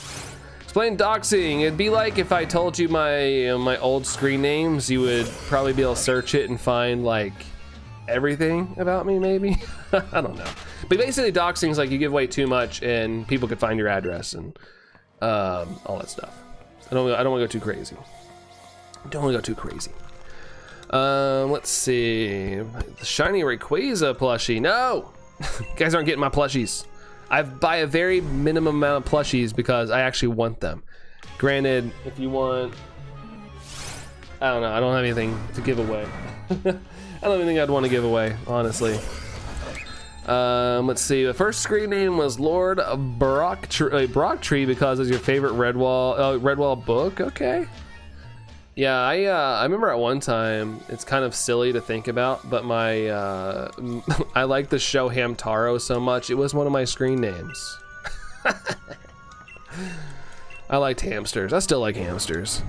Explain doxing. It'd be like if I told you my old screen names, you would probably be able to search it and find like everything about me, maybe. I don't know. But basically doxing is like you give away too much and people could find your address and all that stuff. I don't want to go too crazy. Let's see. The shiny Rayquaza plushie. No! You guys aren't getting my plushies. I buy a very minimum amount of plushies because I actually want them. Granted, if you want, I don't know, I don't have anything to give away. I don't have anything I'd want to give away, honestly. Let's see, the first screen name was Lord Brocktree because it's your favorite Redwall book. Okay. Yeah, I remember at one time, it's kind of silly to think about, but my I like the show Hamtaro so much, it was one of my screen names. I liked hamsters. I still like hamsters.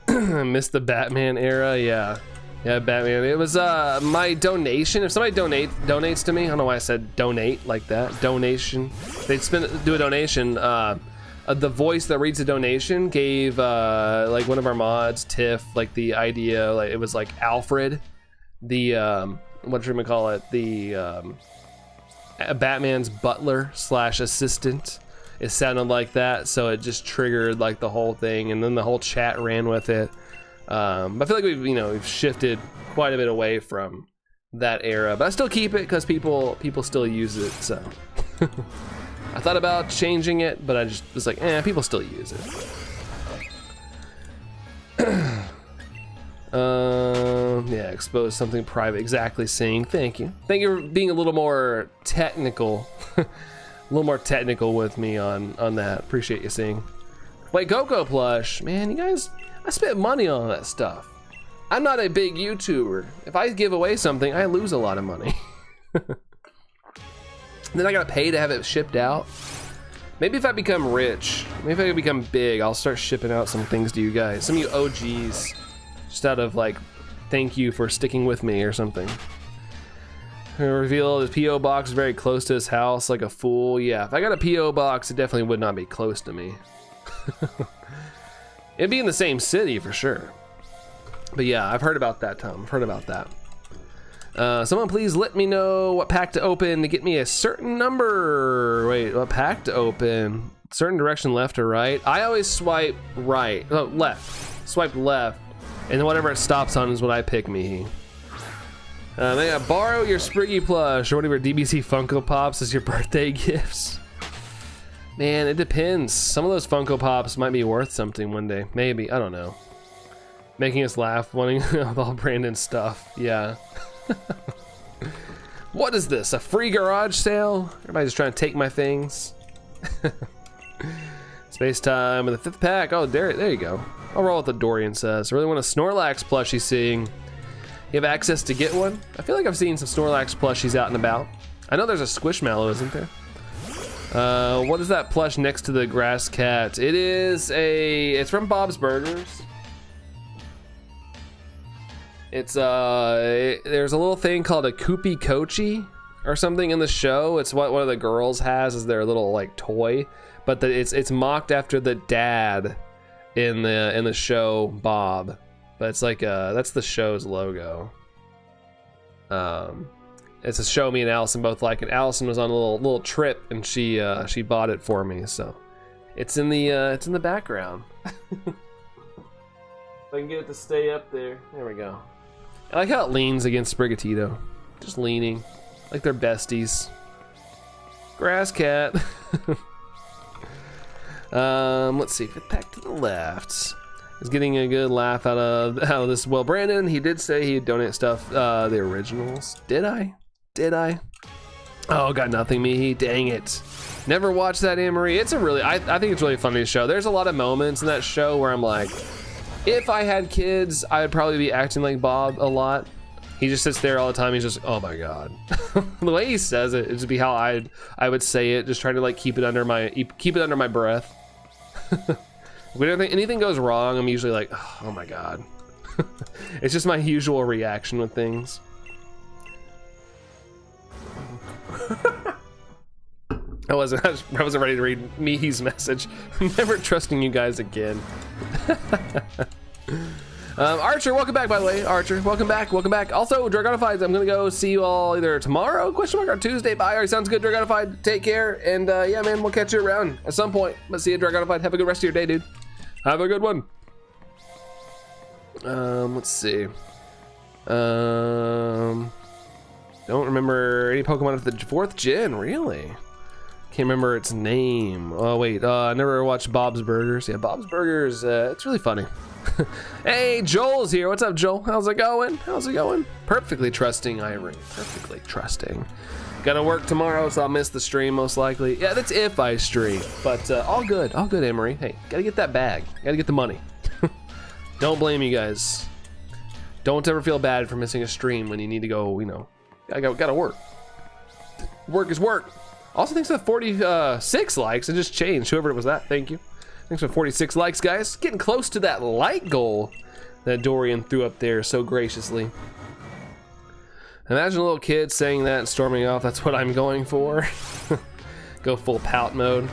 I missed the Batman era. Yeah, Batman. It was my donation. If somebody donates to me, I don't know why I said donate like that. Donation. They'd do a donation. The voice that reads the donation gave like one of our mods, Tiff, like the idea, like it was like Alfred, the what should we call it, the Batman's butler / assistant. It sounded like that, so it just triggered like the whole thing, and then the whole chat ran with it. But I feel like we've shifted quite a bit away from that era, but I still keep it because people still use it. So I thought about changing it, but I just was like, people still use it. Yeah, expose something private. Exactly, Sing. Thank you for being a little more technical. A little more technical with me on that. Appreciate you, Sing. Wait, Coco plush. Man, you guys, I spent money on that stuff. I'm not a big YouTuber. If I give away something, I lose a lot of money. Then I gotta pay to have it shipped out. Maybe if I become rich, maybe if I become big, I'll start shipping out some things to you guys. Some of you OGs, just out of like, thank you for sticking with me or something. Reveal his P.O. box is very close to his house, like a fool. Yeah, if I got a P.O. box, it definitely would not be close to me. It'd be in the same city for sure. But yeah, I've heard about that, Tom. I've heard about that. Someone please let me know what pack to open to get me a certain number. Wait, what pack to open? certain direction, left or right. I always swipe right, oh, left. Swipe left, and then whatever it stops on is what I pick, Mihi. They got borrow your Spriggy plush or whatever DBC Funko Pops as your birthday gifts. Man, it depends. Some of those Funko Pops might be worth something one day. Maybe, I don't know. Making us laugh, wanting all Brandon stuff. Yeah. What is this? A free garage sale? Everybody's just trying to take my things. Space time with the 5th pack. Oh, there you go. I'll roll with what Dorian says. I really want a Snorlax plushie seeing. You have access to get one? I feel like I've seen some Snorlax plushies out and about. I know there's a Squishmallow, isn't there? What is that plush next to the grass cat? It's from Bob's Burgers. It's there's a little thing called a Koopy Kochi or something in the show. It's what one of the girls has as their little like toy, but it's mocked after the dad in the show Bob. But it's like that's the show's logo. It's a show me and Allison both like, and Allison was on a little trip and she bought it for me, so it's in the background. If I can get it to stay up there. There we go. I like how it leans against Sprigatito. Just leaning. Like they're besties. Grass cat. Let's see. 5th pack to the left. He's getting a good laugh out of this. Well, Brandon, he did say he'd donate stuff, the originals. Did I? Oh, got nothing, Mihi. Dang it. Never watched that, Anne-Marie. It's I think it's really funny show. There's a lot of moments in that show where I'm like, if I had kids, I would probably be acting like Bob a lot. He just sits there all the time. He's just, oh my God. The way he says it would be how I would say it. Just trying to like keep it under my breath. When anything goes wrong, I'm usually like, oh my God. It's just my usual reaction with things. I wasn't ready to read Mihi's message. I'm never trusting you guys again. Archer, welcome back, by the way. Archer, welcome back. Also, Dragonified, I'm gonna go see you all either tomorrow, or Tuesday. Bye. All right, sounds good, Dragonified. Take care, and yeah, man, we'll catch you around at some point. Let's see you, Dragonified. Have a good rest of your day, dude. Have a good one. Let's see. Don't remember any Pokemon at the 4th gen, really? Can't remember its name. Oh wait, I never watched Bob's Burgers. Yeah, Bob's Burgers, it's really funny. Hey, Joel's here. What's up, Joel? How's it going? Perfectly trusting, Irene. Perfectly trusting. Gotta work tomorrow, so I'll miss the stream most likely. Yeah, that's if I stream. But all good, Anne-Marie. Hey, gotta get that bag. Gotta get the money. Don't blame you guys. Don't ever feel bad for missing a stream when you need to go, gotta work. Work is work. Also, thanks for the 46 likes. It just changed. Whoever it was that, thank you. Thanks for 46 likes, guys. Getting close to that like goal that Dorian threw up there so graciously. Imagine a little kid saying that and storming off. That's what I'm going for. Go full pout mode.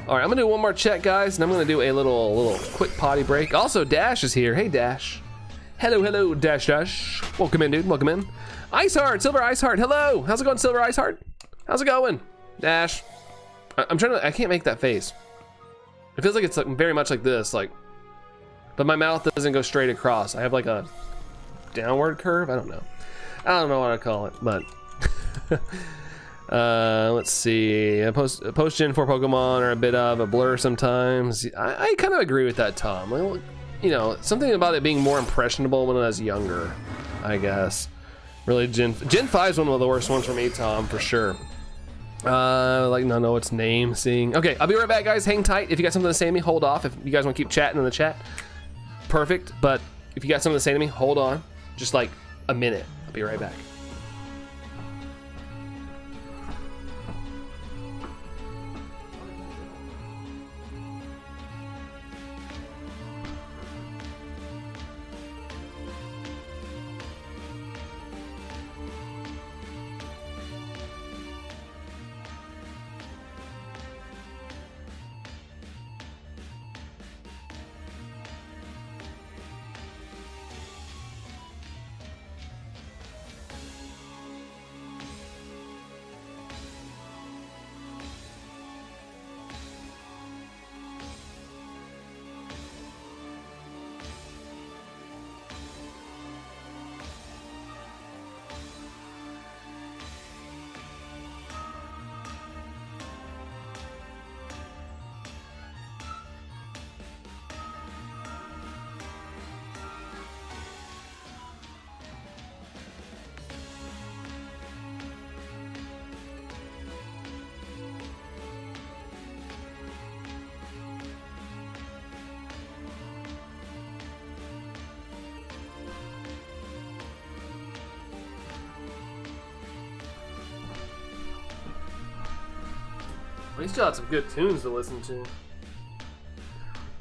All right, I'm gonna do one more check, guys, and I'm gonna do a little quick potty break. Also, Dash is here. Hey, Dash. Hello, Dash. Welcome in, dude. Welcome in. Iceheart, Silver Iceheart. Hello. How's it going, Silver Iceheart? How's it going? Dash. I can't make that face. It feels like it's like very much like this, but my mouth doesn't go straight across. I have like a downward curve. I don't know what I call it, but let's see. Post-gen 4 Pokemon are a bit of a blur sometimes. I kind of agree with that, Tom. Something about it being more impressionable when I was younger, I guess. Really, Gen 5 is one of the worst ones for me, Tom, for sure. Not know its name, seeing. Okay, I'll be right back, guys. Hang tight. If you got something to say to me, hold off. If you guys want to keep chatting in the chat, perfect. But if you got something to say to me, hold on. Just like a minute. I'll be right back. We still had some good tunes to listen to.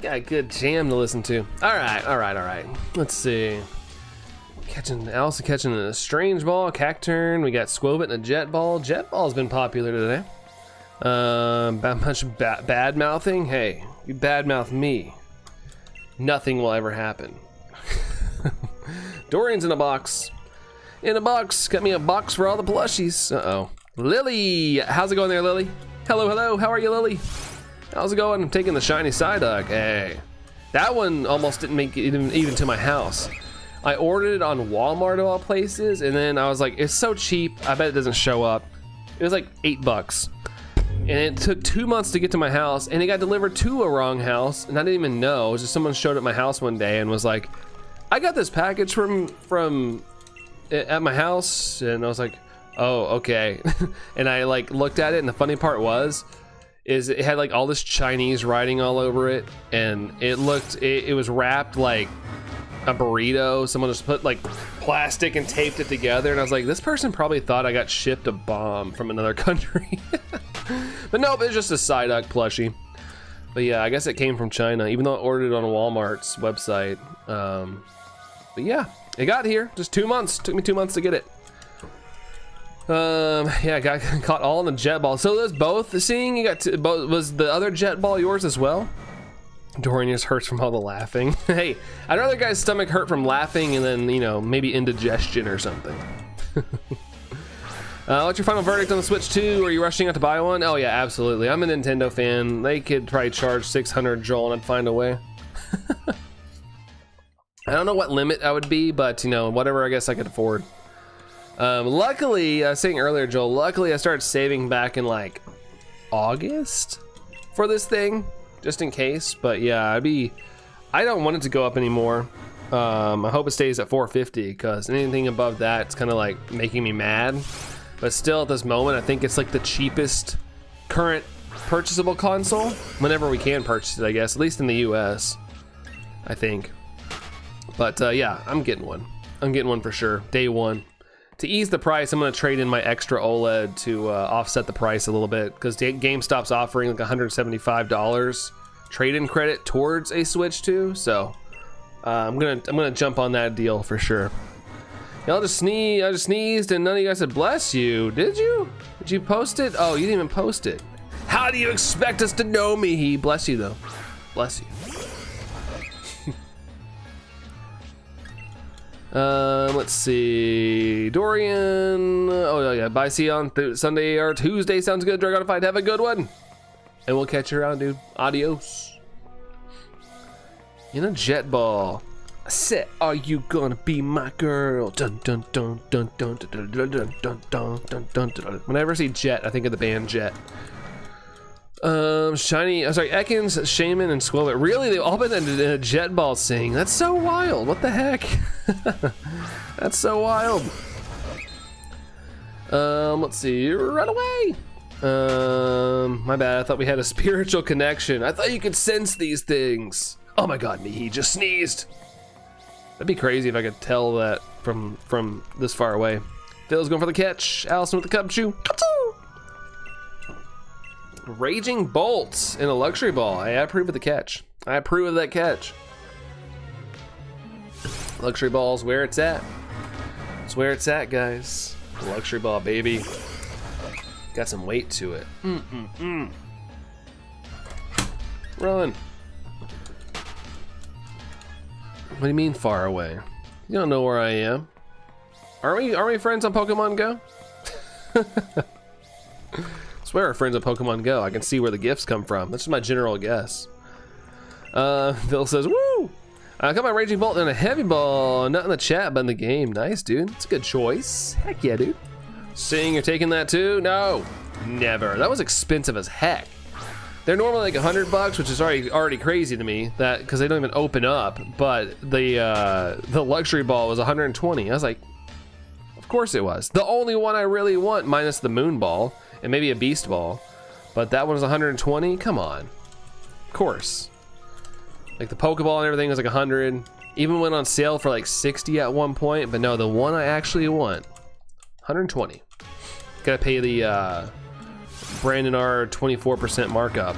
Got a good jam to listen to. All right. Let's see. Allison catching a strange ball, Cacturn. We got Squovit and a Jet Ball. Jet Ball's been popular today. Bad mouthing. Hey, you bad mouth me. Nothing will ever happen. Dorian's in a box. In a box. Got me a box for all the plushies. Uh-oh. Lily. How's it going there, Lily? Hello. How are you, Lily? How's it going? I'm taking the shiny Psyduck. Hey. That one almost didn't make it even to my house. I ordered it on Walmart of all places, and then I was like, it's so cheap, I bet it doesn't show up. It was like $8. And it took 2 months to get to my house, and it got delivered to a wrong house, and I didn't even know. It was just someone showed up at my house one day and was like, I got this package from at my house, and I was like, oh, okay. And I like looked at it, and the funny part is it had like all this Chinese writing all over it, and it was wrapped like a burrito. Someone just put like plastic and taped it together, and I was like, this person probably thought I got shipped a bomb from another country. But nope, it's just a Psyduck plushie. But yeah, I guess it came from China, even though I ordered it on Walmart's website. But yeah, it got here. Just 2 months. Took me 2 months to get it. Yeah, I got caught all in the Jet Ball. So there's both. Seeing you got both. Was the other Jet Ball yours as well? Dorian just hurts from all the laughing. Hey, I'd rather guy's stomach hurt from laughing and then, you know, maybe indigestion or something. What's your final verdict on the Switch 2? Are you rushing out to buy one? Oh yeah, absolutely. I'm a Nintendo fan. They could probably charge $600, Joel, and I'd find a way. I don't know what limit I would be, but you know, whatever I guess I could afford. Luckily, I was saying earlier, Joel, luckily I started saving back in like August for this thing, just in case. But yeah, I don't want it to go up anymore. I hope it stays at 450, because anything above that, it's kind of like making me mad. But still, at this moment, I think it's like the cheapest current purchasable console, whenever we can purchase it, I guess, at least in the US, I think. But yeah, I'm getting one. I'm getting one for sure, day one. To ease the price, I'm gonna trade in my extra OLED to offset the price a little bit, because GameStop's offering like $175 trade-in credit towards a Switch 2, so I'm gonna jump on that deal for sure. Y'all just sneezed. I just sneezed, and none of you guys said bless you. Did you? Did you post it? Oh, you didn't even post it. How do you expect us to know me? Bless you though. Bless you. Let's see. Dorian. Oh yeah, bye. See you on Sunday or Tuesday. Sounds good. Dragon Fight. Have a good one. And we'll catch you around, dude. Adios. In a Jet Ball. I said, are you gonna be my girl? Dun dun dun dun dun dun dun dun dun dun dun dun dun. Whenever I see Jet, I think of the band Jet. Shiny, Ekans, Shaman, and Squillet. Really, they've all been in a Jet Ball sing. That's so wild. What the heck? That's so wild. Let's see. Run away. My bad. I thought we had a spiritual connection. I thought you could sense these things. Oh my God, he just sneezed. That'd be crazy if I could tell that from this far away. Phil's going for the catch. Allison with the Cub Chew. Raging Bolts in a Luxury Ball. I approve of the catch. I approve of that catch. Luxury Ball's where it's at. It's where it's at, guys. Luxury Ball, baby. Got some weight to it. Run. What do you mean far away? You don't know where I am. Are we friends on Pokemon Go? I swear we're friends on Pokemon Go. I can see where the gifts come from. That's just my general guess. Phil says, woo! I got my Raging Bolt and a Heavy Ball. Not in the chat, but in the game. Nice, dude. It's a good choice. Heck yeah, dude. Seeing you're taking that too? No, never. That was expensive as heck. They're normally like $100, which is already crazy to me, that because they don't even open up. But the Luxury Ball was 120. I was like, of course it was. The only one I really want, minus the Moon Ball and maybe a Beast Ball, but that one was 120. Come on, of course. Like the Pokeball and everything was like 100. Even went on sale for like 60 at one point. But no, the one I actually want, 120. Gotta pay the Brandon R 24% markup.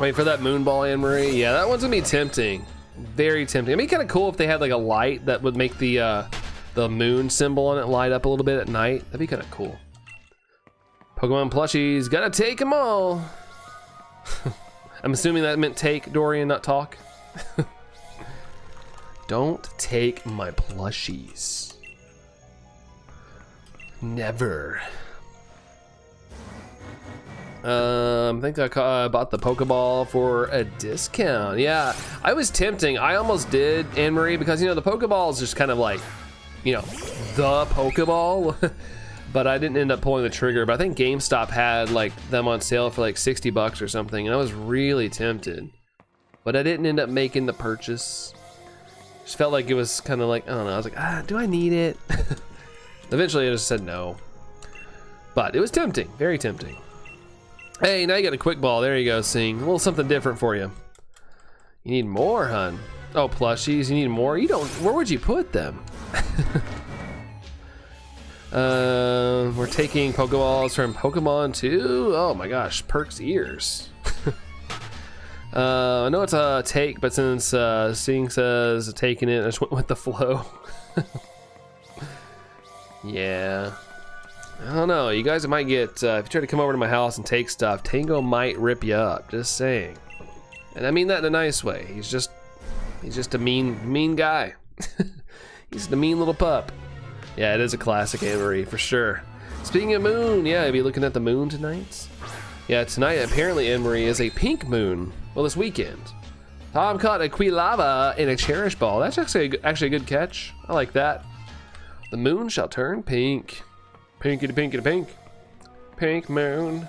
Wait for that moon ball, Anne Marie. Yeah, that one's gonna be tempting. Very tempting. It'd be kind of cool if they had like a light that would make the moon symbol on it light up a little bit at night. That'd be kind of cool. Pokemon plushies, gotta take them all. I'm assuming that meant take, Dorian, not talk. Don't take my plushies. Never. I think I bought the Pokeball for a discount. Yeah, I was tempting. I almost did, Anne Marie, because you know the Pokeball is just kind of like, you know, the Pokeball. But I didn't end up pulling the trigger. But I think GameStop had like them on sale for like 60 bucks or something, and I was really tempted. But I didn't end up making the purchase. Just felt like it was kind of like, I don't know. I was like, do I need it? Eventually, I just said no. But it was tempting, very tempting. Hey, now you got a quick ball. There you go, Sing. A little something different for you. You need more, hun. Oh, plushies. You need more? You don't. Where would you put them? We're taking Pokeballs from Pokemon 2. Oh my gosh, Perk's ears. I know it's a take, but since Sing says taking it, I just went with the flow. Yeah. I don't know. You guys might get, if you try to come over to my house and take stuff, Tango might rip you up. Just saying. And I mean that in a nice way. He's just a mean guy. He's the mean little pup. Yeah, it is a classic Avery for sure. Speaking of moon, yeah, I'll be looking at the moon tonight. Yeah, tonight apparently Emery is a pink moon. Well, this weekend. Tom caught a Quilava in a Cherish Ball. That's actually a good catch. I like that. The moon shall turn pink. Pinkity pinkity pink. Pink moon.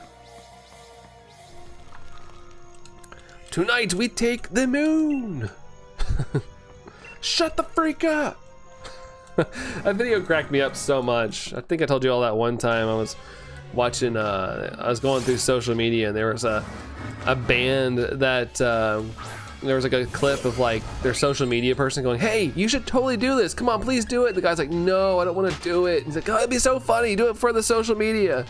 Tonight we take the moon. Shut the freak up. That video cracked me up so much. I think I told you all that one time I was watching, I was going through social media and there was a band that, there was like a clip of like their social media person going, hey, you should totally do this. Come on, please do it. The guy's like, no, I don't want to do it. He's like, oh, it'd be so funny. Do it for the social media.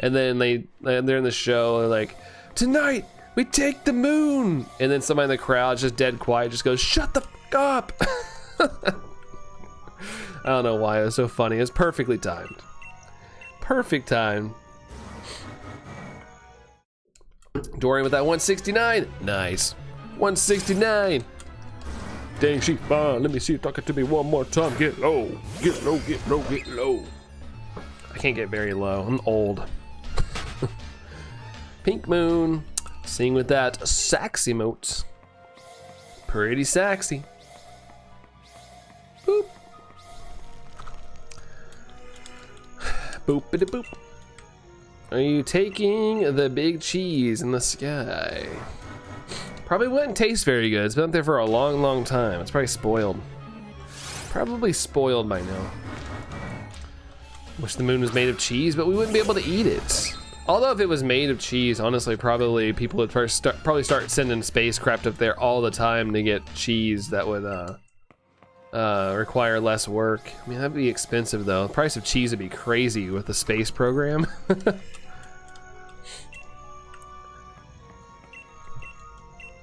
And then they're in the show. They're like, tonight we take the moon. And then somebody in the crowd just dead quiet just goes, shut the fuck up. I don't know why it was so funny. It was perfectly timed. Perfect time. Dorian with that 169. Nice. 169. Dang, she fine. Let me see you talking to me one more time. Get low. Get low, get low, get low. I can't get very low. I'm old. Pink Moon. Sing with that sax emote. Pretty sexy. Boop. Boopity boop. Are you taking the big cheese in the sky? Probably wouldn't taste very good. It's been up there for a long, long time. It's probably spoiled. Probably spoiled by now. Wish the moon was made of cheese, but we wouldn't be able to eat it. Although if it was made of cheese, honestly, probably people would probably start sending spacecraft up there all the time to get cheese that would require less work. I mean, that'd be expensive though. The price of cheese would be crazy with the space program.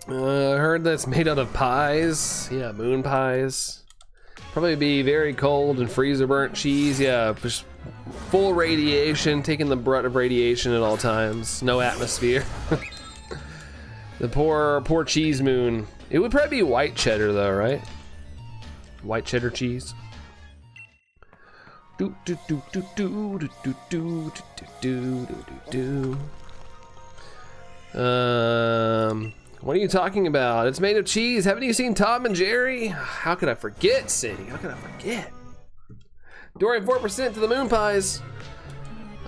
I heard that's made out of pies. Yeah, moon pies. Probably be very cold and freezer burnt cheese. Yeah, just full radiation, taking the brunt of radiation at all times. No atmosphere. The poor cheese moon. It would probably be white cheddar though, right? White cheddar cheese. Do do do do do do do do do do do. What are you talking about? It's made of cheese. Haven't you seen Tom and Jerry? How could I forget, Sadie? How could I forget? Dorian 4% to the moon pies.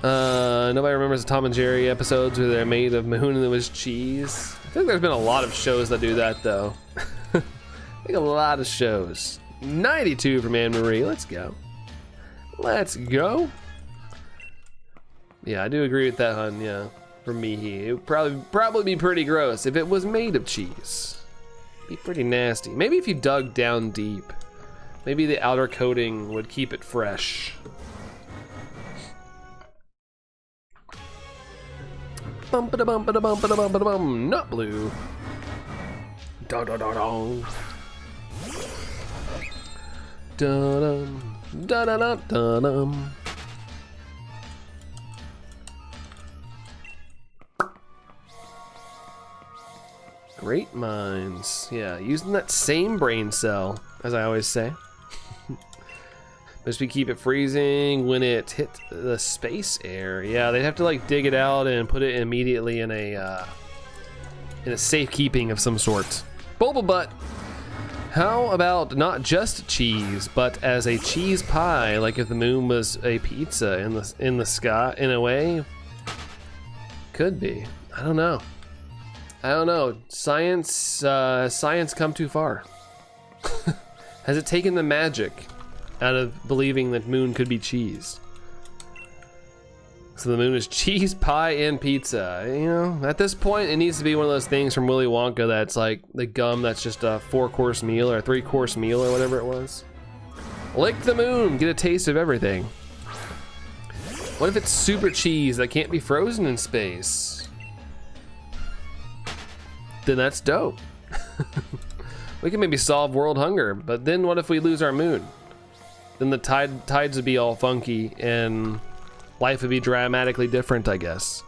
Nobody remembers the Tom and Jerry episodes where they're made of moon and it was cheese. I think there's been a lot of shows that do that though. I think a lot of shows. 92 from Anne Marie. Let's go. Let's go. Yeah, I do agree with that, hun. Yeah. For me, it would probably be pretty gross if it was made of cheese. Be pretty nasty. Maybe if you dug down deep, maybe the outer coating would keep it fresh. Bum ba bum ba bum ba bum ba bum. Not blue. Da da da da. Da dum da da da da dum. Great minds. Yeah, using that same brain cell, as I always say. But we keep it freezing when it hit the space air. Yeah, they'd have to like dig it out and put it immediately in a safekeeping of some sort. Bulba butt. How about not just cheese, but as a cheese pie, like if the moon was a pizza in the sky, in a way? Could be. I don't know. I don't know. Science come too far? Has it taken the magic out of believing that moon could be cheese? So the moon is cheese, pie, and pizza. You know, at this point, it needs to be one of those things from Willy Wonka that's like the gum that's just a 4-course meal or a 3-course meal or whatever it was. Lick the moon, get a taste of everything. What if it's super cheese that can't be frozen in space? Then that's dope. We can maybe solve world hunger, but then what if we lose our moon? Then the tides would be all funky and life would be dramatically different, I guess.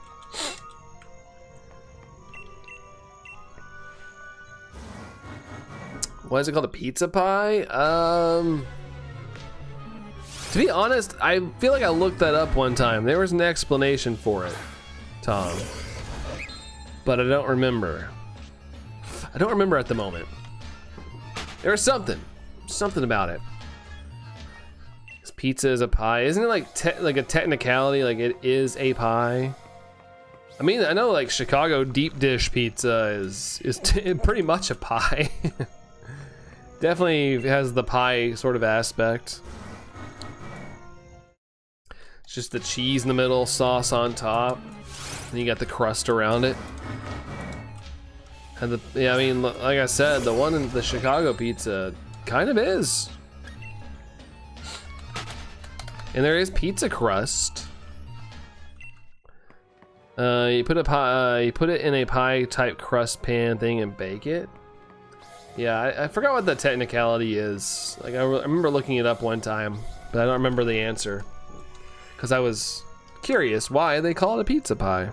Why is it called a pizza pie? To be honest, I feel like I looked that up one time. There was an explanation for it, Tom, but I don't remember. I don't remember at the moment. There was something about it. This pizza is a pie. Isn't it like a technicality? Like it is a pie. I mean, I know like Chicago deep dish pizza is pretty much a pie. Definitely has the pie sort of aspect. It's just the cheese in the middle, sauce on top, and you got the crust around it. And yeah, I mean, like I said, the one in the Chicago pizza kind of is. And there is pizza crust. You put it in a pie type crust pan thing and bake it. Yeah, I forgot what the technicality is. Like I remember looking it up one time, but I don't remember the answer. Because I was curious why they call it a pizza pie.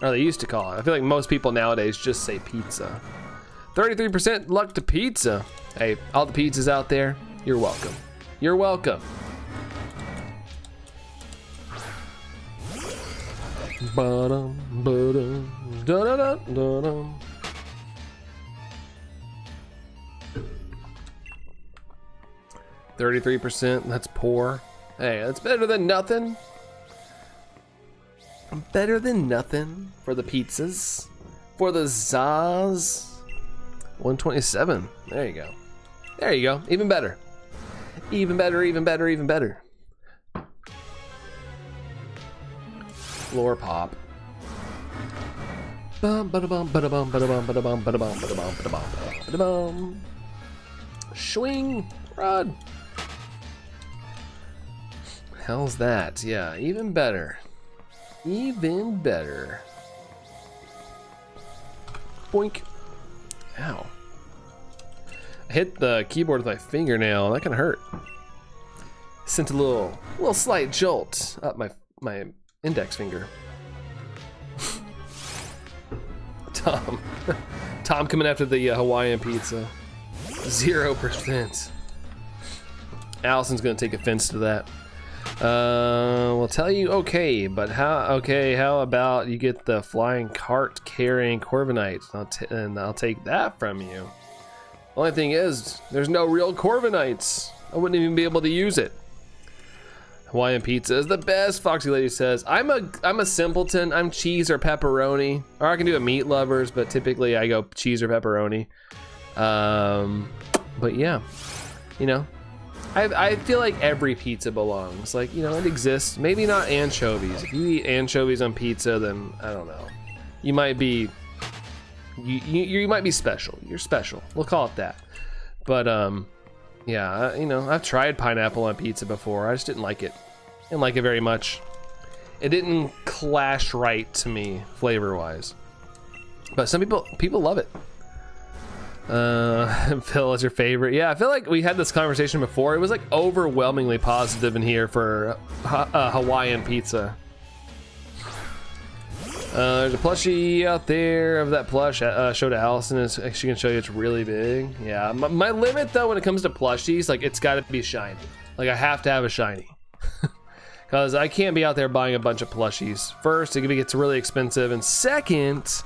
Or they used to call it. I feel like most people nowadays just say pizza. 33% luck to pizza. Hey, all the pizzas out there, you're welcome. You're welcome. Ba-dum, ba-dum, da-da-da, da-dum. %, that's poor. Hey, that's better than nothing. Better than nothing for the pizzas. For the Zaz. 127. There you go. There you go. Even better. Even better, even better, even better. Floor pop. Bum ba-da-bum ba-da-bum ba-da-bum ba-da-bum ba-da-bum ba-da-bum ba-da-bum ba-da-bum. Swing rod. How's that? Yeah, even better. Even better. Boink. Ow. I hit the keyboard with my fingernail. That can hurt. Sent a little slight jolt up my index finger. Tom coming after the Hawaiian pizza. 0%. Allison's gonna take offense to that. We'll tell you okay, but how about you get the flying cart carrying Corviknight, and I'll take that from you. Only thing is, there's no real Corviknights. I wouldn't even be able to use it. Hawaiian pizza is the best, Foxy Lady says. I'm a simpleton. I'm cheese or pepperoni, or I can do a meat lovers, but typically I go cheese or pepperoni. But yeah, you know. I feel like every pizza belongs. Like, you know, it exists. Maybe not anchovies. If you eat anchovies on pizza, then I don't know. You might be, you might be special. You're special. We'll call it that. But yeah, you know, I've tried pineapple on pizza before. I just didn't like it. Didn't like it very much. it didn't clash right to me flavor-wise. But some people love it. Phil is your favorite. Yeah, I feel like we had this conversation before. It was like overwhelmingly positive in here for Hawaiian pizza. There's a plushie out there of that plush. Show to Allison. She can show you it's really big. Yeah, my limit though when it comes to plushies, like it's got to be shiny. Like I have to have a shiny. Because I can't be out there buying a bunch of plushies. First, it gets really expensive, and second,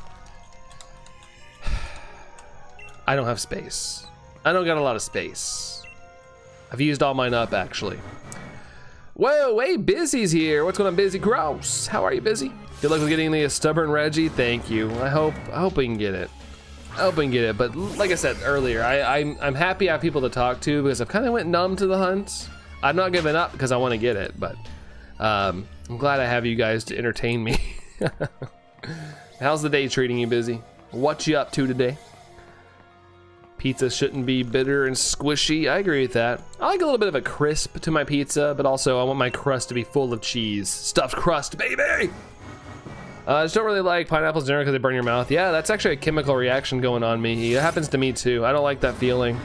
I don't have space. I don't got a lot of space. I've used all mine up, actually. Whoa, hey, Busy's here. What's going on, Busy Gross? How are you, Busy? Good luck with getting the stubborn Reggie. Thank you. I hope we can get it. I hope we can get it. But like I said earlier, I'm happy I have people to talk to because I've kind of went numb to the hunt. I'm not giving up because I want to get it, but I'm glad I have you guys to entertain me. How's the day treating you, Busy? What you up to today? Pizza shouldn't be bitter and squishy. I agree with that. I like a little bit of a crisp to my pizza, but also I want my crust to be full of cheese. Stuffed crust, baby! I just don't really like pineapples in general because they burn your mouth. Yeah, that's actually a chemical reaction going on me. It happens to me too. I don't like that feeling.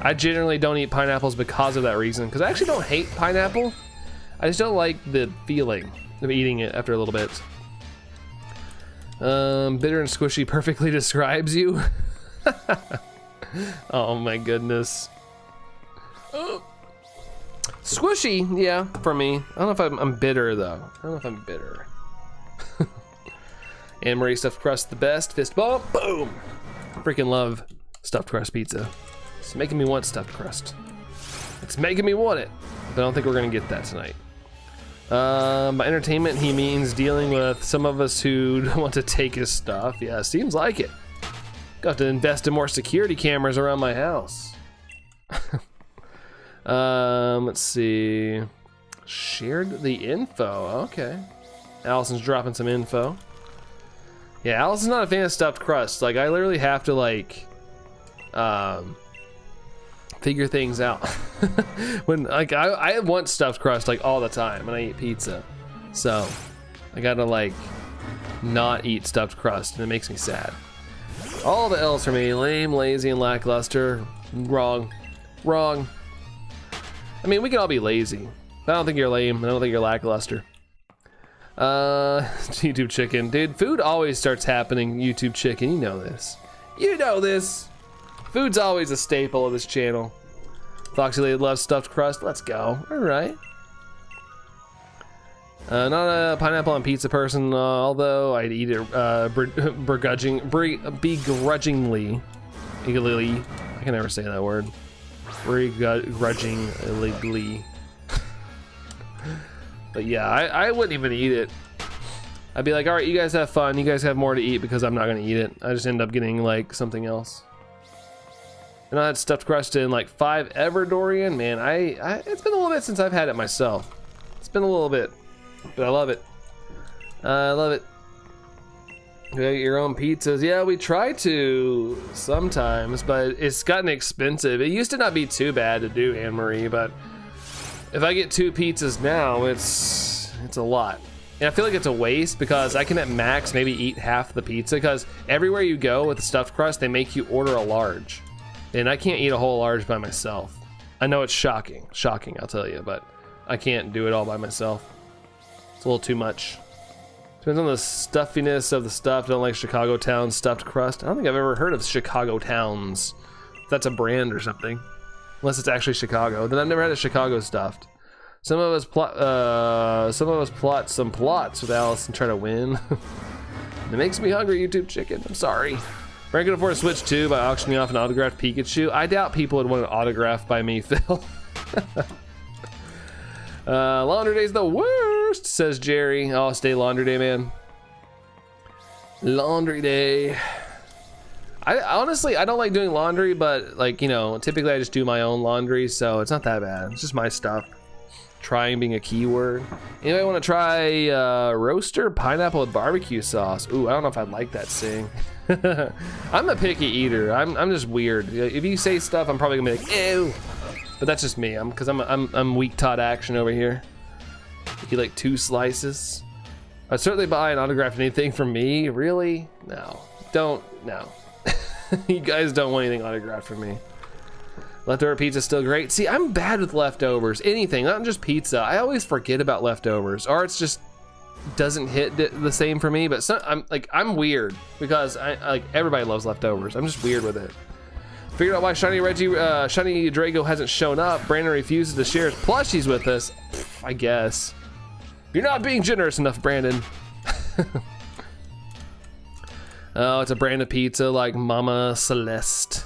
I generally don't eat pineapples because of that reason. Because I actually don't hate pineapple. I just don't like the feeling of eating it after a little bit. Bitter and squishy perfectly describes you. Oh my goodness. Oh. Squishy, yeah, for me. I don't know if I'm bitter though. I don't know if I'm bitter. Anne Marie stuffed crust the best. Fist bump, boom. Freaking love stuffed crust pizza. It's making me want stuffed crust. It's making me want it, but I don't think we're gonna get that tonight. By entertainment, he means dealing with some of us who don't want to take his stuff. Yeah, seems like it. Got to invest in more security cameras around my house. Let's see. Shared the info. Okay. Allison's dropping some info. Yeah, Allison's not a fan of stuffed crust. Like, I literally have to, like, figure things out. When, like, I want stuffed crust, like, all the time when I eat pizza. So, I gotta, like, not eat stuffed crust, and it makes me sad. All the L's for me. Lame, lazy, and lackluster. Wrong. Wrong. I mean, we can all be lazy. I don't think you're lame. I don't think you're lackluster. YouTube chicken. Dude, food always starts happening. YouTube chicken. You know this. You know this. Food's always a staple of this channel. Foxy Lady loves stuffed crust. Let's go. All right. Not a pineapple on pizza person, although I'd eat it begrudgingly. I can never say that word. Begrudgingly. But yeah, I wouldn't even eat it. I'd be like, all right, you guys have fun. You guys have more to eat because I'm not gonna eat it. I just end up getting like something else. And I had stuffed crust in like 5 ever, Dorian. Man, it's been a little bit since I've had it myself. It's been a little bit. But I love it. I love it. You got your own pizzas. Yeah, we try to sometimes, but it's gotten expensive. It used to not be too bad to do, Anne Marie, but if I get 2 pizzas now, it's a lot. And I feel like it's a waste because I can at max maybe eat half the pizza because everywhere you go with the stuffed crust, they make you order a large. And I can't eat a whole large by myself. I know it's shocking, I'll tell you, but I can't do it all by myself. It's a little too much. Depends on the stuffiness of the stuff. I don't like Chicago Town stuffed crust. I don't think I've ever heard of Chicago Towns. If that's a brand or something. Unless it's actually Chicago. Then I've never had a Chicago stuffed. Some of us plot some plots with Alice and try to win. It makes me hungry, YouTube chicken. I'm sorry. Frank can afford a Switch 2 by auctioning off an autographed Pikachu. I doubt people would want an autograph by me, Phil. Laundry day's the worst, says Jerry. Oh, stay laundry day, man. Laundry day. I honestly, I don't like doing laundry, but like, you know, typically I just do my own laundry, so it's not that bad. It's just my stuff. Trying being a keyword. Anybody want to try roaster pineapple with barbecue sauce? Ooh, I don't know if I'd like that sing. I'm a picky eater. I'm just weird. If you say stuff, I'm probably gonna be like, ew. But that's just me. I'm weak Todd action over here. You like 2 slices. I'd certainly buy an autographed anything from me. Really? No. Don't. No. You guys don't want anything autographed from me. Leftover pizza's still great. See, I'm bad with leftovers. Anything, not just pizza. I always forget about leftovers, or it's just doesn't hit the same for me. But I'm weird because I everybody loves leftovers. I'm just weird with it. Figured out why Shiny Drago hasn't shown up. Brandon refuses to share his plushies with us. I guess. You're not being generous enough, Brandon. Oh, it's a brand of pizza like Mama Celeste.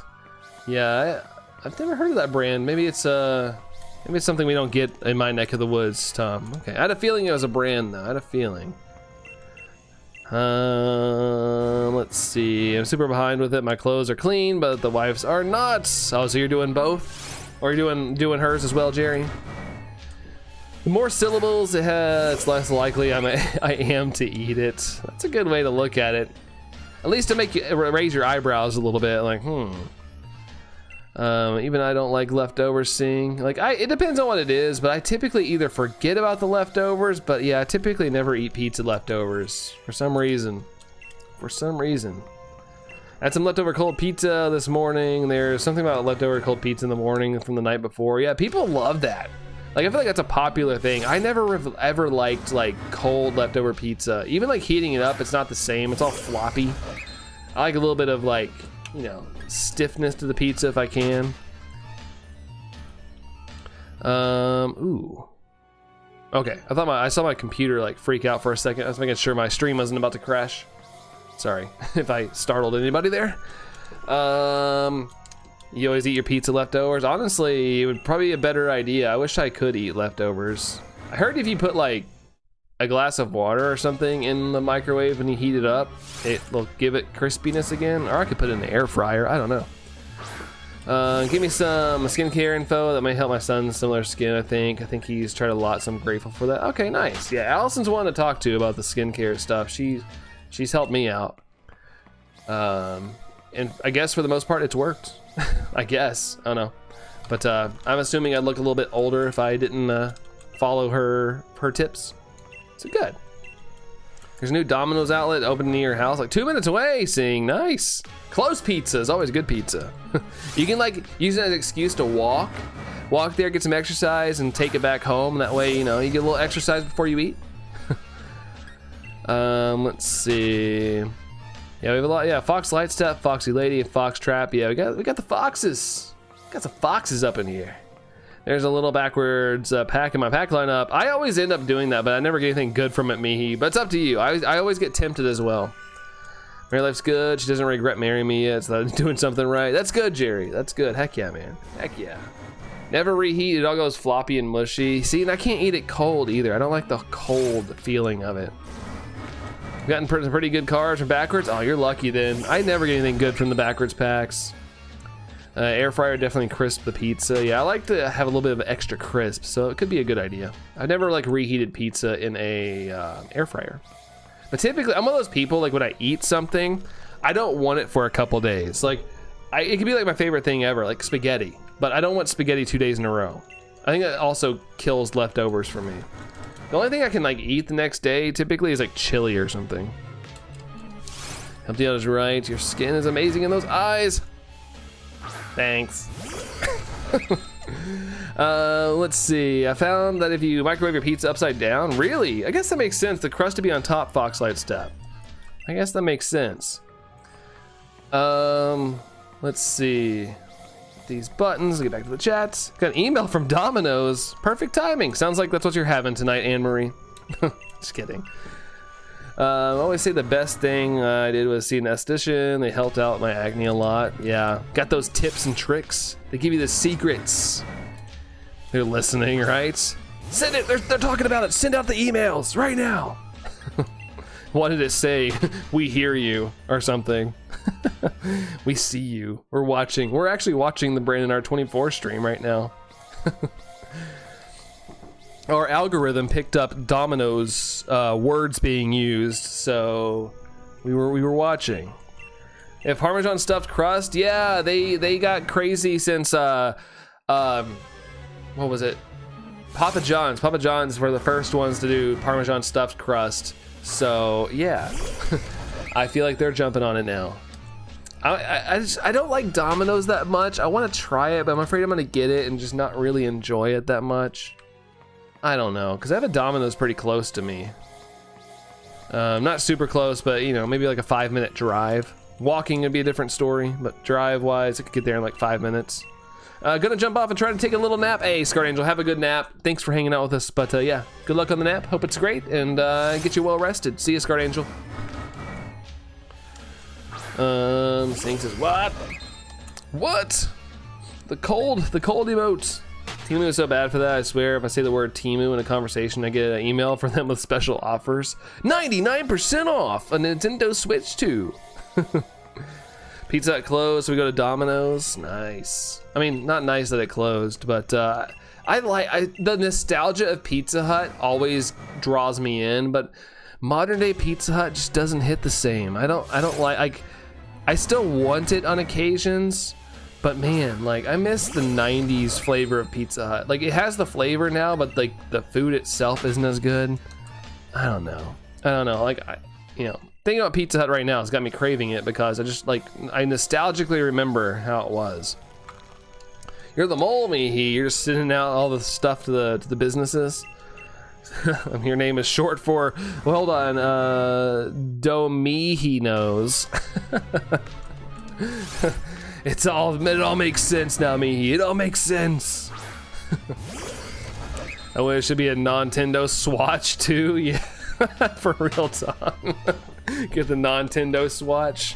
Yeah, I've never heard of that brand. Maybe it's something we don't get in my neck of the woods, Tom. Okay, I had a feeling it was a brand though. I had a feeling. Let's see. I'm super behind with it. My clothes are clean, but the wife's are not. Oh, so you're doing both, or you're doing hers as well, Jerry? The more syllables it has, it's less likely I am to eat it. That's a good way to look at it. At least to make you raise your eyebrows a little bit, like, even I don't like leftovers seeing. Like, it depends on what it is, but I typically either forget about the leftovers, but yeah, I typically never eat pizza leftovers for some reason. For some reason. I had some leftover cold pizza this morning. There's something about leftover cold pizza in the morning from the night before. Yeah, people love that. Like, I feel like that's a popular thing. I never ever liked like cold leftover pizza. Even like heating it up, it's not the same. It's all floppy. I like a little bit of like, you know, stiffness to the pizza if I can. Ooh. Okay, I saw my computer like freak out for a second. I was making sure my stream wasn't about to crash. Sorry if I startled anybody there. You always eat your pizza leftovers? Honestly, it would probably be a better idea. I wish I could eat leftovers. I heard if you put like a glass of water or something in the microwave and you heat it up, it will give it crispiness again. Or I could put it in the air fryer, I don't know. Give me some skincare info that might help my son's similar skin, I think. I think he's tried a lot, so I'm grateful for that. Okay, nice. Yeah, Allison's one to talk to about the skincare stuff. She's helped me out. And I guess for the most part, it's worked. I guess, I don't know. But I'm assuming I'd look a little bit older if I didn't follow her tips. So good. There's a new Domino's outlet open near your house, like 2 minutes away. Seeing nice. Close pizza is always good pizza. You can like use it as an excuse to walk there, get some exercise, and take it back home. That way, you know, you get a little exercise before you eat. Let's see. Yeah, we have a lot. Yeah, Fox Light Step, Foxy Lady, and Fox Trap. Yeah, we got the foxes. Got some foxes up in here. There's a little backwards pack in my pack lineup. I always end up doing that, but I never get anything good from it, Mihi. But it's up to you. I always get tempted as well. Mary Life's good. She doesn't regret marrying me yet, so I'm doing something right. That's good, Jerry. That's good. Heck yeah, man. Heck yeah. Never reheat. It all goes floppy and mushy. See, and I can't eat it cold either. I don't like the cold feeling of it. Gotten some pretty good cards from backwards. Oh, you're lucky then. I never get anything good from the backwards packs. Air fryer definitely crisp the pizza. Yeah, I like to have a little bit of extra crisp, so it could be a good idea. I've never like reheated pizza in a air fryer. But typically, I'm one of those people, like when I eat something, I don't want it for a couple days. Like, it could be like my favorite thing ever, like spaghetti. But I don't want spaghetti 2 days in a row. I think that also kills leftovers for me. The only thing I can like eat the next day typically is like chili or something. Help you out is right. Your skin is amazing in those eyes. Thanks. Let's see. I found that if you microwave your pizza upside down, really? I guess that makes sense. The crust to be on top, Foxlight Step. I guess that makes sense. Let's see. These buttons, get back to the chats. Got an email from Domino's. Perfect timing. Sounds like that's what you're having tonight, Anne-Marie. Just kidding. I always say the best thing I did was see an esthetician. They helped out my acne a lot. Yeah, got those tips and tricks. They give you the secrets. They're listening, right? Send it. They're talking about it. Send out the emails right now. What did it say? We hear you or something. We see you. We're watching. We're actually watching the Brandon R24 stream right now. Our algorithm picked up Domino's words being used, so we were watching. If Parmesan stuffed crust, yeah, they got crazy since what was it? Papa John's. Papa John's were the first ones to do Parmesan stuffed crust. So yeah, I feel like they're jumping on it now. I don't like Domino's that much. I want to try it, but I'm afraid I'm gonna get it and just not really enjoy it that much. I don't know, because I have a Domino's pretty close to me. Not super close, but you know, maybe like a 5-minute drive. Walking would be a different story, but drive-wise, I could get there in like 5 minutes. Gonna jump off and try to take a little nap. Hey, Scarred Angel, have a good nap. Thanks for hanging out with us, but yeah, good luck on the nap. Hope it's great, and get you well rested. See you, Scarred Angel. Sing says, what? What? The cold emotes. Temu is so bad for that. I swear, if I say the word Temu in a conversation, I get an email from them with special offers. 99% off a Nintendo Switch 2. Pizza Hut closed, so we go to Domino's. Nice. I mean, not nice that it closed, but the nostalgia of Pizza Hut always draws me in, but modern day Pizza Hut just doesn't hit the same. I don't like I still want it on occasions, but man, like I miss the 90s flavor of Pizza Hut. Like it has the flavor now, but like the food itself isn't as good. I don't know. Like thinking about Pizza Hut right now has got me craving it because I nostalgically remember how it was. You're the mole, Mihi. You're just sending out all the stuff to the businesses. Your name is short for, well, hold on, Domihi knows. It all makes sense now, Mihi. It all makes sense. I wish it should be a Nintendo Swatch too. Yeah, for real talk. Get the Nintendo Swatch.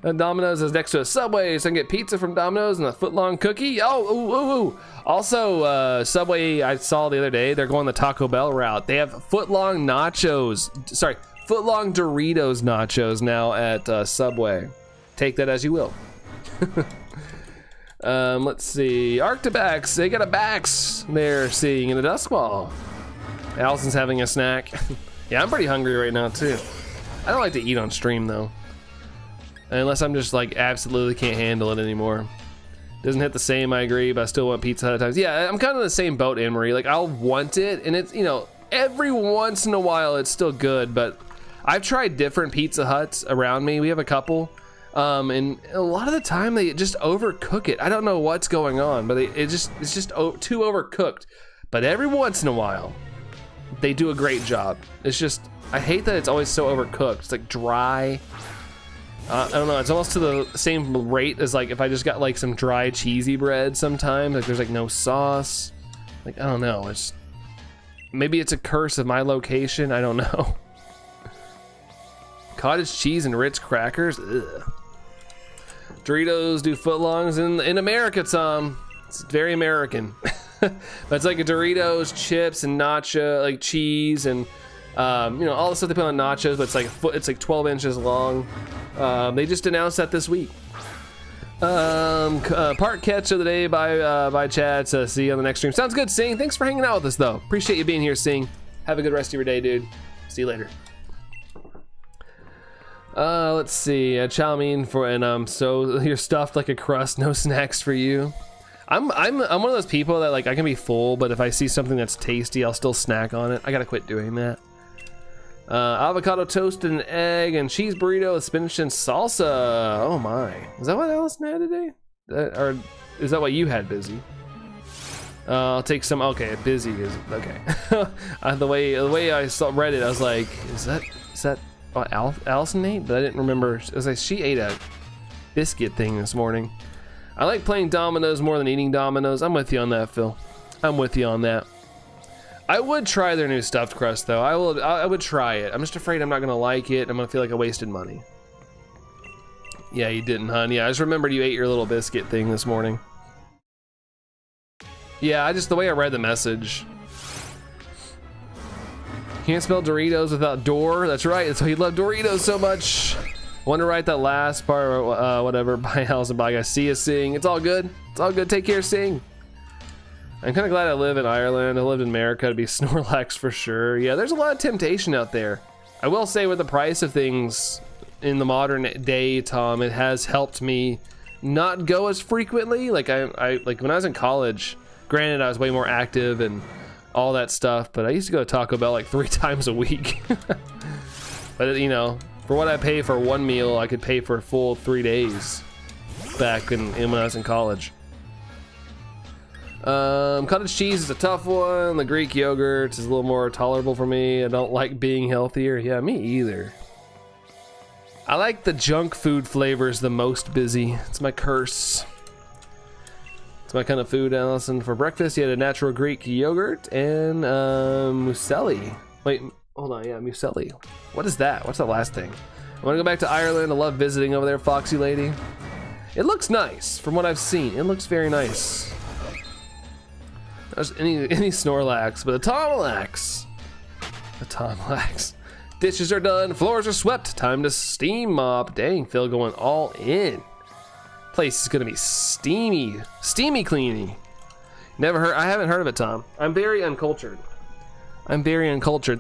Domino's is next to a Subway, so I can get pizza from Domino's and a foot-long cookie. Oh, ooh. Also, Subway, I saw the other day, they're going the Taco Bell route. They have foot-long nachos. Sorry, foot-long Doritos nachos now at Subway. Take that as you will. Let's see. Arctibax, they got a Bax they're seeing in the Duskball. Allison's having a snack. Yeah, I'm pretty hungry right now, too. I don't like to eat on stream, though. Unless I'm just like absolutely can't handle it anymore. Doesn't hit the same, I agree, but I still want Pizza Hut at times. Yeah, I'm kind of the same boat, Anne-Marie. Like I'll want it, and it's, every once in a while it's still good, but I've tried different Pizza Huts around me. We have a couple, and a lot of the time they just overcook it. I don't know what's going on, but it's just too overcooked. But every once in a while, they do a great job. It's just, I hate that it's always so overcooked. It's like dry. I don't know, it's almost to the same rate as like if I just got like some dry cheesy bread sometimes, like there's like no sauce. Like, I don't know, maybe it's a curse of my location, I don't know. Cottage cheese and Ritz crackers, ugh. Doritos do footlongs in America, Tom. It's very American. But it's like a Doritos, chips, and nacho, like cheese, and all the stuff they put on nachos, but it's like 12 inches long. They just announced that this week. Part catch of the day by Chad. So see you on the next stream. Sounds good, Sing. Thanks for hanging out with us, though. Appreciate you being here, Sing. Have a good rest of your day, dude. See you later. Let's see. Chow mein so you're stuffed like a crust. No snacks for you. I'm one of those people that like I can be full, but if I see something that's tasty, I'll still snack on it. I gotta quit doing that. Avocado toast and egg and cheese burrito with spinach and salsa. Oh my. Is that what Allison had today? Or is that what you had, Busy? I'll take some, okay, busy is, okay. The way I read it, I was like, is that what Allison ate? But I didn't remember, it was like she ate a biscuit thing this morning. I like playing dominoes more than eating dominoes. I'm with you on that, Phil. I'm with you on that. I would try their new stuffed crust though. I would try it. I'm just afraid I'm not gonna like it. I'm gonna feel like I wasted money. Yeah, you didn't, hon. Yeah, I just remembered you ate your little biscuit thing this morning. Yeah, the way I read the message. Can't spell Doritos without door. That's right. That's why you love Doritos so much. I want to write that last part, whatever. Bye, Allison. Bye, guys. See you, Sing. It's all good. It's all good. Take care, Sing. I'm kind of glad I live in Ireland. I lived in America to be Snorlax for sure. Yeah, there's a lot of temptation out there. I will say with the price of things in the modern day, Tom, it has helped me not go as frequently. Like I like when I was in college, Granted, I was way more active and all that stuff, but I used to go to Taco Bell like 3 times a week. But you know, for what I pay for one meal, I could pay for a full 3 days back when I was in college. Cottage cheese is a tough one. The Greek yogurt is a little more tolerable for me. I don't like being healthier. Yeah, me either. I like the junk food flavors the most, Busy. It's my curse. It's my kind of food, Allison. For breakfast, you had a natural Greek yogurt and muesli. Wait, hold on. Yeah, muesli. What is that? What's that last thing? I want to go back to Ireland. I love visiting over there, Foxy Lady. It looks nice from what I've seen. It looks very nice. There's any Snorlax, but the Tomlax. The Tomlax. Dishes are done, floors are swept, time to steam mop. Dang, Phil going all in. Place is gonna be steamy cleany. Never heard, I haven't heard of it, Tom. I'm very uncultured.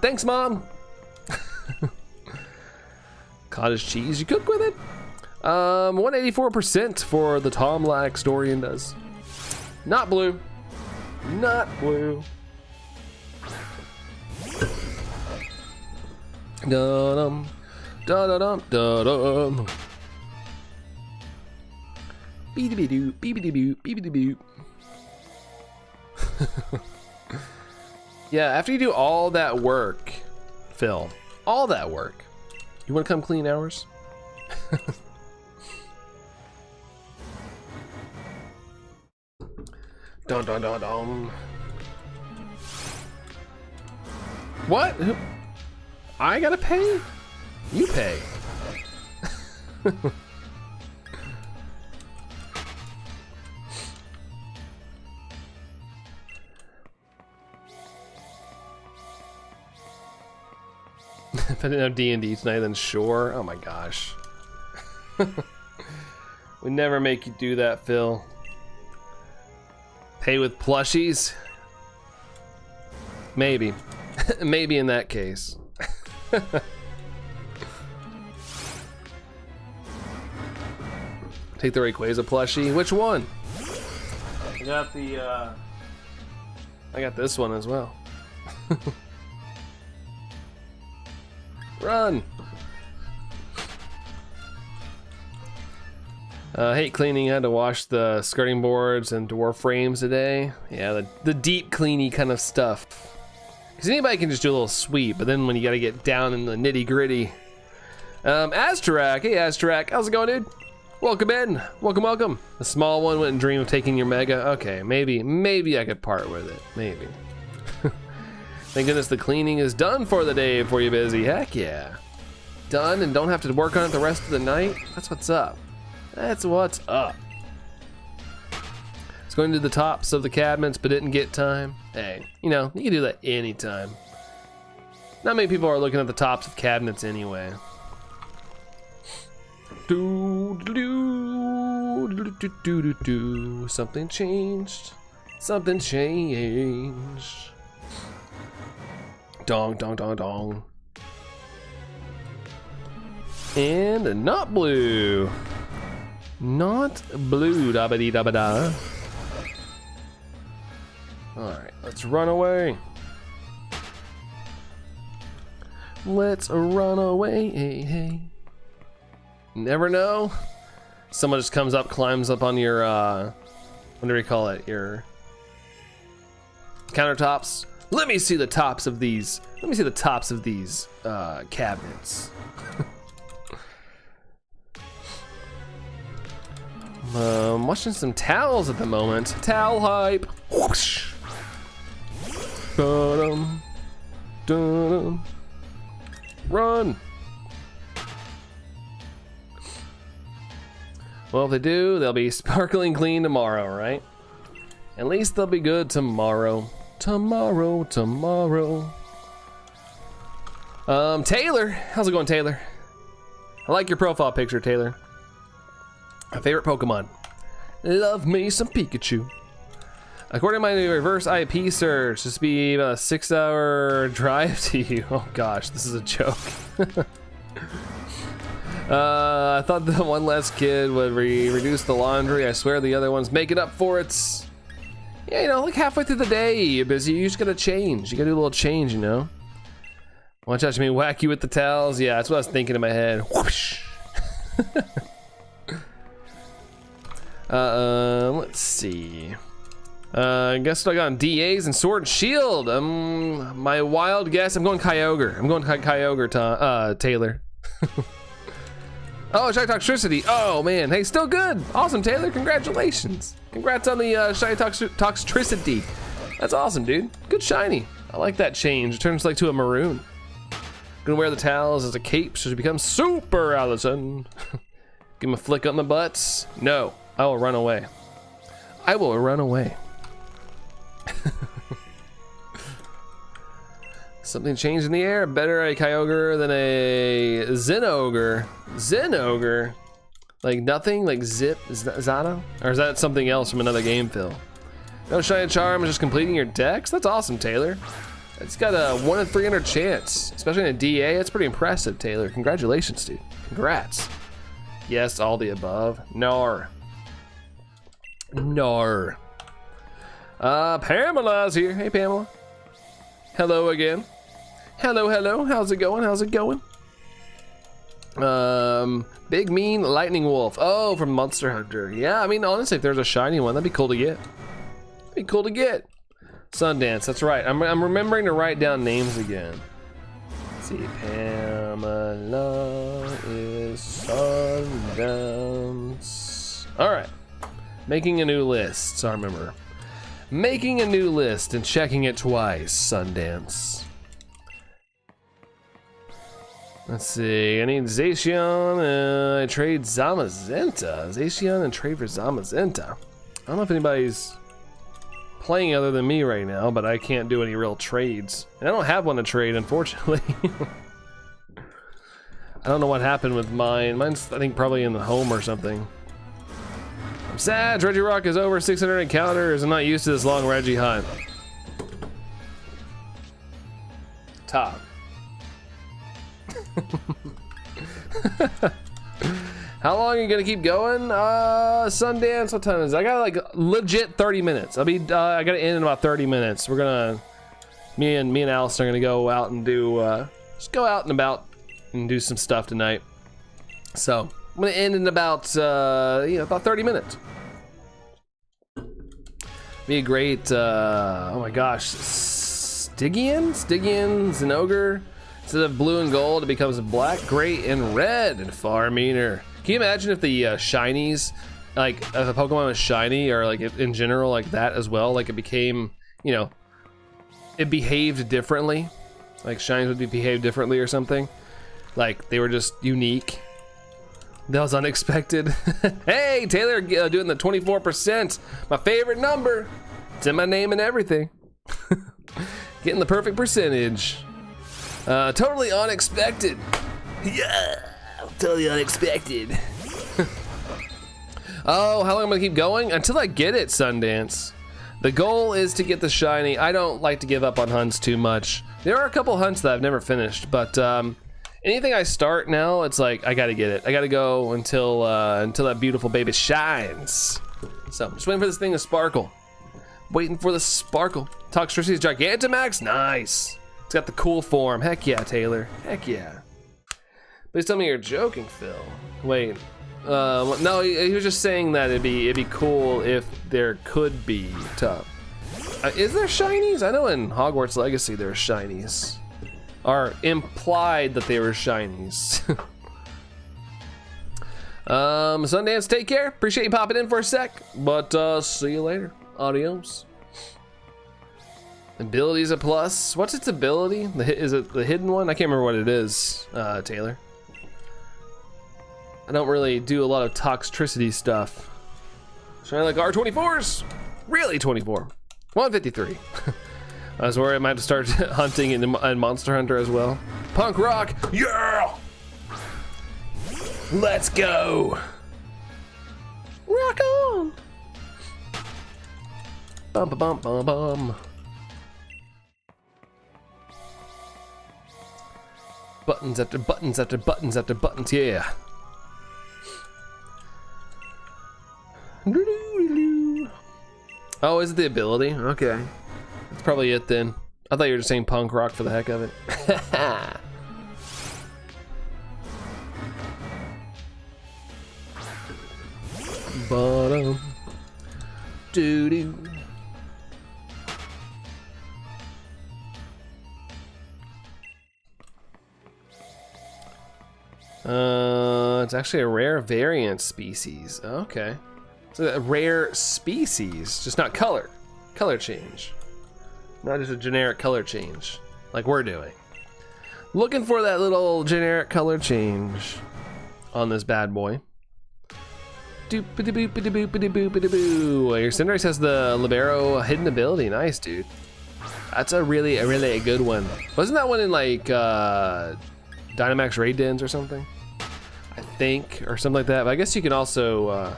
Thanks, Mom. Cottage cheese, you cook with it? 184% for the Tomlax Dorian does. Not blue. Not blue. Da-dum, da-da-dum, da-dum. Beep-de-bee-doo, beep-de-bee-doo, beep-de-bee-doo. Yeah, after you do all that work, Phil, all that work, you want to come clean ours? Dun dun dun dun. What? I gotta pay? You pay. If I didn't have D&D tonight, then sure. Oh my gosh. We never make you do that, Phil. Pay with plushies? Maybe. Maybe in that case. Take the Rayquaza plushie. Which one? I got the I got this one as well. Run! Hate cleaning. I had to wash the skirting boards and door frames today. Yeah, the deep cleany kind of stuff. Because anybody can just do a little sweep, but then when you gotta get down in the nitty gritty. Aztarak, hey Aztarak, how's it going, dude? Welcome in, welcome. The small one wouldn't dream of taking your mega. Okay, maybe I could part with it, maybe. Thank goodness the cleaning is done for the day for you, Busy. Heck yeah. Done and don't have to work on it the rest of the night. That's what's up. That's what's up. It's going to the tops of the cabinets, but didn't get time. Hey, you know, you can do that anytime. Not many people are looking at the tops of cabinets anyway. Something changed. Something changed. Dong, dong, dong, dong. And not blue. Not blue, da ba dee da ba da. Alright, let's run away. Let's run away. Hey, hey. Never know. Someone just comes up, climbs up on your, what do we call it? Your countertops. Let me see the tops of these. Let me see the tops of these cabinets. Watching some towels at the moment. Towel hype. Whoosh. Dun-dum. Dun-dum. Run. Well, if they do, they'll be sparkling clean tomorrow, right? At least they'll be good tomorrow. Tomorrow. Taylor, how's it going, Taylor? I like your profile picture, Taylor. My favorite Pokemon. Love me some Pikachu. According to my reverse IP search, this would be about a 6-hour drive to you. Oh gosh, this is a joke. I thought the one less kid would reduce the laundry. I swear the other one's making up for it. Yeah, you know, like halfway through the day, you're busy. You just gotta change. You gotta do a little change, you know. Want to touch me? Whack you with the towels? Yeah, that's what I was thinking in my head. Whoosh. Let's see. I guess I got on DAs and Sword and Shield. My wild guess. I'm going Kyogre. I'm going Kyogre, Taylor. Oh, Shiny Toxtricity. Oh man, hey, still good. Awesome, Taylor. Congratulations. Congrats on the Shiny Toxtricity. That's awesome, dude. Good shiny. I like that change. It turns like to a maroon. Gonna wear the towels as a cape so she becomes Super Allison. Give him a flick on the butts. No, I will run away. I will run away. Something changed in the air. Better a Kyogre than a Zinogre. Zinogre? Like nothing? Like Zip? Zano? Or is that something else from another game, Phil? No Shiny Charm is just completing your decks? That's awesome, Taylor. It's got a 1 in 300 chance, especially in a DA. That's pretty impressive, Taylor. Congratulations, dude. Congrats. Yes, all the above. Nar. Nar. Pamela's here. Hey, Pamela. Hello again. Hello, hello. How's it going? How's it going? Big Mean Lightning Wolf. Oh, from Monster Hunter. Yeah, I mean, honestly, if there's a shiny one, that'd be cool to get. That'd be cool to get. Sundance, that's right. I'm remembering to write down names again. Let's see, Pamela is Sundance. All right, making a new list, so I remember. Making a new list and checking it twice, Sundance. Let's see, I need Zacian, I trade Zamazenta. Zacian and trade for Zamazenta. I don't know if anybody's playing other than me right now, but I can't do any real trades. And I don't have one to trade, unfortunately. I don't know what happened with mine. Mine's, I think, probably in the home or something. I'm sad, Regidrago is over 600 encounters. I'm not used to this long Regi hunt. Top. How long are you gonna keep going? Sundance, what time is it? I got like legit 30 minutes. I gotta end in about 30 minutes. We're gonna, me and Allison are gonna go out and do, just go out and about and do some stuff tonight. So I'm gonna end in about, about 30 minutes. Be a great, oh my gosh, Stygian, Zinogre. Instead of blue and gold, it becomes black, gray, and red, and far meaner. Can you imagine if the shinies, like if a Pokemon was shiny, or like in general like that as well, like it became, you know, it behaved differently, like shinies would behave differently or something, like they were just unique. That was unexpected. Hey, Taylor, doing the 24%, my favorite number. It's in my name and everything. Getting the perfect percentage. Totally unexpected. Yeah, totally unexpected. Oh, how long am I gonna keep going? Until I get it, Sundance. The goal is to get the shiny. I don't like to give up on hunts too much. There are a couple hunts that I've never finished, but anything I start now, it's like I gotta get it. I gotta go until that beautiful baby shines. So just waiting for this thing to sparkle. Waiting for the sparkle. Toxtricity's Gigantamax, nice. It's got the cool form. Heck yeah, Taylor. Heck yeah. Please tell me you're joking, Phil. Wait. No, he was just saying that it'd be cool if there could be tough. Is there shinies? I know in Hogwarts Legacy there were shinies. Or implied that they were shinies. Sundance, take care. Appreciate you popping in for a sec. But see you later. Adios. Ability's a plus. What's its ability? Is it the hidden one? I can't remember what it is, Taylor. I don't really do a lot of Toxtricity stuff. Shiny like R24s? Really 24. 153. I was worried I might have to start hunting in Monster Hunter as well. Punk rock, yeah! Let's go! Rock on! Bum ba bum bum bum. Buttons after buttons after buttons after buttons, yeah. Oh, is it the ability? Okay. That's probably it then. I thought you were just saying punk rock for the heck of it. Bottom. Doo-doo. It's actually a rare variant species. Okay. So a rare species, just not color. Color change. Not just a generic color change, like we're doing. Looking for that little generic color change on this bad boy. Doop-a-doo-boop-a-doo-boop-a-doo-boop-a-doo-boo. Your Cinderace has the Libero hidden ability. Nice, dude. That's a really good one. Wasn't that one in like Dynamax Raid Dens or something? I think, or something like that. But I guess you can also,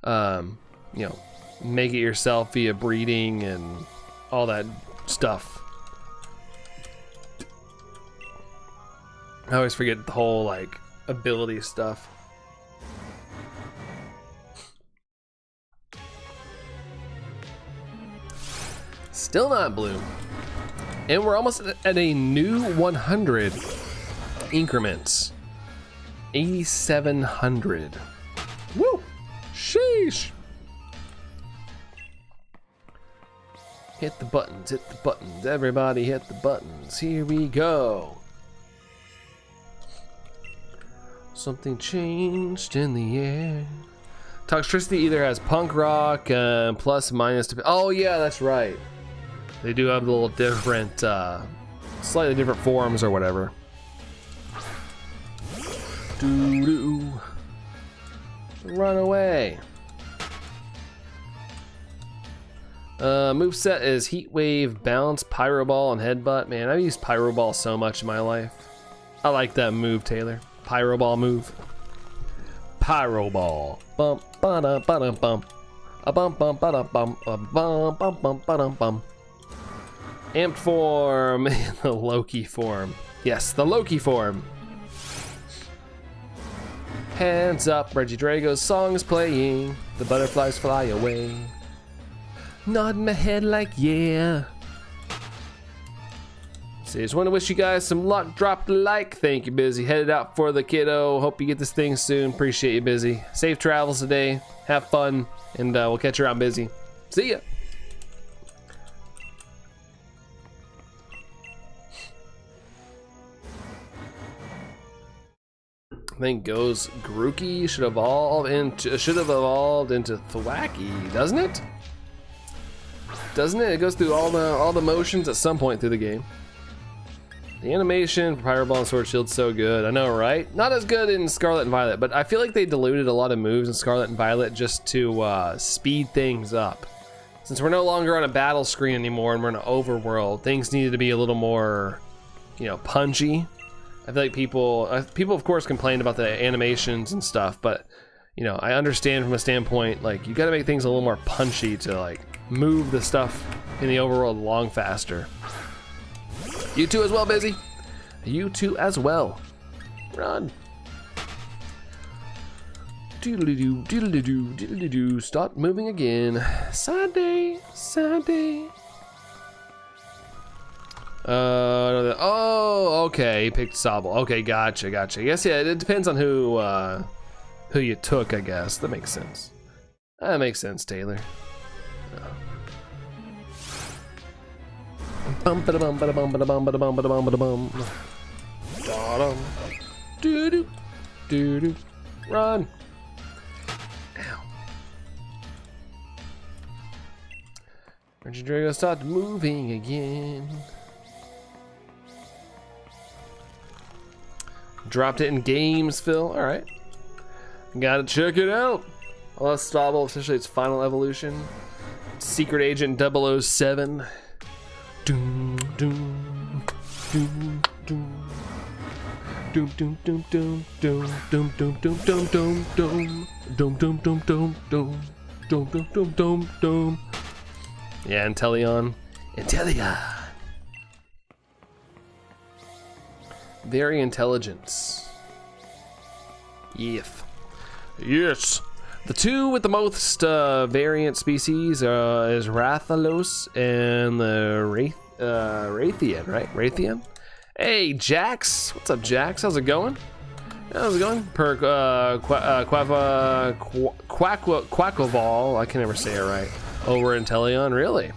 you know, make it yourself via breeding and all that stuff. I always forget the whole like ability stuff. Still not blue. And we're almost at a new 100 increments. 8,700. Woo! Sheesh! Hit the buttons, hit the buttons. Everybody hit the buttons. Here we go. Something changed in the air. Toxtricity either has punk rock, plus minus. Oh yeah, that's right. They do have a little different, slightly different forms or whatever. Doo-doo. Run away. Moveset is Heat Wave, Bounce, Pyro Ball, and Headbutt. Man, I've used Pyro Ball so much in my life. I like that move, Taylor. Pyro Ball move. Pyro Ball. Bump, ba-da, ba-da, bump. A bump, bump, ba-da, bump. A bump, bump, bump, ba-da, bump. Amped form. The Loki form. Yes, the Loki form. Hands up, Regidrago's song is playing. The butterflies fly away. Nodding my head like yeah. So I just want to wish you guys some luck. Drop the like. Thank you, Busy. Headed out for the kiddo. Hope you get this thing soon. Appreciate you, Busy. Safe travels today. Have fun. And we'll catch you around, Busy. See ya. I think goes Grookey should have evolved into Thwacky, doesn't it? Doesn't it? It goes through all the motions at some point through the game. The animation for Pyro Ball and Sword Shield's so good. I know, right? Not as good in Scarlet and Violet, but I feel like they diluted a lot of moves in Scarlet and Violet just to speed things up. Since we're no longer on a battle screen anymore and we're in an overworld, things needed to be a little more, you know, punchy. I feel like people of course complained about the animations and stuff, but you know, I understand from a standpoint, like you gotta make things a little more punchy to like move the stuff in the overworld along faster. You too as well, Busy. You too as well. Run. Doodle-doo, doodle-doo, doodle-doo. Start moving again. Sunday, Sunday. Oh, okay, he picked Sobble. Okay, gotcha. I guess, yeah, it depends on who you took, I guess. That makes sense. That makes sense, Taylor. Bum ba bum ba bum ba bum ba bum ba bum ba bum. Da-dum. Doo-doo. Doo-doo. Run. Ow. Regidrago started moving again. Dropped it in games, Phil. All right. Gotta check it out. Unless Sobble officially its final evolution. Secret Agent 007. Doom, doom, doom, doom. Doom, doom, doom, doom, doom, doom, doom, doom, doom, doom, doom. Doom, doom, doom, doom, doom. Doom, doom, doom, doom, doom. Yeah, Inteleon. Inteleon. Very intelligent. Yes. The two with the most variant species is Rathalos and the Raytheon, right? Raytheon? Hey, Jax. What's up, Jax? How's it going? How's it going? Quackleval. I can never say it right. Over Inteleon, really?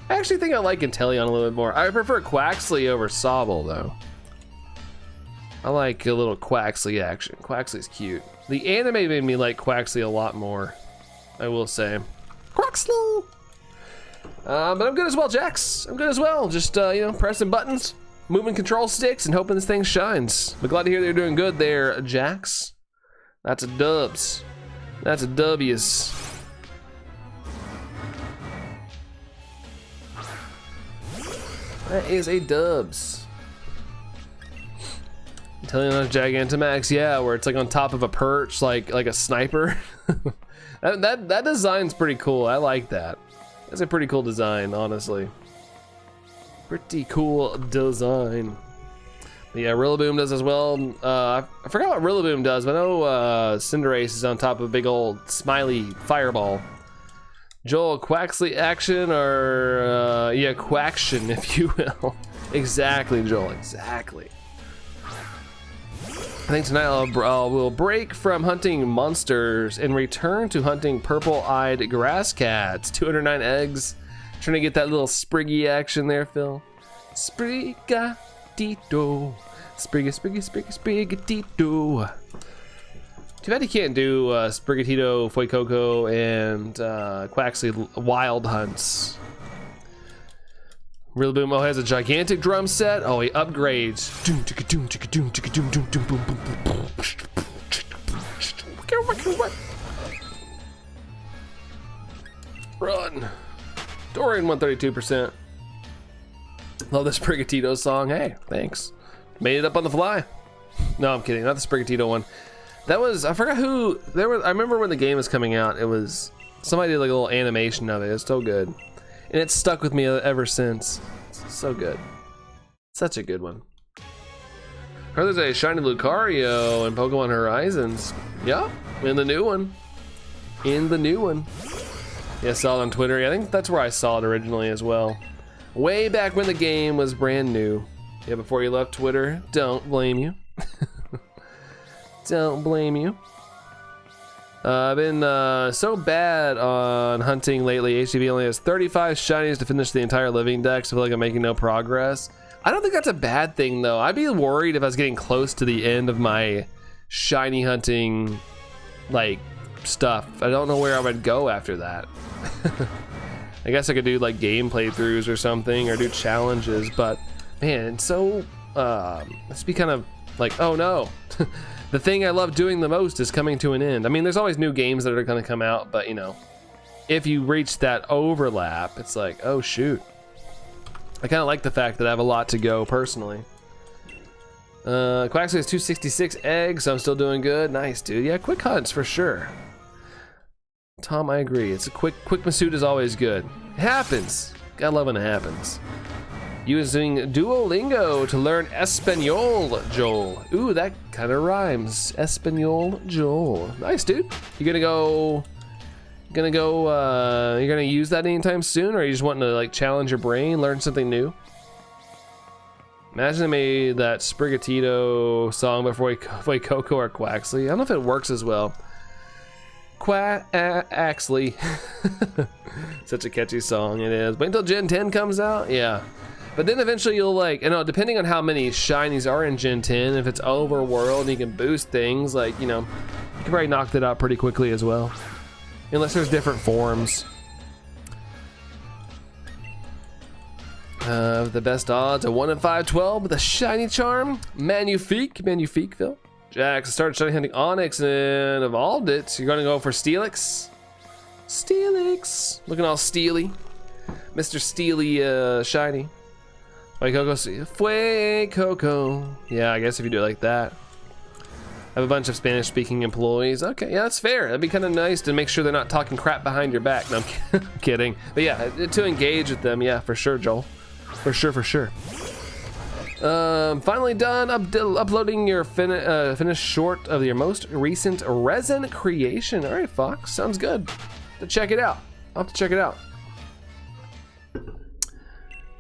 I actually think I like Inteleon a little bit more. I prefer Quaxley over Sobble, though. I like a little Quaxley action. Quaxley's cute. The anime made me like Quaxley a lot more, I will say. Quaxley! But I'm good as well, Jax. I'm good as well. Just, you know, pressing buttons, moving control sticks, and hoping this thing shines. But glad to hear they're doing good there, Jax. That's a dubs. That's a W's. That is a dubs. Inteleon Gigantamax, yeah, where it's like on top of a perch, like a sniper. that design's pretty cool. I like that. That's a pretty cool design, honestly. Pretty cool design. But yeah, Rillaboom does as well. I forgot what Rillaboom does, but I know Cinderace is on top of a big old smiley fireball. Joel, Quaxley action or yeah, Quaction, if you will. Exactly, Joel, exactly. I think tonight we'll break from hunting monsters and return to hunting purple-eyed grass cats. 209 eggs. Trying to get that little Spriggy action there, Phil. Sprigatito. Sprigatito. Too bad you can't do Sprigatito, Fuecoco, and Quaxley wild hunts. Rillaboom has a gigantic drum set. Oh, he upgrades. Run. Dorian 132%. Love the Sprigatito song. Hey, thanks. Made it up on the fly. No, I'm kidding. Not the Sprigatito one. That was, I forgot who, I remember when the game was coming out, it was, somebody did like a little animation of it. It's so good. And it's stuck with me ever since. It's so good. Such a good one. Heard there's a shiny Lucario in Pokemon Horizons. Yeah, in the new one. In the new one. Yeah, I saw it on Twitter. I think that's where I saw it originally as well. Way back when the game was brand new. Yeah, before you left Twitter. Don't blame you. Don't blame you. I've been so bad on hunting lately. HDB only has 35 shinies to finish the entire living dex. I feel like I'm making no progress. I don't think that's a bad thing though. I'd be worried if I was getting close to the end of my shiny hunting like stuff. I don't know where I would go after that. I guess I could do like game playthroughs or something or do challenges, but man, it's so let's be kind of like, oh no. The thing I love doing the most is coming to an end. I mean, there's always new games that are going to come out, but you know, if you reach that overlap, it's like, oh shoot. I kind of like the fact that I have a lot to go personally. Quaxley has 266 eggs, so I'm still doing good. Nice, dude. Yeah, quick hunts for sure. Tom, I agree. It's a quick pursuit is always good. It happens. Gotta love when it happens. Using Duolingo to learn Espanol, Joel. Ooh, that kind of rhymes. Espanol, Joel. Nice, dude. You gonna use that anytime soon, or are you just wanting to like challenge your brain, learn something new? Imagine they made that Sprigatito song before Fuecoco or Quaxley. I don't know if it works as well. Quaxley. Such a catchy song it is. Wait until Gen 10 comes out, yeah. But then eventually you'll like, you know, depending on how many shinies are in Gen 10, if it's overworld and you can boost things, like, you know, you can probably knock that out pretty quickly as well. Unless there's different forms. The best odds, a 1 in 512 with a shiny charm. Magnifique, Phil. Jax started shiny hunting Onyx and evolved it. You're gonna go for Steelix. Looking all steely. Mr. Steely shiny. Fuecoco. Yeah, I guess if you do it like that. I have a bunch of Spanish speaking employees. Okay, yeah, that's fair. That'd be kind of nice to make sure they're not talking crap behind your back. No, I'm kidding. But yeah, to engage with them, yeah, for sure, Joel. For sure. Finally done uploading your finished short of your most recent resin creation. All right, Fox, sounds good. Check it out. I'll have to check it out.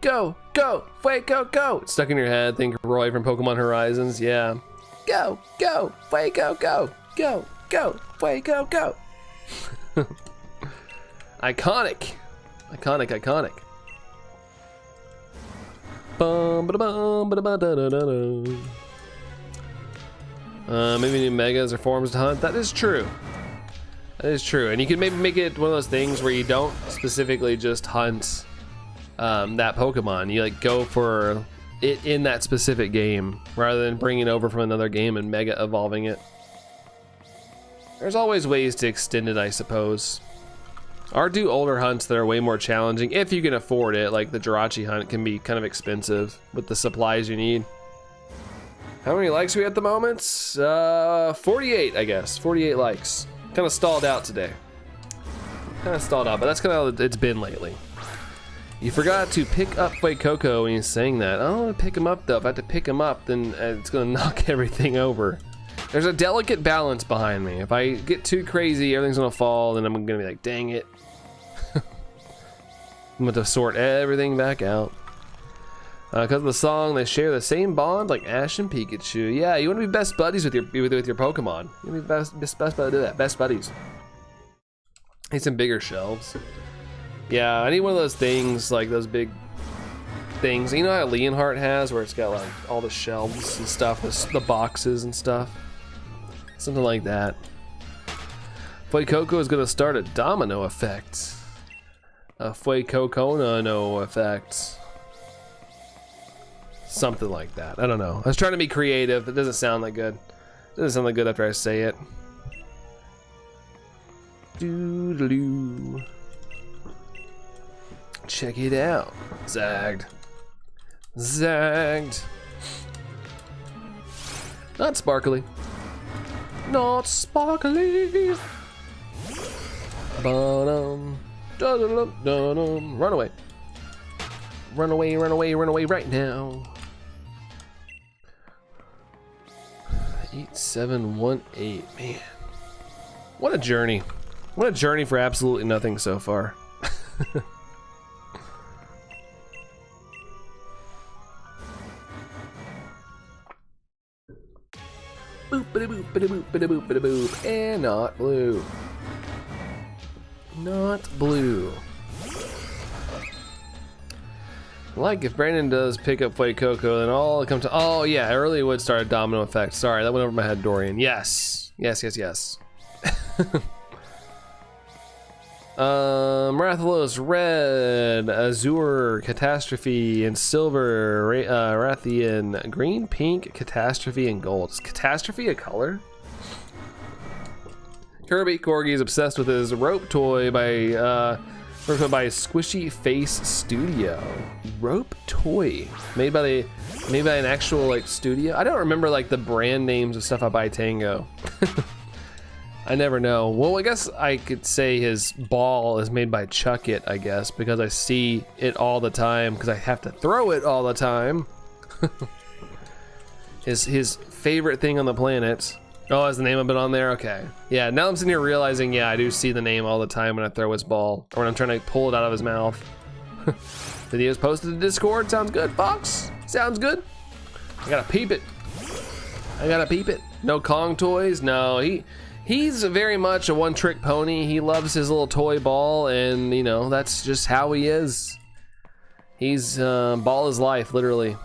Go, go, Fuego, go. It's stuck in your head. Think Roy from Pokemon Horizons. Yeah. Go, go, Fuego, go, go, go, Fuego, go. Iconic, iconic, iconic. Maybe new megas or forms to hunt. That is true. That is true. And you can maybe make it one of those things where you don't specifically just hunt that Pokemon. You like go for it in that specific game rather than bringing it over from another game and mega evolving it. There's always ways to extend it, I suppose. Or do older hunts that are way more challenging if you can afford it. Like the Jirachi hunt can be kind of expensive with the supplies you need. How many likes are we at the moment? 48, I guess. 48 likes. Kind of stalled out today. Kind of stalled out, but that's kind of how it's been lately. You forgot to pick up Fuecoco when you're saying that. I don't want to pick him up though. If I have to pick him up, then it's gonna knock everything over. There's a delicate balance behind me. If I get too crazy, everything's gonna fall, then I'm gonna be like, dang it. I'm going to sort everything back out. Because of the song, they share the same bond like Ash and Pikachu. Yeah, you want to be best buddies with your Pokemon. You want to be best buddy do that. Best buddies. Need some bigger shelves. Yeah, I need one of those things, like those big things. You know how Leonhardt has, where it's got like all the shelves and stuff, the boxes and stuff. Something like that. Fuecoco is going to start a domino effect. A Fuecoco no effect. Something like that. I don't know. I was trying to be creative. It doesn't sound that good. It doesn't sound that good after I say it. Doo-doo-doo. Check it out. Zagged. Zagged. Not sparkly. Not sparkly. Ba-dum. Da-da-dum. Run away. Run away, run away, run away right now. 8718. Man. What a journey. What a journey for absolutely nothing so far. Boop, bada boop, bada boop, bada boop, bada boop. And not blue. Not blue. Like if Brandon does pick up Fuecoco, then all it comes to, oh yeah, I really would start a domino effect. Sorry, that went over my head, Dorian. Yes. Yes, yes, yes. Rathalos, red, azure, catastrophe, and silver, Rathian, green, pink, catastrophe, and gold. Is catastrophe a color? Kirby Corgi is obsessed with his rope toy by Squishy Face Studio. Rope toy made by an actual like studio. I don't remember like the brand names of stuff I buy Tango. I never know. Well, I guess I could say his ball is made by Chuck It, I guess, because I see it all the time because I have to throw it all the time. his favorite thing on the planet. Oh, has the name of it on there? Okay. Yeah, now I'm sitting here realizing, yeah, I do see the name all the time when I throw his ball or when I'm trying to pull it out of his mouth. Videos posted to Discord. Sounds good, Fox. Sounds good. I gotta peep it. I gotta peep it. No Kong toys? No, he's very much a one-trick pony. He loves his little toy ball, and you know, that's just how he is. He's ball is life, literally.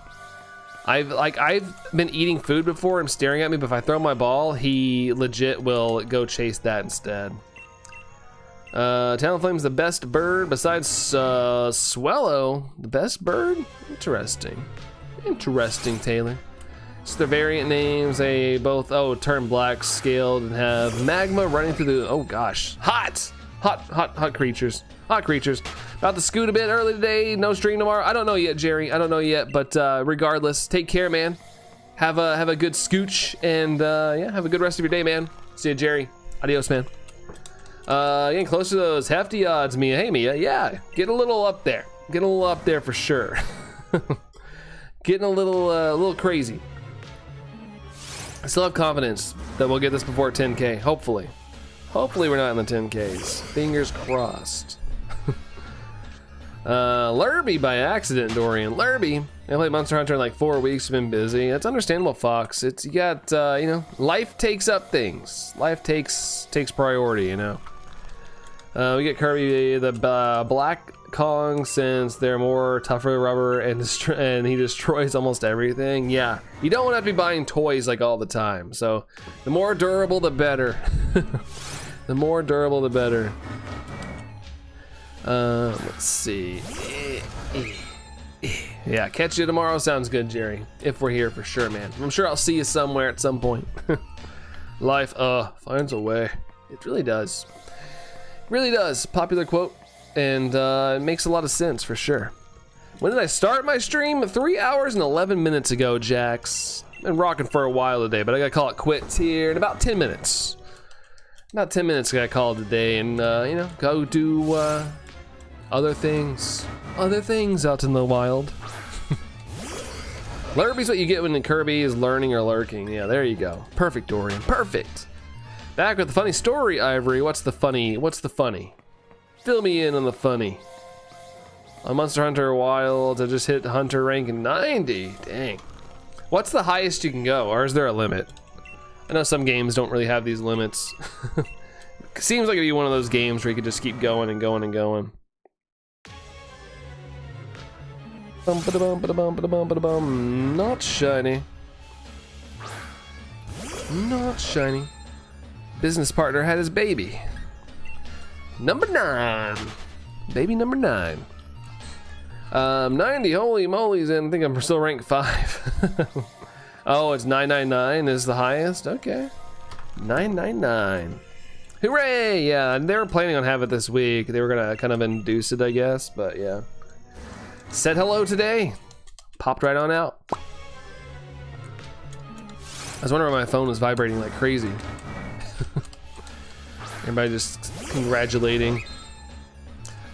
I've been eating food before, him staring at me, but if I throw my ball, he legit will go chase that instead. Talonflame's the best bird besides Swellow. The best bird? Interesting. Interesting, Taylor. It's their variant names. They both, turn black scaled and have magma running through the, oh gosh. Hot creatures. Hot creatures. About to scoot a bit early today. No stream tomorrow. I don't know yet, Jerry. I don't know yet, but regardless, take care, man. Have a good scooch, and yeah, have a good rest of your day, man. See you, Jerry. Adios, man. Getting close to those hefty odds, Mia. Hey, Mia. Yeah, get a little up there. Get a little up there for sure. getting a little crazy. I still have confidence that we'll get this before 10K. Hopefully we're not in the 10Ks. Fingers crossed. Lurby by accident, Dorian. Lurby. I played Monster Hunter in like 4 weeks. Been busy. It's understandable, Fox. It's, you got, you know, life takes up things. Life takes priority, you know. We get Kirby the Black Kong, since they're more tougher rubber and he destroys almost everything. Yeah, you don't want to be buying toys like all the time. So the more durable, the better. The more durable, the better. Let's see. Yeah, catch you tomorrow sounds good, Jerry. If we're here for sure, man. I'm sure I'll see you somewhere at some point. Life, finds a way. It really does. Really does. Popular quote, and it makes a lot of sense for sure. When did I start my stream? 3 hours and 11 minutes ago, Jax. Been rocking for a while today, but I gotta call it quits here in about 10 minutes. About 10 minutes I gotta call it today, and you know, go do other things out in the wild. Lurby's what you get when the Kirby is learning or lurking. Yeah, there you go. Perfect, Dorian. Perfect. Back with the funny story, Ivory. What's the funny? Fill me in on the funny. On Monster Hunter Wilds, I just hit Hunter rank 90. Dang. What's the highest you can go, or is there a limit? I know some games don't really have these limits. Seems like it'd be one of those games where you could just keep going and going and going. Not shiny. Not shiny. Business partner had his baby. Number 9. Baby number 9. 90, holy moly's, and I think I'm still ranked 5. Oh, it's 999 is the highest? Okay. 999. Hooray! Yeah, they were planning on having it this week. They were gonna kind of induce it, I guess, but yeah. Said hello today. Popped right on out. I was wondering why my phone was vibrating like crazy. Everybody just congratulating.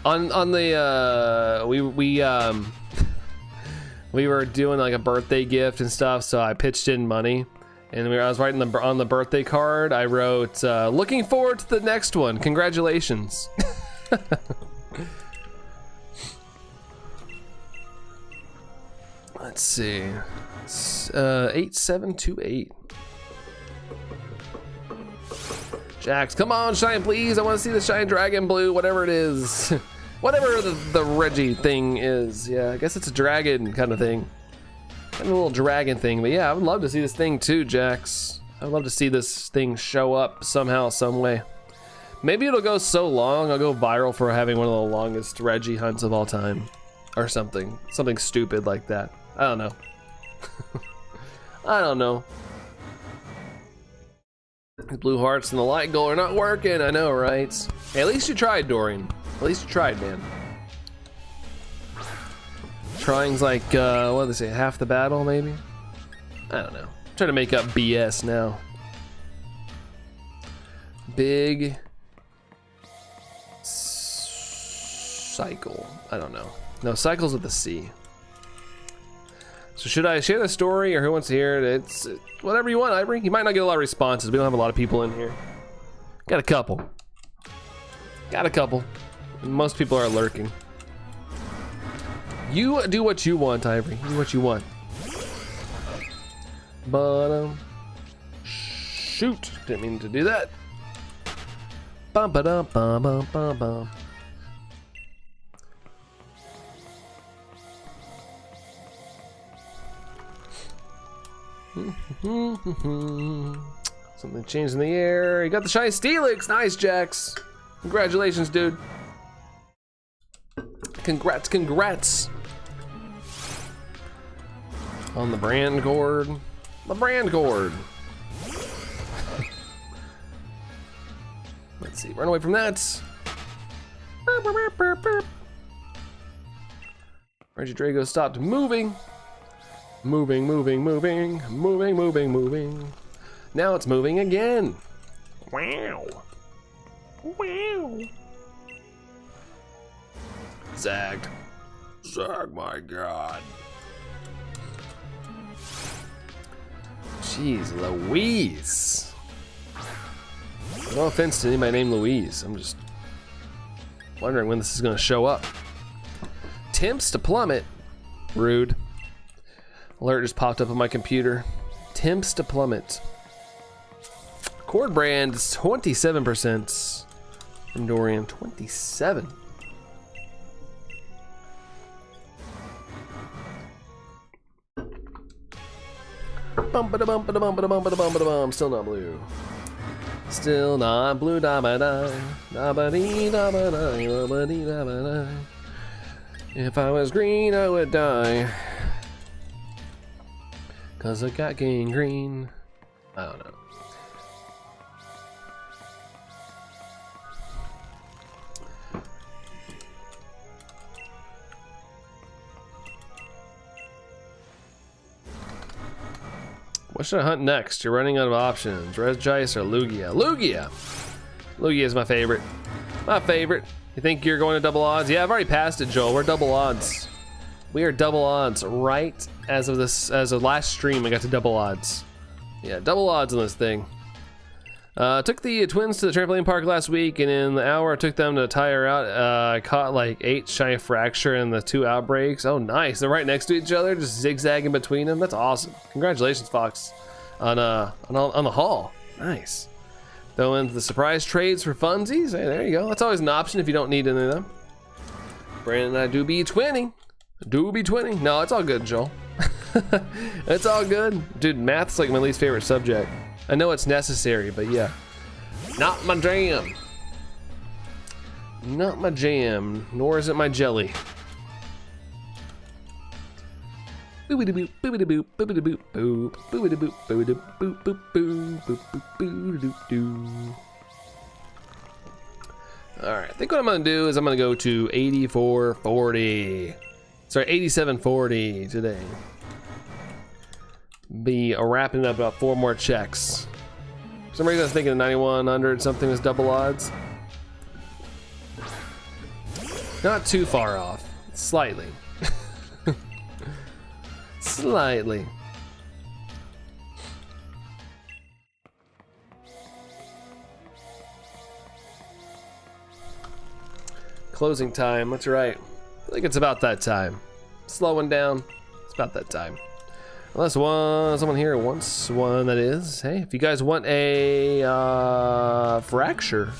On the we were doing like a birthday gift and stuff, so I pitched in money, and I was writing on the birthday card. I wrote, "Looking forward to the next one. Congratulations." Let's see. 8728. Jax, come on, shine, please. I want to see the shine dragon blue, whatever it is. Whatever the Reggie thing is. Yeah, I guess it's a dragon kind of thing. Kind of a little dragon thing. But yeah, I would love to see this thing too, Jax. I'd love to see this thing show up somehow, some way. Maybe it'll go so long, I'll go viral for having one of the longest Reggie hunts of all time. Or something. Something stupid like that. I don't know. I don't know. The blue hearts and the light goal are not working. I know, right? Hey, at least you tried, Dorian. At least you tried, man. Trying's like, what do they say, half the battle, maybe? I don't know. I'm trying to make up BS now. Big cycle. I don't know. No, cycles with the C. So should I share the story, or who wants to hear it? It's whatever you want, Ivory. You might not get a lot of responses. We don't have a lot of people in here. Got a couple. Got a couple. Most people are lurking. You do what you want, Ivory. Do what you want. But shoot, didn't mean to do that. Bum ba dum bum bum bum bum. Something changed in the air. You got the shiny Steelix. Nice, Jax. Congratulations, dude. Congrats, congrats. On the brand cord. The brand cord. Let's see. Run away from that. Regidrago stopped moving. Moving. Now it's moving again. Wow. Wow. Zagged. Zag, my God. Jeez, Louise. No offense to anybody named Louise. I'm just wondering when this is going to show up. Temps to plummet. Rude. Alert just popped up on my computer. Temps to plummet. Cord brand is 27%. From Dorian, 27. Still not blue. Still not blue. If I was green, I would die. 'Cause I got gangrene. I don't know. What should I hunt next? You're running out of options. Regidrago or Lugia? Lugia! Lugia is my favorite. My favorite. You think you're going to double odds? Yeah, I've already passed it, Joel. We're double odds. We are double odds right as of last stream. I got to double odds. Yeah, double odds on this thing. Took the twins to the trampoline park last week, and in the hour I took them to tire out. I caught like 8 shiny fracture in the 2 outbreaks. Oh, nice! They're right next to each other, just zigzagging between them. That's awesome. Congratulations, Fox, on the haul. Nice. Throw in the surprise trades for funsies. Hey, there you go. That's always an option if you don't need any of them. Brandon and I do be twinning. No, it's all good, Joel. It's all good, dude. Math's like my least favorite subject. I know it's necessary, but yeah, not my jam. Not my jam, nor is it my jelly. Boopity boop, boopity boop, boopity boop, boop, boopity boop, boopity boop, boop, boop, boop, boop, boop, doo. All right, I think what I'm gonna do is I'm gonna go to 8440. Sorry, 8740 today. Be wrapping up about 4 more checks. For some reason I was thinking 9100 something was double odds. Not too far off, slightly. Slightly. Closing time, that's right. I think it's about that time. Slowing down, it's about that time. Unless someone here wants one, that is. Hey, if you guys want a fracture,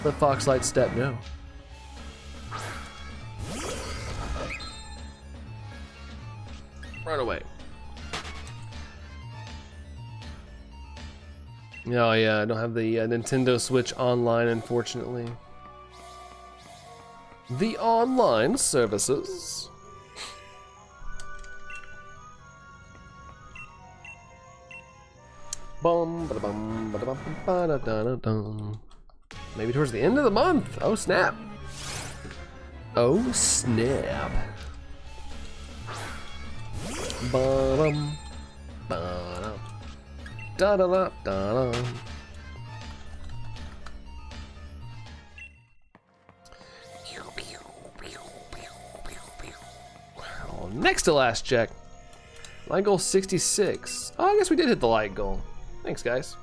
let Foxlight Step know. Right away. Oh yeah, I don't have the Nintendo Switch Online, unfortunately. The online services. Maybe towards the end of the month. Oh snap. Oh snap. Ba-dum, ba-dum, da-da-da-da-da. Next to last check. Light goal 66. Oh, I guess we did hit the light goal. Thanks, guys.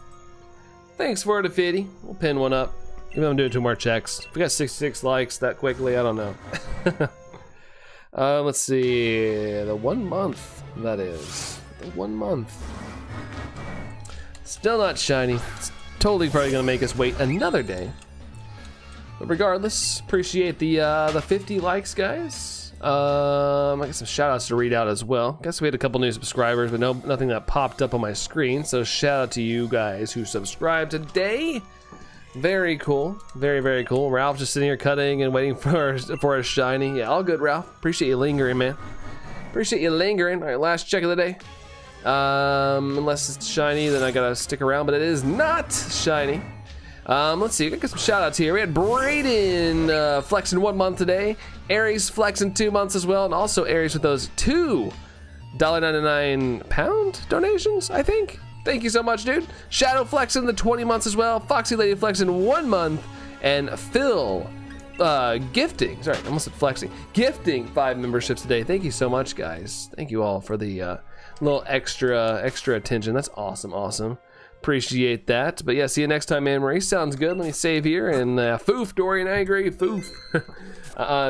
Thanks for the 50. We'll pin one up. Maybe I'm doing 2 more checks. If we got 66 likes that quickly, I don't know. Let's see. The 1 month, that is. The 1 month. Still not shiny. It's totally probably gonna make us wait another day. But regardless, appreciate the 50 likes, guys. I got some shout outs to read out as well. Guess we had a couple new subscribers, but nothing that popped up on my screen. So shout out to you guys who subscribed today. Very cool. Very, very cool. Ralph just sitting here cutting and waiting for a shiny. Yeah, all good, Ralph. Appreciate you lingering, man. Appreciate you lingering. All right, last check of the day. Unless it's shiny, then I gotta stick around, but it is not shiny. Let's see, we got some shout outs here. We had Brayden flexing 1 month today, Aries flexing 2 months as well, and also Aries with those $2.99 donations, I think. Thank you so much, dude. Shadow flexing the 20 months as well, Foxy Lady flexing 1 month, and Phil gifting. Sorry, I almost said flexing. Gifting 5 memberships today. Thank you so much, guys. Thank you all for the little extra attention. That's awesome. Appreciate that. But yeah, see you next time, Anne Marie. Sounds good. Let me save here. And foof, Dorian, I agree. Foof.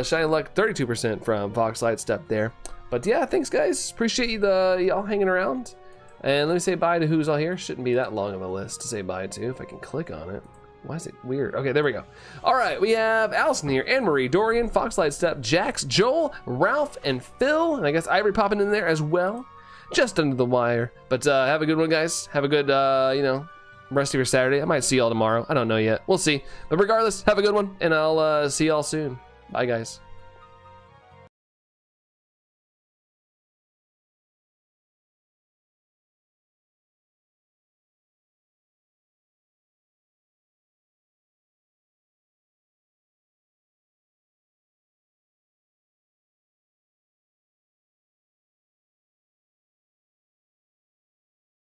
Shiny luck 32% from Foxlight Step there. But yeah, thanks, guys. Appreciate y'all hanging around. And let me say bye to who's all here. Shouldn't be that long of a list to say bye to if I can click on it. Why is it weird? Okay, there we go. All right, we have Allison here, Anne Marie, Dorian, Foxlight Step, Jax, Joel, Ralph, and Phil. And I guess Ivory popping in there as well. Just under the wire. But have a good one, guys. Have a good, rest of your Saturday. I might see y'all tomorrow. I don't know yet. We'll see. But regardless, have a good one, and I'll see y'all soon. Bye, guys.